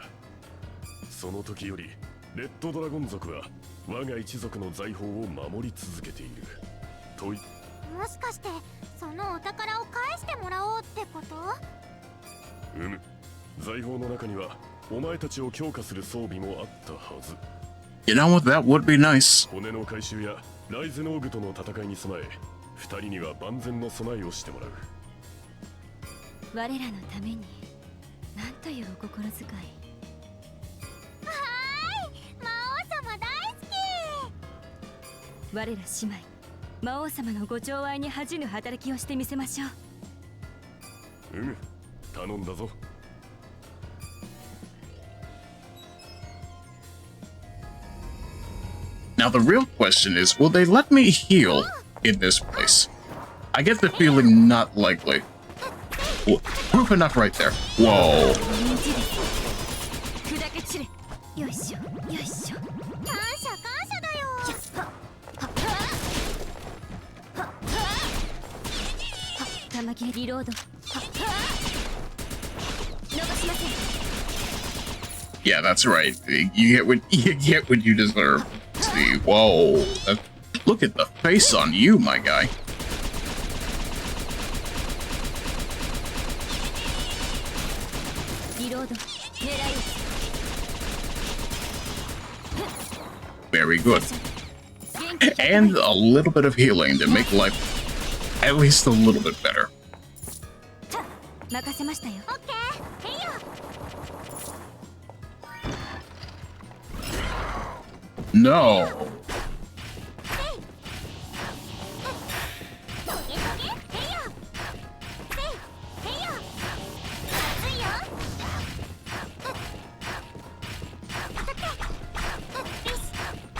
F: その時よりレッドドラゴン族は我が一族の財宝を守り続けているとい。
C: もしかしてそのお宝を返してもらおうってこと？
F: 財宝の中にはお前たちを強化する装備もあったはず。
A: You know what? That would be nice.
F: 骨の回収やライゼノーグとの戦いに備え、二人には万全の備えをしてもらう。
B: 我らのためになんというお心遣い。
C: はーい、魔王様大好き。
B: 我ら姉妹魔王様のご寵愛に恥じぬ働きをしてみせましょう。
F: 頼んだぞ。
A: Now the real question is, will they let me heal in this place? I get the feeling not likely. Well, proof enough right there. Whoa.
B: 砕け散れ。よいしょよいしょ。
C: 感謝感謝だよ。
B: 玉切れリロード。逃しません。
A: Yeah, that's right. You get what you deserve. See, whoa. Look at the face on you, my guy. Very good. And a little bit of healing to make life at least a little bit better.
B: 任せましたよ。
C: オッケー。へいよ。
A: No.
C: トゲトゲ。へいよ。せい。へいよ。熱いよ。立って。よし。立っ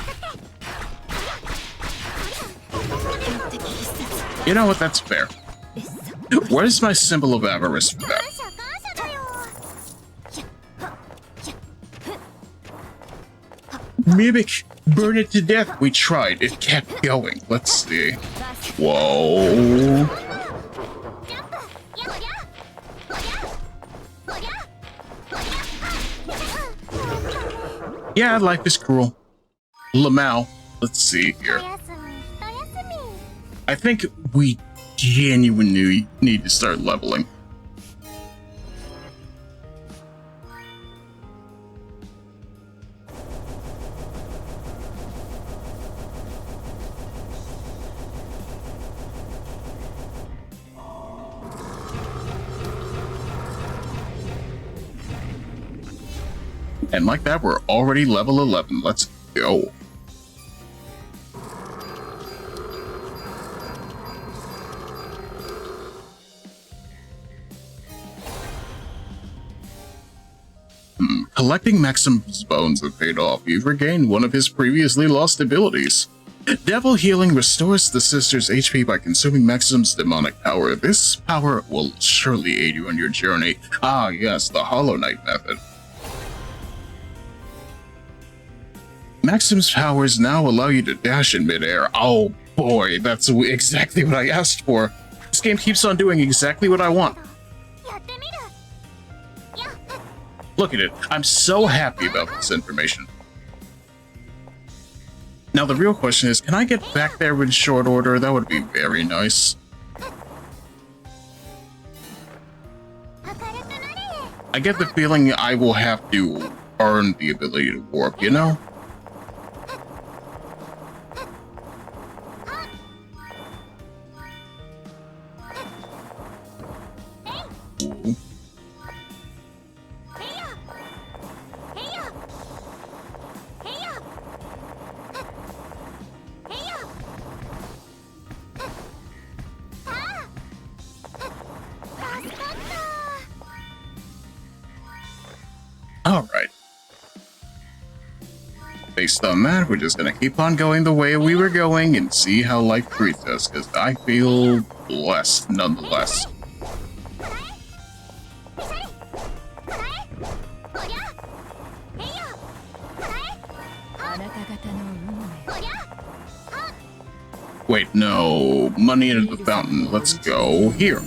C: て。
A: You know what? That's fair. Where's my symbol of avarice for that?
C: 感謝感謝だよ。
A: Mimic, burn it to death. We tried. It kept going. Let's see. Whoa.
C: ジャンプ。やおりゃ。おりゃ。おりゃ。おりゃ。
A: Yeah, life is cruel. Lamau. Let's see
C: お
A: here.
C: やすみ。おやすみ。
A: I think we genuinely need to start leveling. And like that, we're already level 11. Let's go. Collecting Maxim's bones have paid off. You've regained one of his previously lost abilities. Devil Healing restores the sister's HP by consuming Maxim's demonic power. This power will surely aid you on your journey. Ah, yes, the Hollow Knight method. Maxim's powers now allow you to dash in midair. Oh boy, that's exactly what I asked for. This game keeps on doing exactly what I want. Look at it. I'm so happy about this information. Now the real question is, can I get back there in short order? That would be very nice. I get the feeling I will have to earn the ability to warp, you know? Alright. Based on that, we're just gonna keep on going the way we were going and see how life treats us, because I feel blessed nonetheless. Wait, no. Money into the fountain. Let's go here.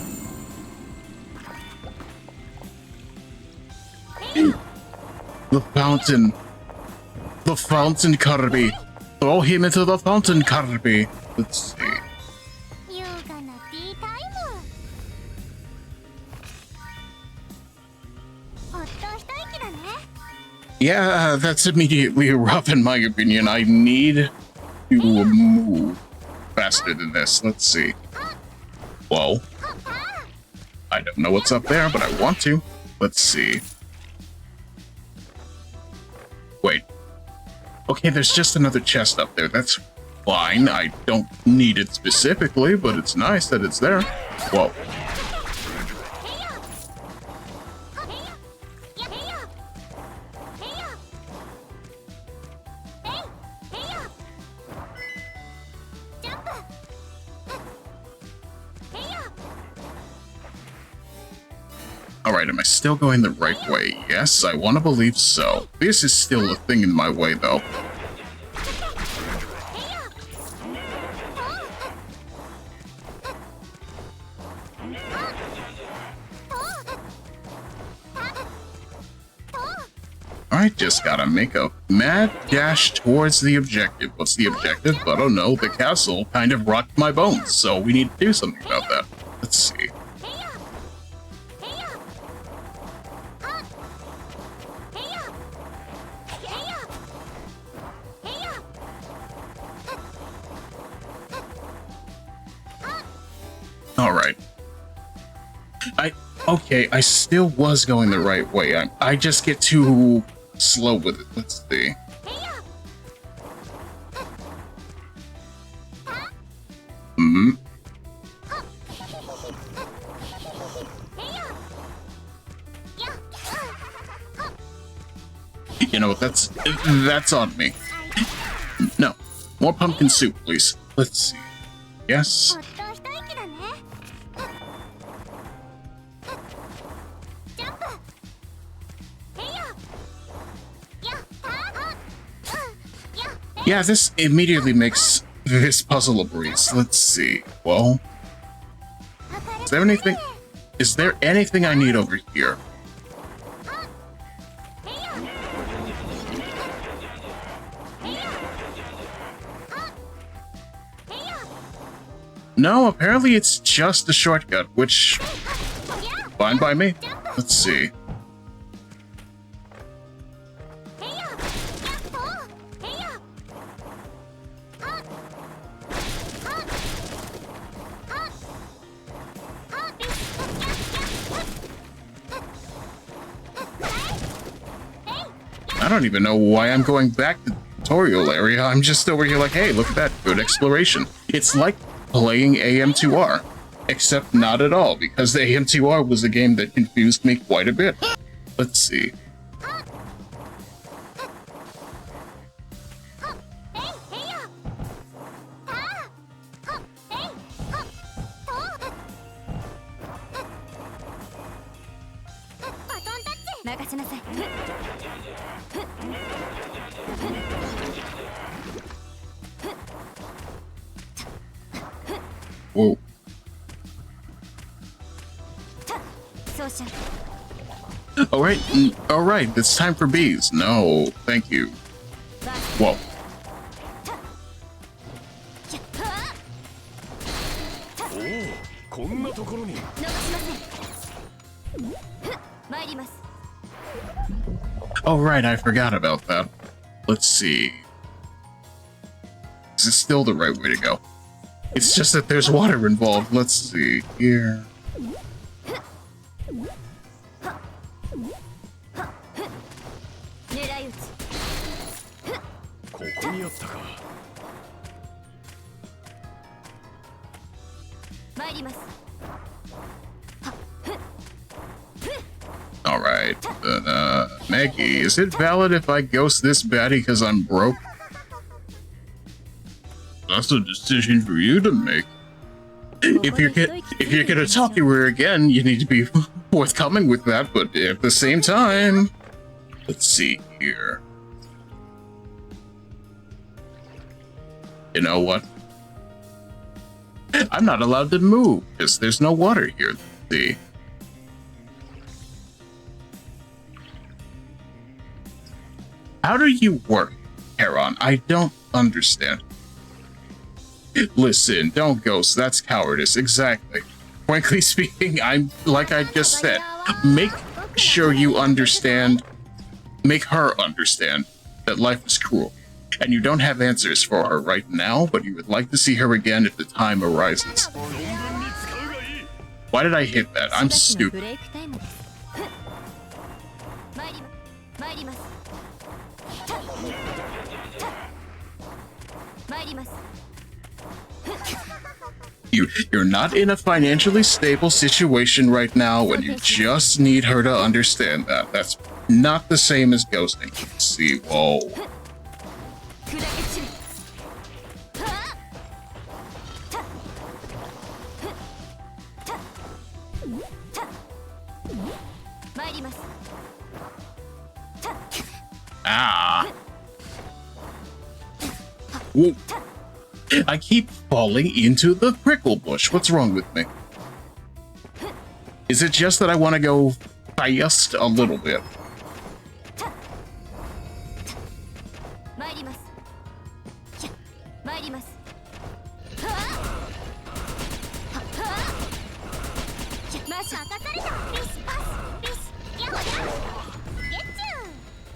A: The fountain. The fountain, Kirby. Throw him into the fountain, Kirby. Let's see. Yeah, that's immediately rough in my opinion. I need to move faster than this. Let's see. Whoa. I don't know what's up there, but I want to. Let's see. Wait. Okay, there's just another chest up there. That's fine. I don't need it specifically, but it's nice that it's there. Whoa. Alright, am I still going the right way? Yes, I want to believe so. This is still a thing in my way, though. Alright, just gotta make a mad dash towards the objective. What's the objective? I don't know. The castle kind of rocked my bones, so we need to do something about that. Let's see. Alright. Okay, I still was going the right way. I just get too slow with it. Let's see. You know, that's on me. No. More pumpkin soup, please. Let's see. Yes. Yeah, this immediately makes this puzzle a breeze. Let's see. Well, is there anything I need over here? No, apparently it's just a shortcut, which fine by me. Let's see. don't even know why I'm going back to the tutorial area. I'm just over here like, hey, look at that, good exploration. It's like playing AM2R, except not at all, because the AM2R was a game that confused me quite a bit. Let's see. Whoa. Alright, it's time for bees. No, thank you. Whoa. Oh, right, I forgot about that. Let's see. Is this still the right way to go? It's just that there's water involved. Let's see here. Alright, Maggie, is it valid if I ghost this baddie because I'm broke? That's a decision for you to make. If you're gonna talk to her again, you need to be forthcoming with that, but at the same time... Let's see here. You know what? I'm not allowed to move, because there's no water here. Let's see. How do you work, Heron? I don't understand. Listen, don't ghost. That's cowardice. Exactly. Frankly speaking, I'm like I just said. Make sure you understand. Make her understand that life is cruel, and you don't have answers for her right now, but you would like to see her again if the time arises. Why did I hit that? I'm stupid. You're not in a financially stable situation right now, and you just need her to understand that. That's not the same as ghosting. Let's see, whoa. Ah. Whoa. I keep falling into the prickle bush. What's wrong with me? Is it just that I want to go fast a little bit?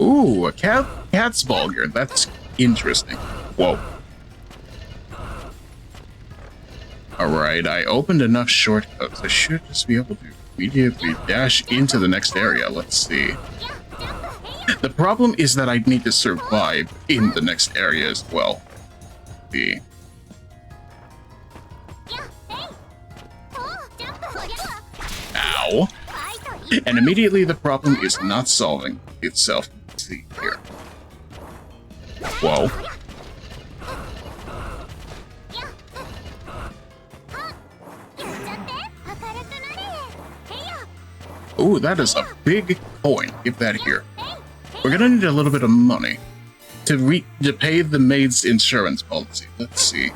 A: Ooh, a cat's ball here. That's interesting. Whoa. Alright, I opened enough shortcuts. I should just be able to immediately dash into the next area. Let's see. The problem is that I need to survive in the next area as well. Let's see. Ow. And immediately the problem is not solving itself. Let's see here. Whoa. Ooh, that is a big coin. Give that here. We're gonna need a little bit of money to pay the maid's insurance policy. Let's see.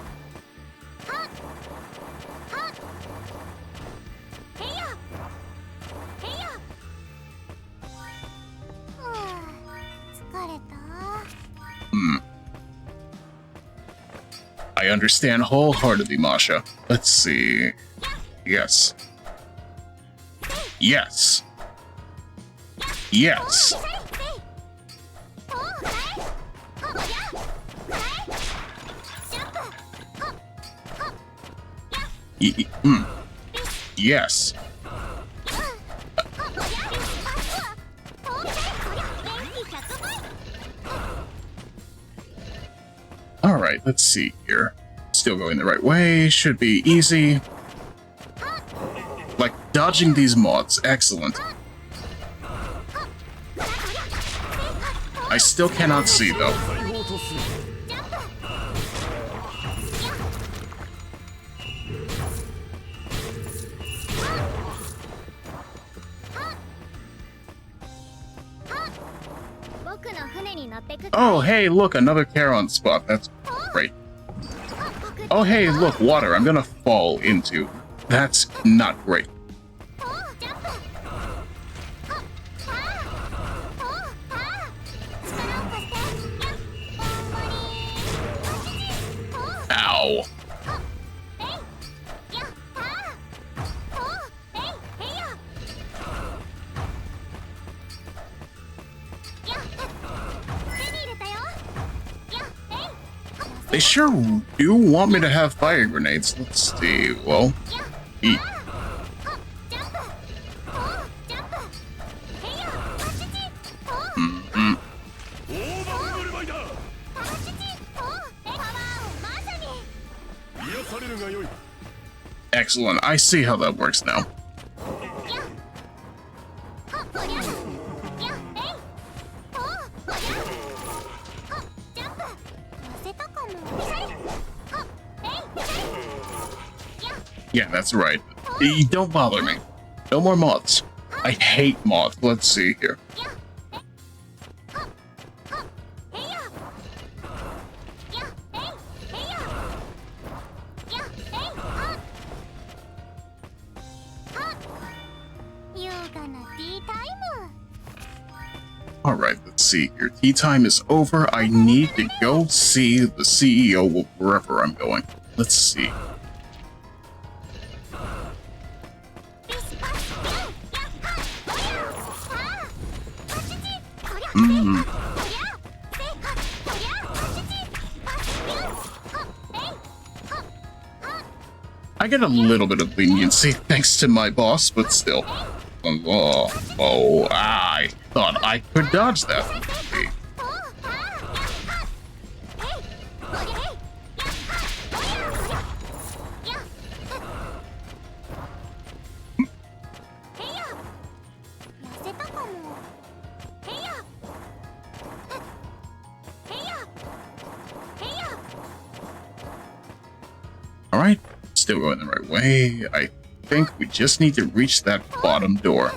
A: I understand wholeheartedly, Masha. Let's see. Yes. Yes. Yes. Yes. Alright, let's see here. Still going the right way. Should be easy. Like dodging these mods. Excellent. I still cannot see, though. Oh, hey, look, another Charon spot. That's great. Oh, hey, look, water. I'm gonna fall into. That's not great. Ow. They sure do want me to have fire grenades. Let's see. Well, eat. Excellent. I see how that works now. Yeah, that's right. Don't bother me. No more moths. I hate moths. Let's see here. Alright, let's see here. Tea time is over. I need to go see the CEO wherever I'm going. Let's see. I get a little bit of leniency thanks to my boss, but still. I thought I could dodge that. Alright, still going the right way. I think we just need to reach that bottom door.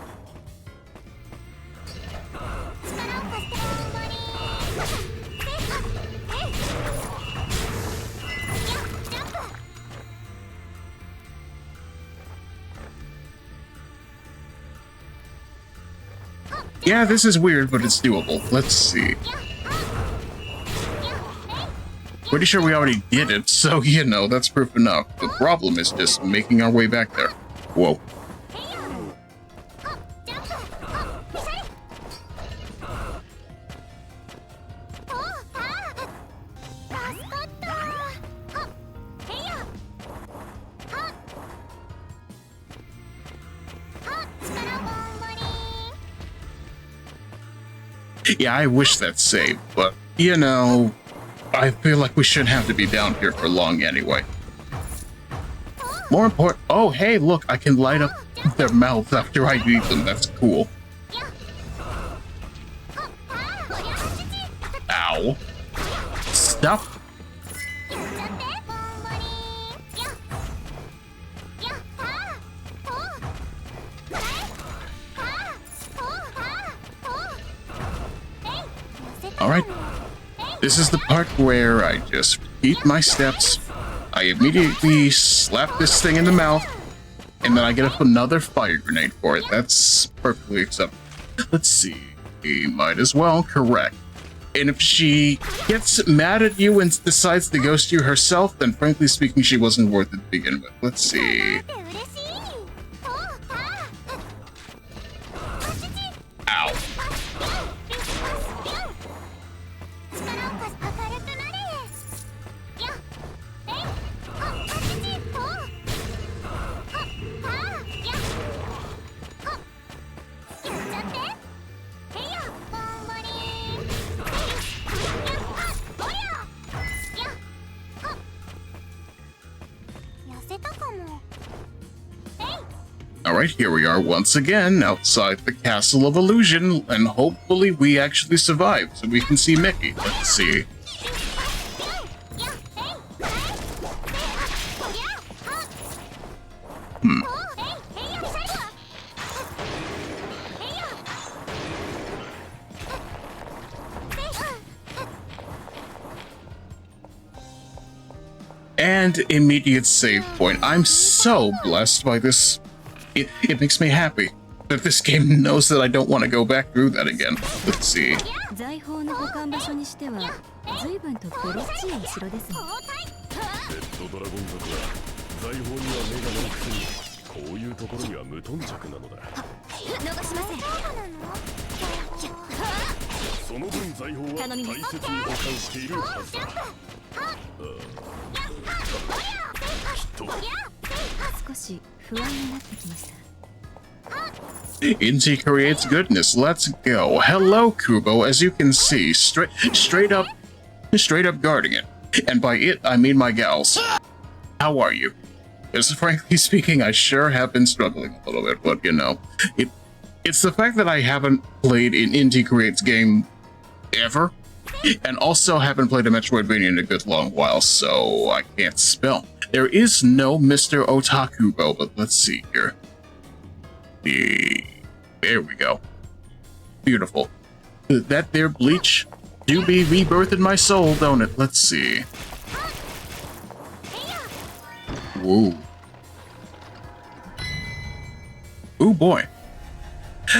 A: Yeah, this is weird, but it's doable. Let's see. Pretty sure we already did it, so, you know, that's proof enough. The problem is just making our way back there. Whoa. Yeah, I wish that saved, but, you know, I feel like we shouldn't have to be down here for long anyway. More important— oh, hey, look, I can light up their mouths after I eat them. That's cool. Ow. Stop. Alright. This is the part where I just repeat my steps. I immediately slap this thing in the mouth, and then I get up another fire grenade for it. That's perfectly acceptable. Let's see. Might as well. Correct. And if she gets mad at you and decides to ghost you herself, then frankly speaking, she wasn't worth it to begin with. Let's see. Ow. Alright, here we are once again outside the Castle of Illusion, and hopefully we actually survive so we can see Mickey. Let's see. And immediate save point. I'm so blessed by this. It makes me happy that this game knows that I don't want to go back through that again. Let's see.
B: 財宝の保管場所にしては随分とゴロっちいお城ですね。
F: レッドドラゴン族は財宝には目がないくせにこういうところには無頓着なのだ。
B: 逃しません。
F: その分財宝は大切に保管しているはずだ。
B: 少し不安になってきました。
A: Inti Creates goodness. Let's go. Hello, Kubo. As you can see, straight up guarding it. And by it, I mean my gals. How are you? Because frankly speaking, I sure have been struggling a little bit, but you know, it's the fact that I haven't played an Inti Creates game ever, and also haven't played a Metroidvania in a good long while, so I can't spell. There is no Mr. Otakubo, but let's see here. There we go. Beautiful. That there bleach do be rebirth in my soul, don't it? Let's see. Whoa. Ooh boy.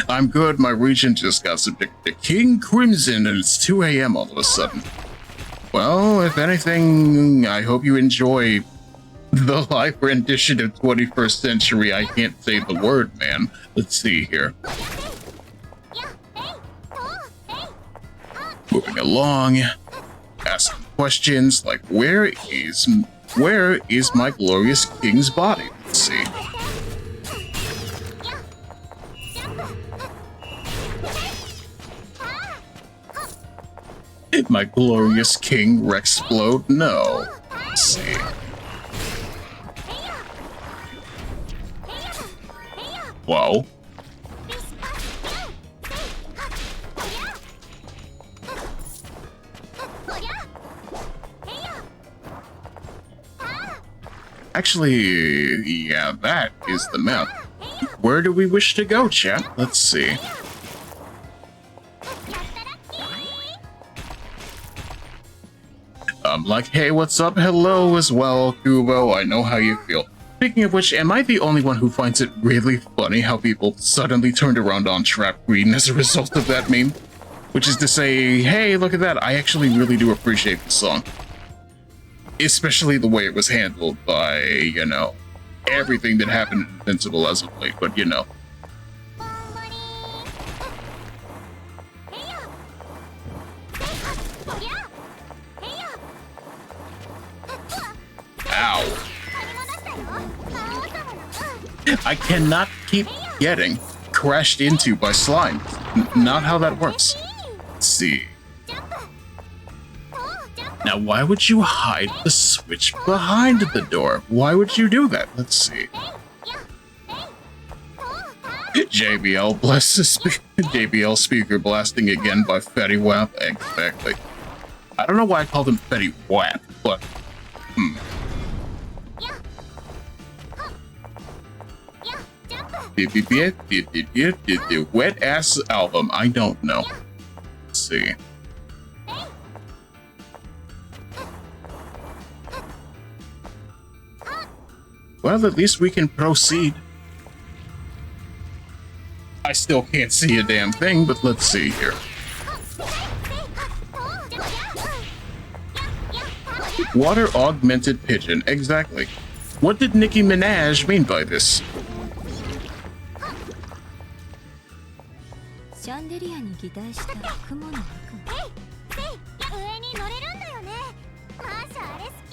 A: I'm good. My region just got subjected to King Crimson and it's 2 a.m. all of a sudden. Well, if anything, I hope you enjoy the live rendition of 21st Century. I can't say the word, man. Let's see here. Moving along, asking questions like, where is my glorious king's body? Let's see. My glorious king Rexplode? No. Let's see. Whoa. Actually, yeah, that is the map. Where do we wish to go, chat? Let's see. I'm like, hey, what's up? Hello as well, Kubo. I know how you feel. Speaking of which, am I the only one who finds it really funny how people suddenly turned around on Trap Queen as a result of that meme? Which is to say, hey, look at that, I actually really do appreciate the song. Especially the way it was handled by, you know, everything that happened in Invincible as of late, but you know. Ow. I cannot keep getting crashed into by slime. Not how that works. Let's see. Now, why would you hide the switch behind the door? Why would you do that? Let's see. JBL, bless the JBL speaker blasting again by Fetty Wap. Exactly. I don't know why I called him Fetty Wap, but The wet ass album. I don't know. Let's see. Well, at least we can proceed. I still can't see a damn thing, but let's see here. Water augmented pigeon. Exactly. What did Nicki Minaj mean by this?
B: シャンデリアに擬態した雲の悪魔。
C: 上に乗れるんだよね。マーシャあれ好き。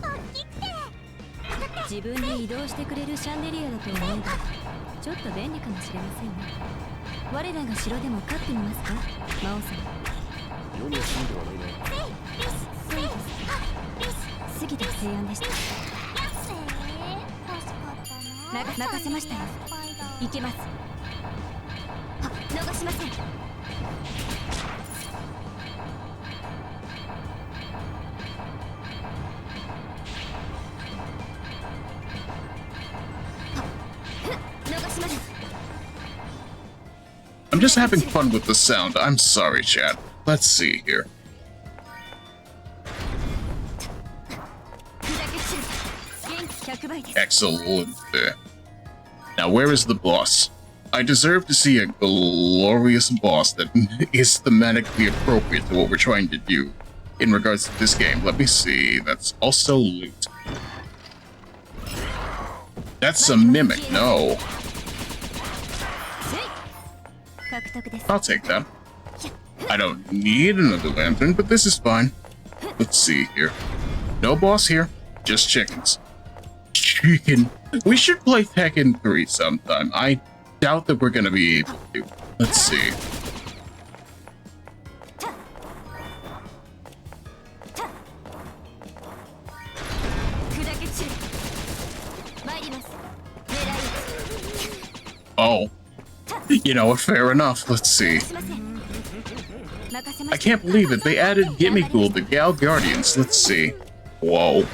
C: 大きくて。
B: 自分で移動してくれるシャンデリアだと思えばちょっと便利かもしれませんね。我らが城でも飼ってみますか、魔王さん。
F: 世の真ではないね。
B: そうです。杉田提案でした。
C: 助かったな。
B: 任せましたよ。
C: スパイダー。
B: 行けます。は逃しません。
A: I'm just having fun with the sound. I'm sorry, chat. Let's see here. Excellent. Now, where is the boss? I deserve to see a glorious boss that is thematically appropriate to what we're trying to do in regards to this game. Let me see. That's also loot. That's a mimic. No. I'll take that. I don't need another lantern, but this is fine. Let's see here. No boss here. Just chickens. Chicken. We should play Tekken 3 sometime. I doubt that we're gonna be able to. Let's see. Oh. You know what? Fair enough. Let's see. I can't believe it. They added Gimme Ghoul, the Gal Guardians. Let's see. Whoa.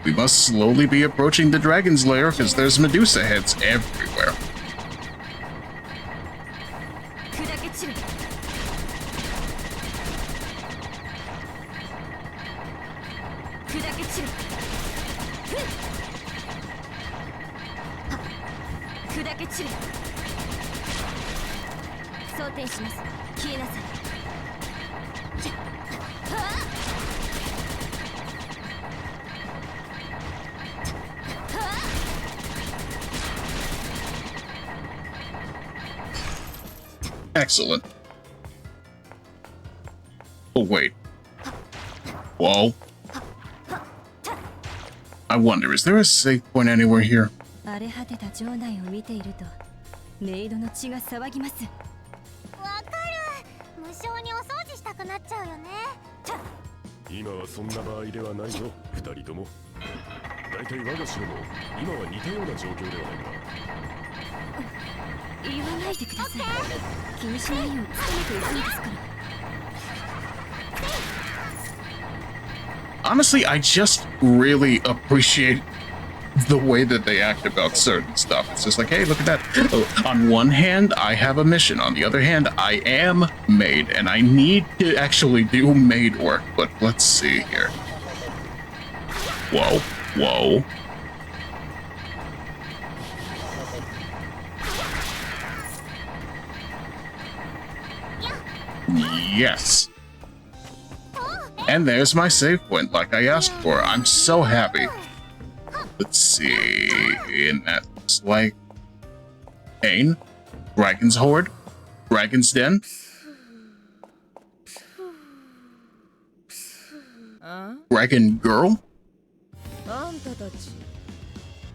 A: We must slowly be approaching the Dragon's Lair because there's Medusa heads everywhere. Excellent. Oh, wait. Whoa. I wonder, is there a save point anywhere here?
B: 荒れ果てた城内を見ているとメイドの血が騒ぎます。
C: わかる。無性にお掃除したくなっちゃうよね。
F: 今はそんな場合ではないぞ、二人とも。だいたい我が城も今は似たような状況ではないか。
B: 言わないでください。気にしないよう努めているんですから。
A: Honestly, I just really appreciate the way that they act about certain stuff. It's just like, hey, look at that. On one hand, I have a mission. On the other hand, I am Maid, and I need to actually do Maid work. But let's see here. Whoa, whoa. Yes. And there's my save point, like I asked for. I'm so happy. Let's see. And that looks like Pain, Dragon's Horde, Dragon's Den.
E: あ
A: Dragon Girl.
E: あんたたち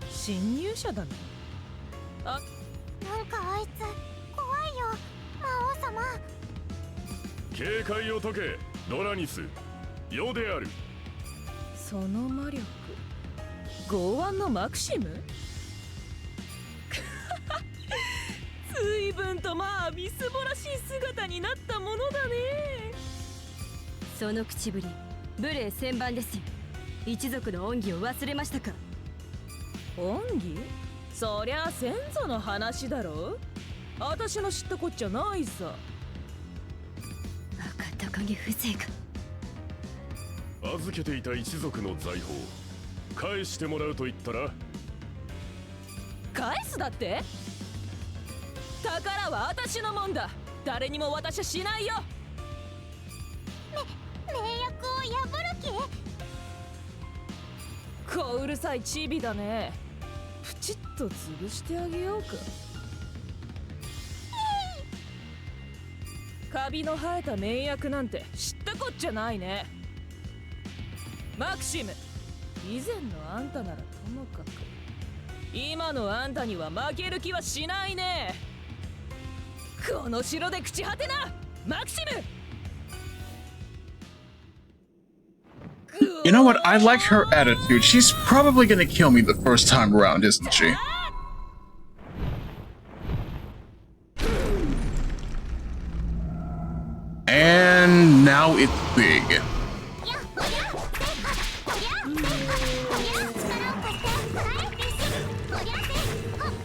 E: 侵入者だね。あ、
C: なんかあいつ怖いよ、魔王様。
F: 警戒を解け、ドラニス。世である。
E: その魔力、剛腕のマクシム？随分とまあみすぼらしい姿になったものだね。
B: その口ぶり、無礼千番ですよ。一族の恩義を忘れましたか？
E: 恩義？そりゃ先祖の話だろ。私の知ったこっちゃないさ。
B: 赤高木風情か。
F: 預けていた一族の財宝返してもらうと言ったら。
E: 返すだって？宝は私のもんだ。誰にも渡ししないよ。
C: 盟約を破る気？
E: こうるさいチビだね。プチッと潰してあげようか。カビの生えた盟約なんて知ったこっちゃないね。マクシム、以前のあんたならともかく今のあんたには負ける気はしないね。この城で朽ち果てな、マキシム。
A: You know what? I like her attitude. She's probably gonna kill me the first time around, isn't she? And now it's big.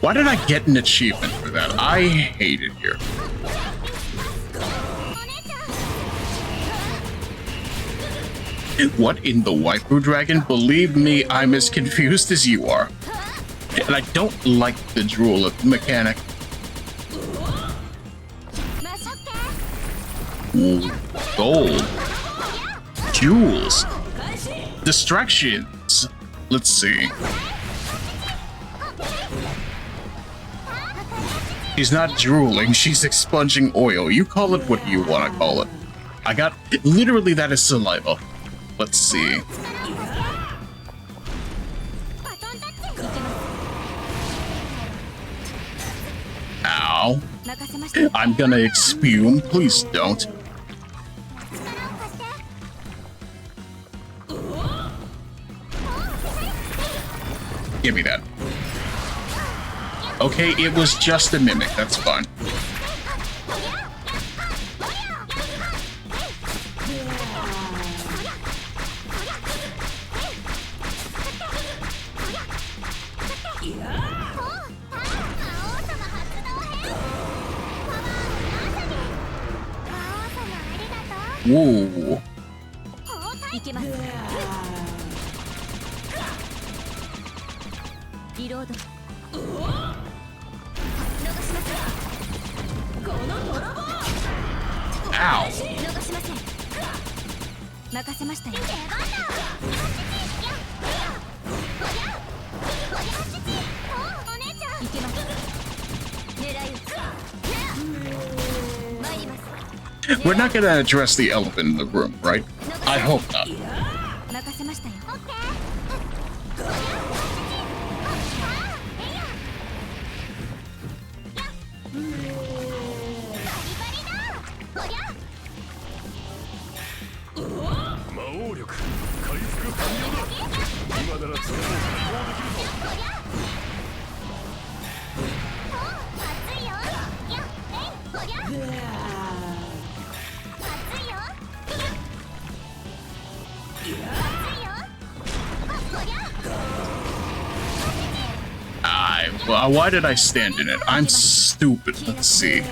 A: Why did I get an achievement for that? I hate it here. What in the waifu dragon? Believe me, I'm as confused as you are. And I don't like the drool mechanic. Ooh, gold. Jewels. Distractions. Let's see. She's not drooling, she's expunging oil. You call it what you want to call it. I got... Literally, that is saliva. Let's see. Ow. I'm gonna expume. Please don't. Give me that. Okay, it was just a mimic. That's fine. Whoa. Ow. We're not gonna address the elephant in the room, right? I hope not. Why did I stand in it? I'm stupid. Let's see.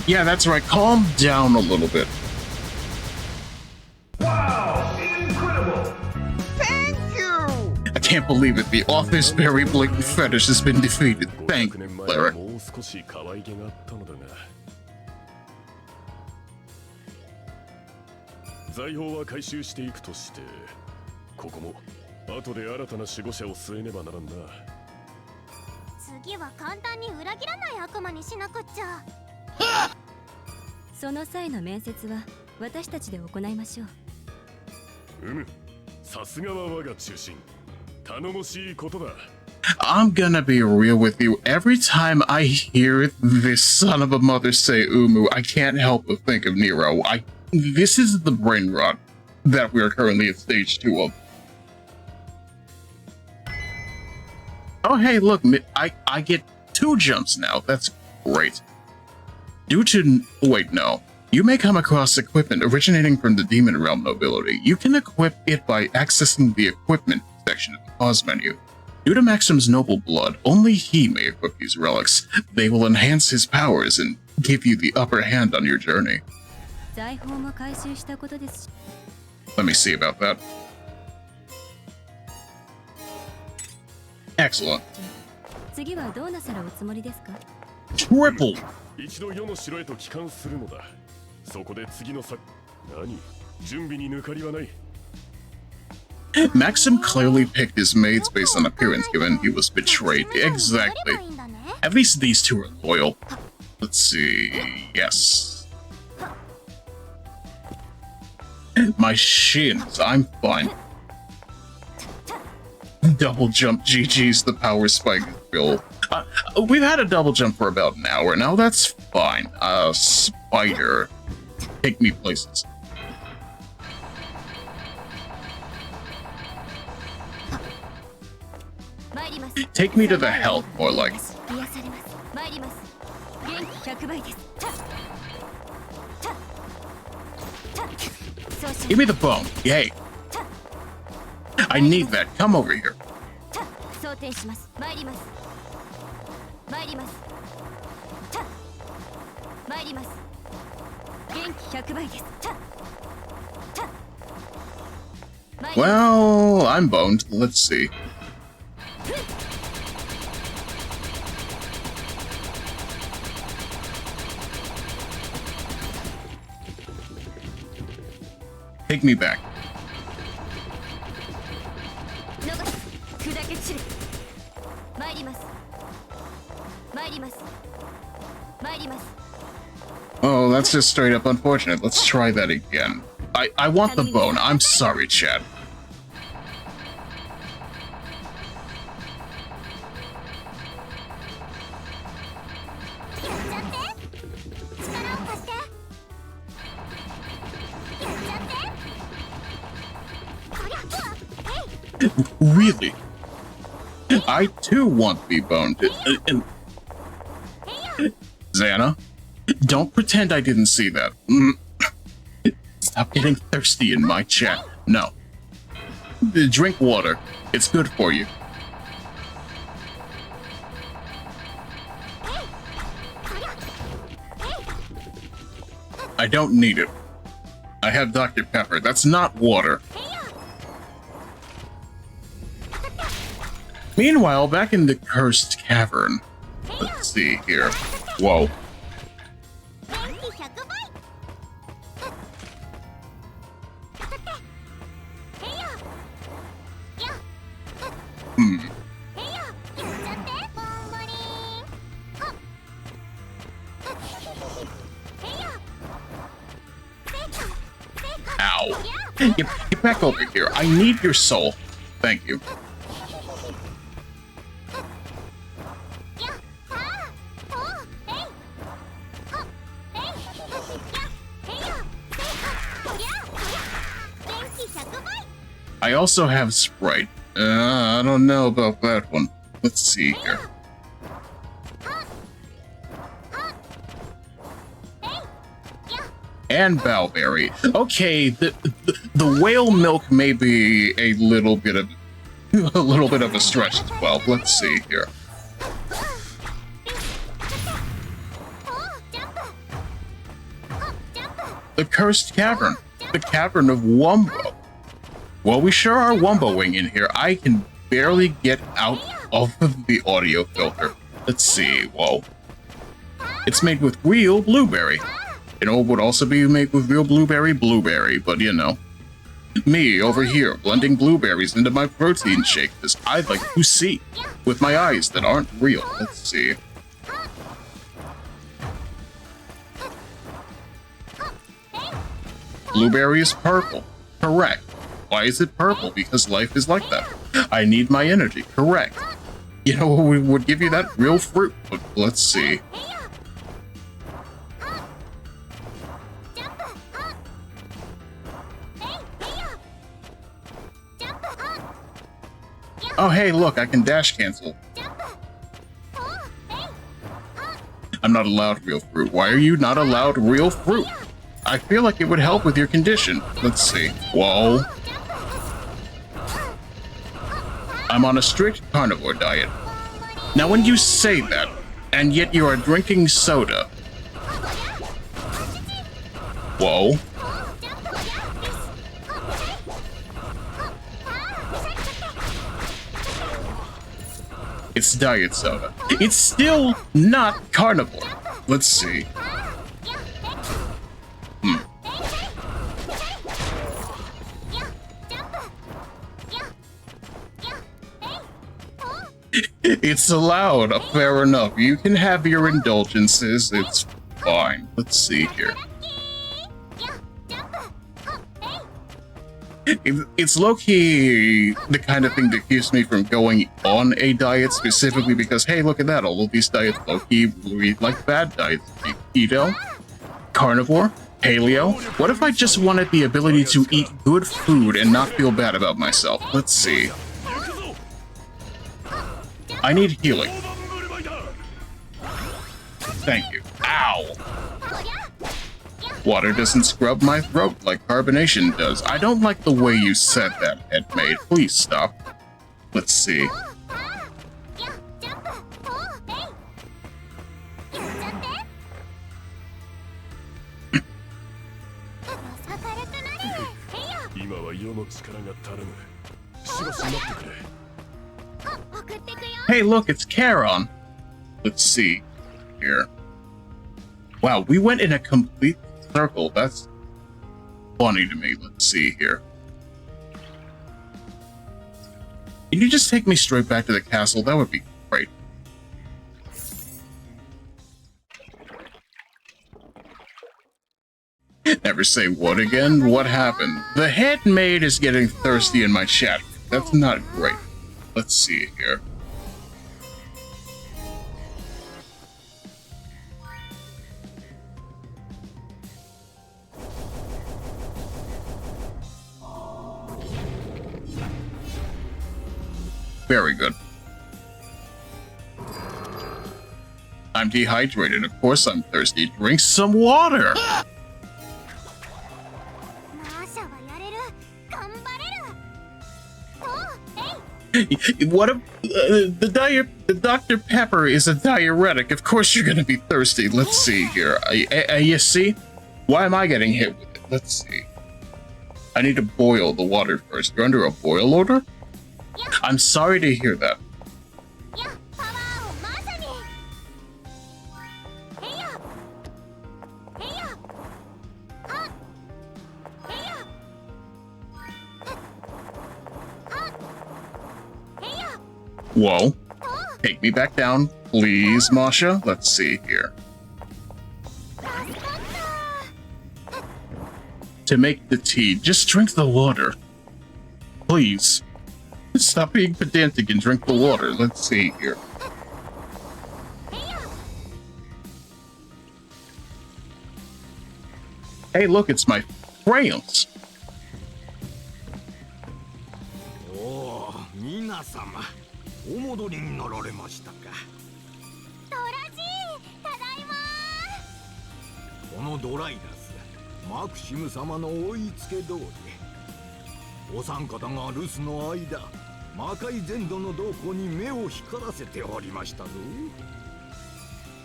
A: Yeah, that's right. Calm down a little bit.
G: Wow! Incredible! Thank you!
A: I can't believe it. The author's very blatant fetish has been defeated. Thank you, Cleric.
F: 少し可愛げがあったのだが財宝は回収していくとしてここも後で新たな守護者を据えねばならんな
C: 次は簡単に裏切らない悪魔にしなくっちゃ
B: その際の面接は私たちで行いましょう。
F: さすがは我が中心頼もしいことだ
A: I'm gonna be real with you. Every time I hear this son of a mother say Umu, I can't help but think of Nero. This is the brain rot that we are currently at stage 2 of. Oh, hey, look, I get 2 jumps now. That's great. Due to... Wait, no. You may come across equipment originating from the Demon Realm nobility. You can equip it by accessing the equipment section of the pause menu. Due to Maxim's noble blood, only he may equip these relics. They will enhance his powers and give you the upper hand on your journey. Let me see about that. Excellent. Triple!
F: 一度世の城へと帰還するのだ。そこで次の作、何？準備に抜かりはない。
A: Maxim clearly picked his maids based on appearance given he was betrayed. Exactly. At least these two are loyal. Let's see. Yes. My shins. I'm fine. Double jump. GG's. The power spike is real. We've had a double jump for about an hour now. That's fine. Spider. Take me places. Take me to the health, more like. Give me the bone. Yay. I need that. Come over here. Well, I'm boned. Let's see. Take me back. Oh, that's just straight up unfortunate. Let's try that again. I want the bone. I'm sorry, Chad. Really? I too want to be boned. Xana, don't pretend I didn't see that. Stop getting thirsty in my chat. No. Drink water. It's good for you. I don't need it. I have Dr. Pepper. That's not water. Meanwhile, back in the cursed cavern. Let's see here. Whoa. Ow. Get back over here. I need your soul. Thank you. I also have Sprite. I don't know about that one. Let's see here. And Bowberry. Okay, the whale milk may be a little bit of a stretch as well. Let's see here. The cursed cavern. The cavern of Wumbo. Well, we sure are Wumboing in here. I can barely get out of the audio filter. Let's see. Whoa. It's made with real blueberry. It would also be made with real blueberry, but you know. Me, over here, blending blueberries into my protein shake, because I like to see with my eyes that aren't real. Let's see. Blueberry is purple. Correct. Why is it purple? Because life is like that. I need my energy. Correct. You know what would give you that? Real fruit. But let's see. Oh, hey, look, I can dash cancel. I'm not allowed real fruit. Why are you not allowed real fruit? I feel like it would help with your condition. Let's see. Whoa. I'm on a strict carnivore diet. Now when you say that, and yet you are drinking soda. Whoa. It's diet soda. It's still not carnivore. Let's see. It's allowed. Fair enough. You can have your indulgences. It's fine. Let's see here. It's low-key the kind of thing that keeps me from going on a diet, specifically because, hey, look at that. All of these diets low-key read like bad diets. Keto, carnivore, paleo. What if I just wanted the ability to eat good food and not feel bad about myself? Let's see. I need healing. Thank you. Ow! Water doesn't scrub my throat like carbonation does. I don't like the way you said that, Maid. Please stop. Let's see. Hey, look, it's Charon. Let's see here. Wow, we went in a complete circle. That's funny to me. Let's see here. Can you just take me straight back to the castle? That would be great. Never say what again? What happened? The head maid is getting thirsty in my chat. That's not great. Let's see here. Very good. I'm dehydrated. Of course I'm thirsty. Drink some water. What if the Dr. Pepper is a diuretic? Of course you're gonna be thirsty. Let's see here. You see? Why am I getting hit with it? Let's see. I need to boil the water first. You're under a boil order? I'm sorry to hear that. Whoa. Take me back down, please, Masha. Let's see here. To make the tea, just drink the water. Please. Stop being pedantic and drink the water. Let's see here. Hey, look, it's my crayons.
D: Oh, 皆様、お戻りになられましたか。
C: ドラジー、ただいま。
D: このドライダス、マクシム様の追いつけ通り。お三方が留守の間、魔界全土の動向に目を光らせておりましたぞ。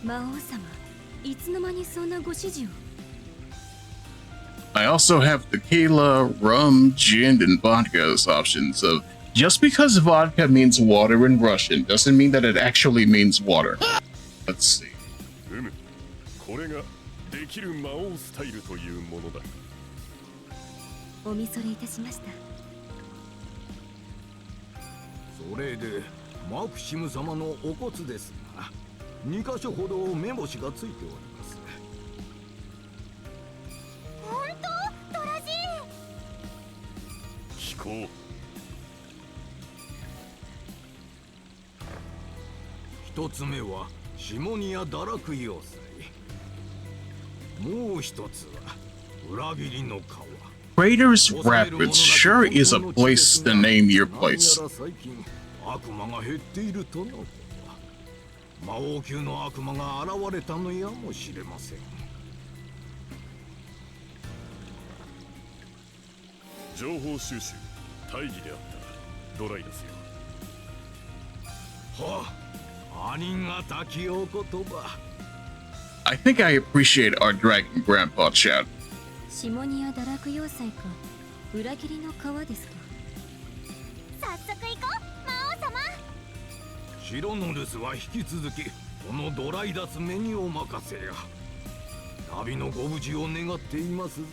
B: 魔王様、いつの間にそんなご指示を。
A: I also have tequila, rum, gin, and vodka as options of just because vodka means water in Russian doesn't mean that it actually means water. Let's see.
F: これができる魔王スタイルというものだ。
B: お見それいたしました。
D: それでマクシム様のお骨ですが、2箇所ほど目星がついております。
C: 本当？ドラジ
F: 聞こう。
D: 一つ目はシモニア堕落要塞。もう一つは裏切りの川。
A: Craters Rapids sure is a place to name your place.
D: 最近悪魔が減っているとのこと。魔王級の悪魔が現れたのやもしれません。
F: 情報収集、大義であったドライですよ。
D: はあ、ありがたきお言葉。
A: I think I appreciate our dragon grandpa chat.
B: シモニア堕落要塞か。裏切りの川ですか。
C: 早速行こう、魔王様。
D: 城の留守は引き続きこのドライダス目にお任せや。旅のご無事を願っていますぞ。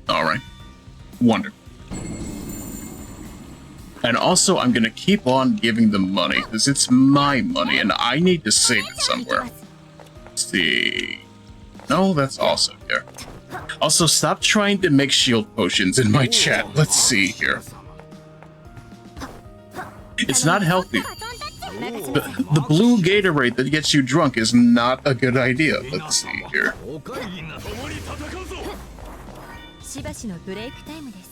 A: All right. Wonderful. And also, I'm gonna keep on giving them money, because it's my money, and I need to save it somewhere. Let's see... No, that's also there. Also, stop trying to make shield potions in my chat. Let's see here. It's not healthy. The blue Gatorade that gets you drunk is not a good idea. Let's see here.
B: しばしのブレイクタイムです。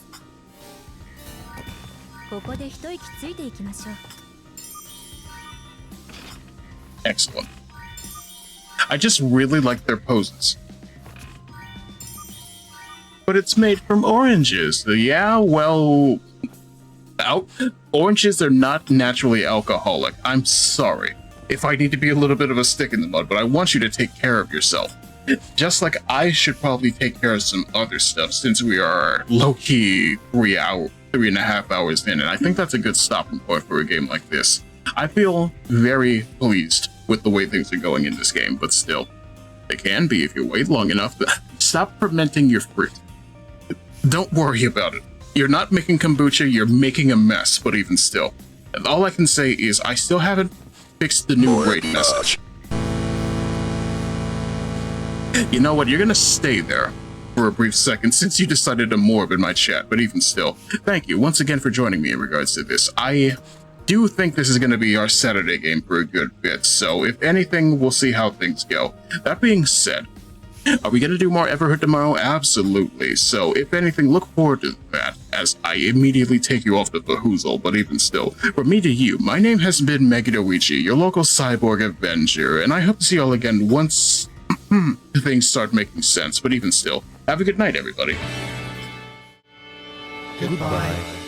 B: ここで一息ついていきましょう。
A: Excellent. I just really like their poses. But it's made from oranges. Yeah, well... Oranges are not naturally alcoholic. I'm sorry if I need to be a little bit of a stick in the mud, but I want you to take care of yourself. Just like I should probably take care of some other stuff since we are low-key 3.5 hours in, and I think that's a good stopping point for a game like this. I feel very pleased with the way things are going in this game, but still, they can be if you wait long enough. Stop fermenting your fruit. Don't worry about it. You're not making kombucha, you're making a mess, but even still. And all I can say is I still haven't fixed the new rate message. You know what, you're gonna stay there for a brief second since you decided to morb in my chat, but even still, thank you once again for joining me in regards to this. I do think this is going to be our Saturday game for a good bit, so if anything, we'll see how things go. That being said, are we going to do more Everhood tomorrow? Absolutely. So if anything, look forward to that as I immediately take you off the Bahoozle, but even still, from me to you, my name has been Megiddo Ichi, your local cyborg avenger, and I hope to see you all again once things start making sense, but even still, have a good night, everybody.
I: Goodbye.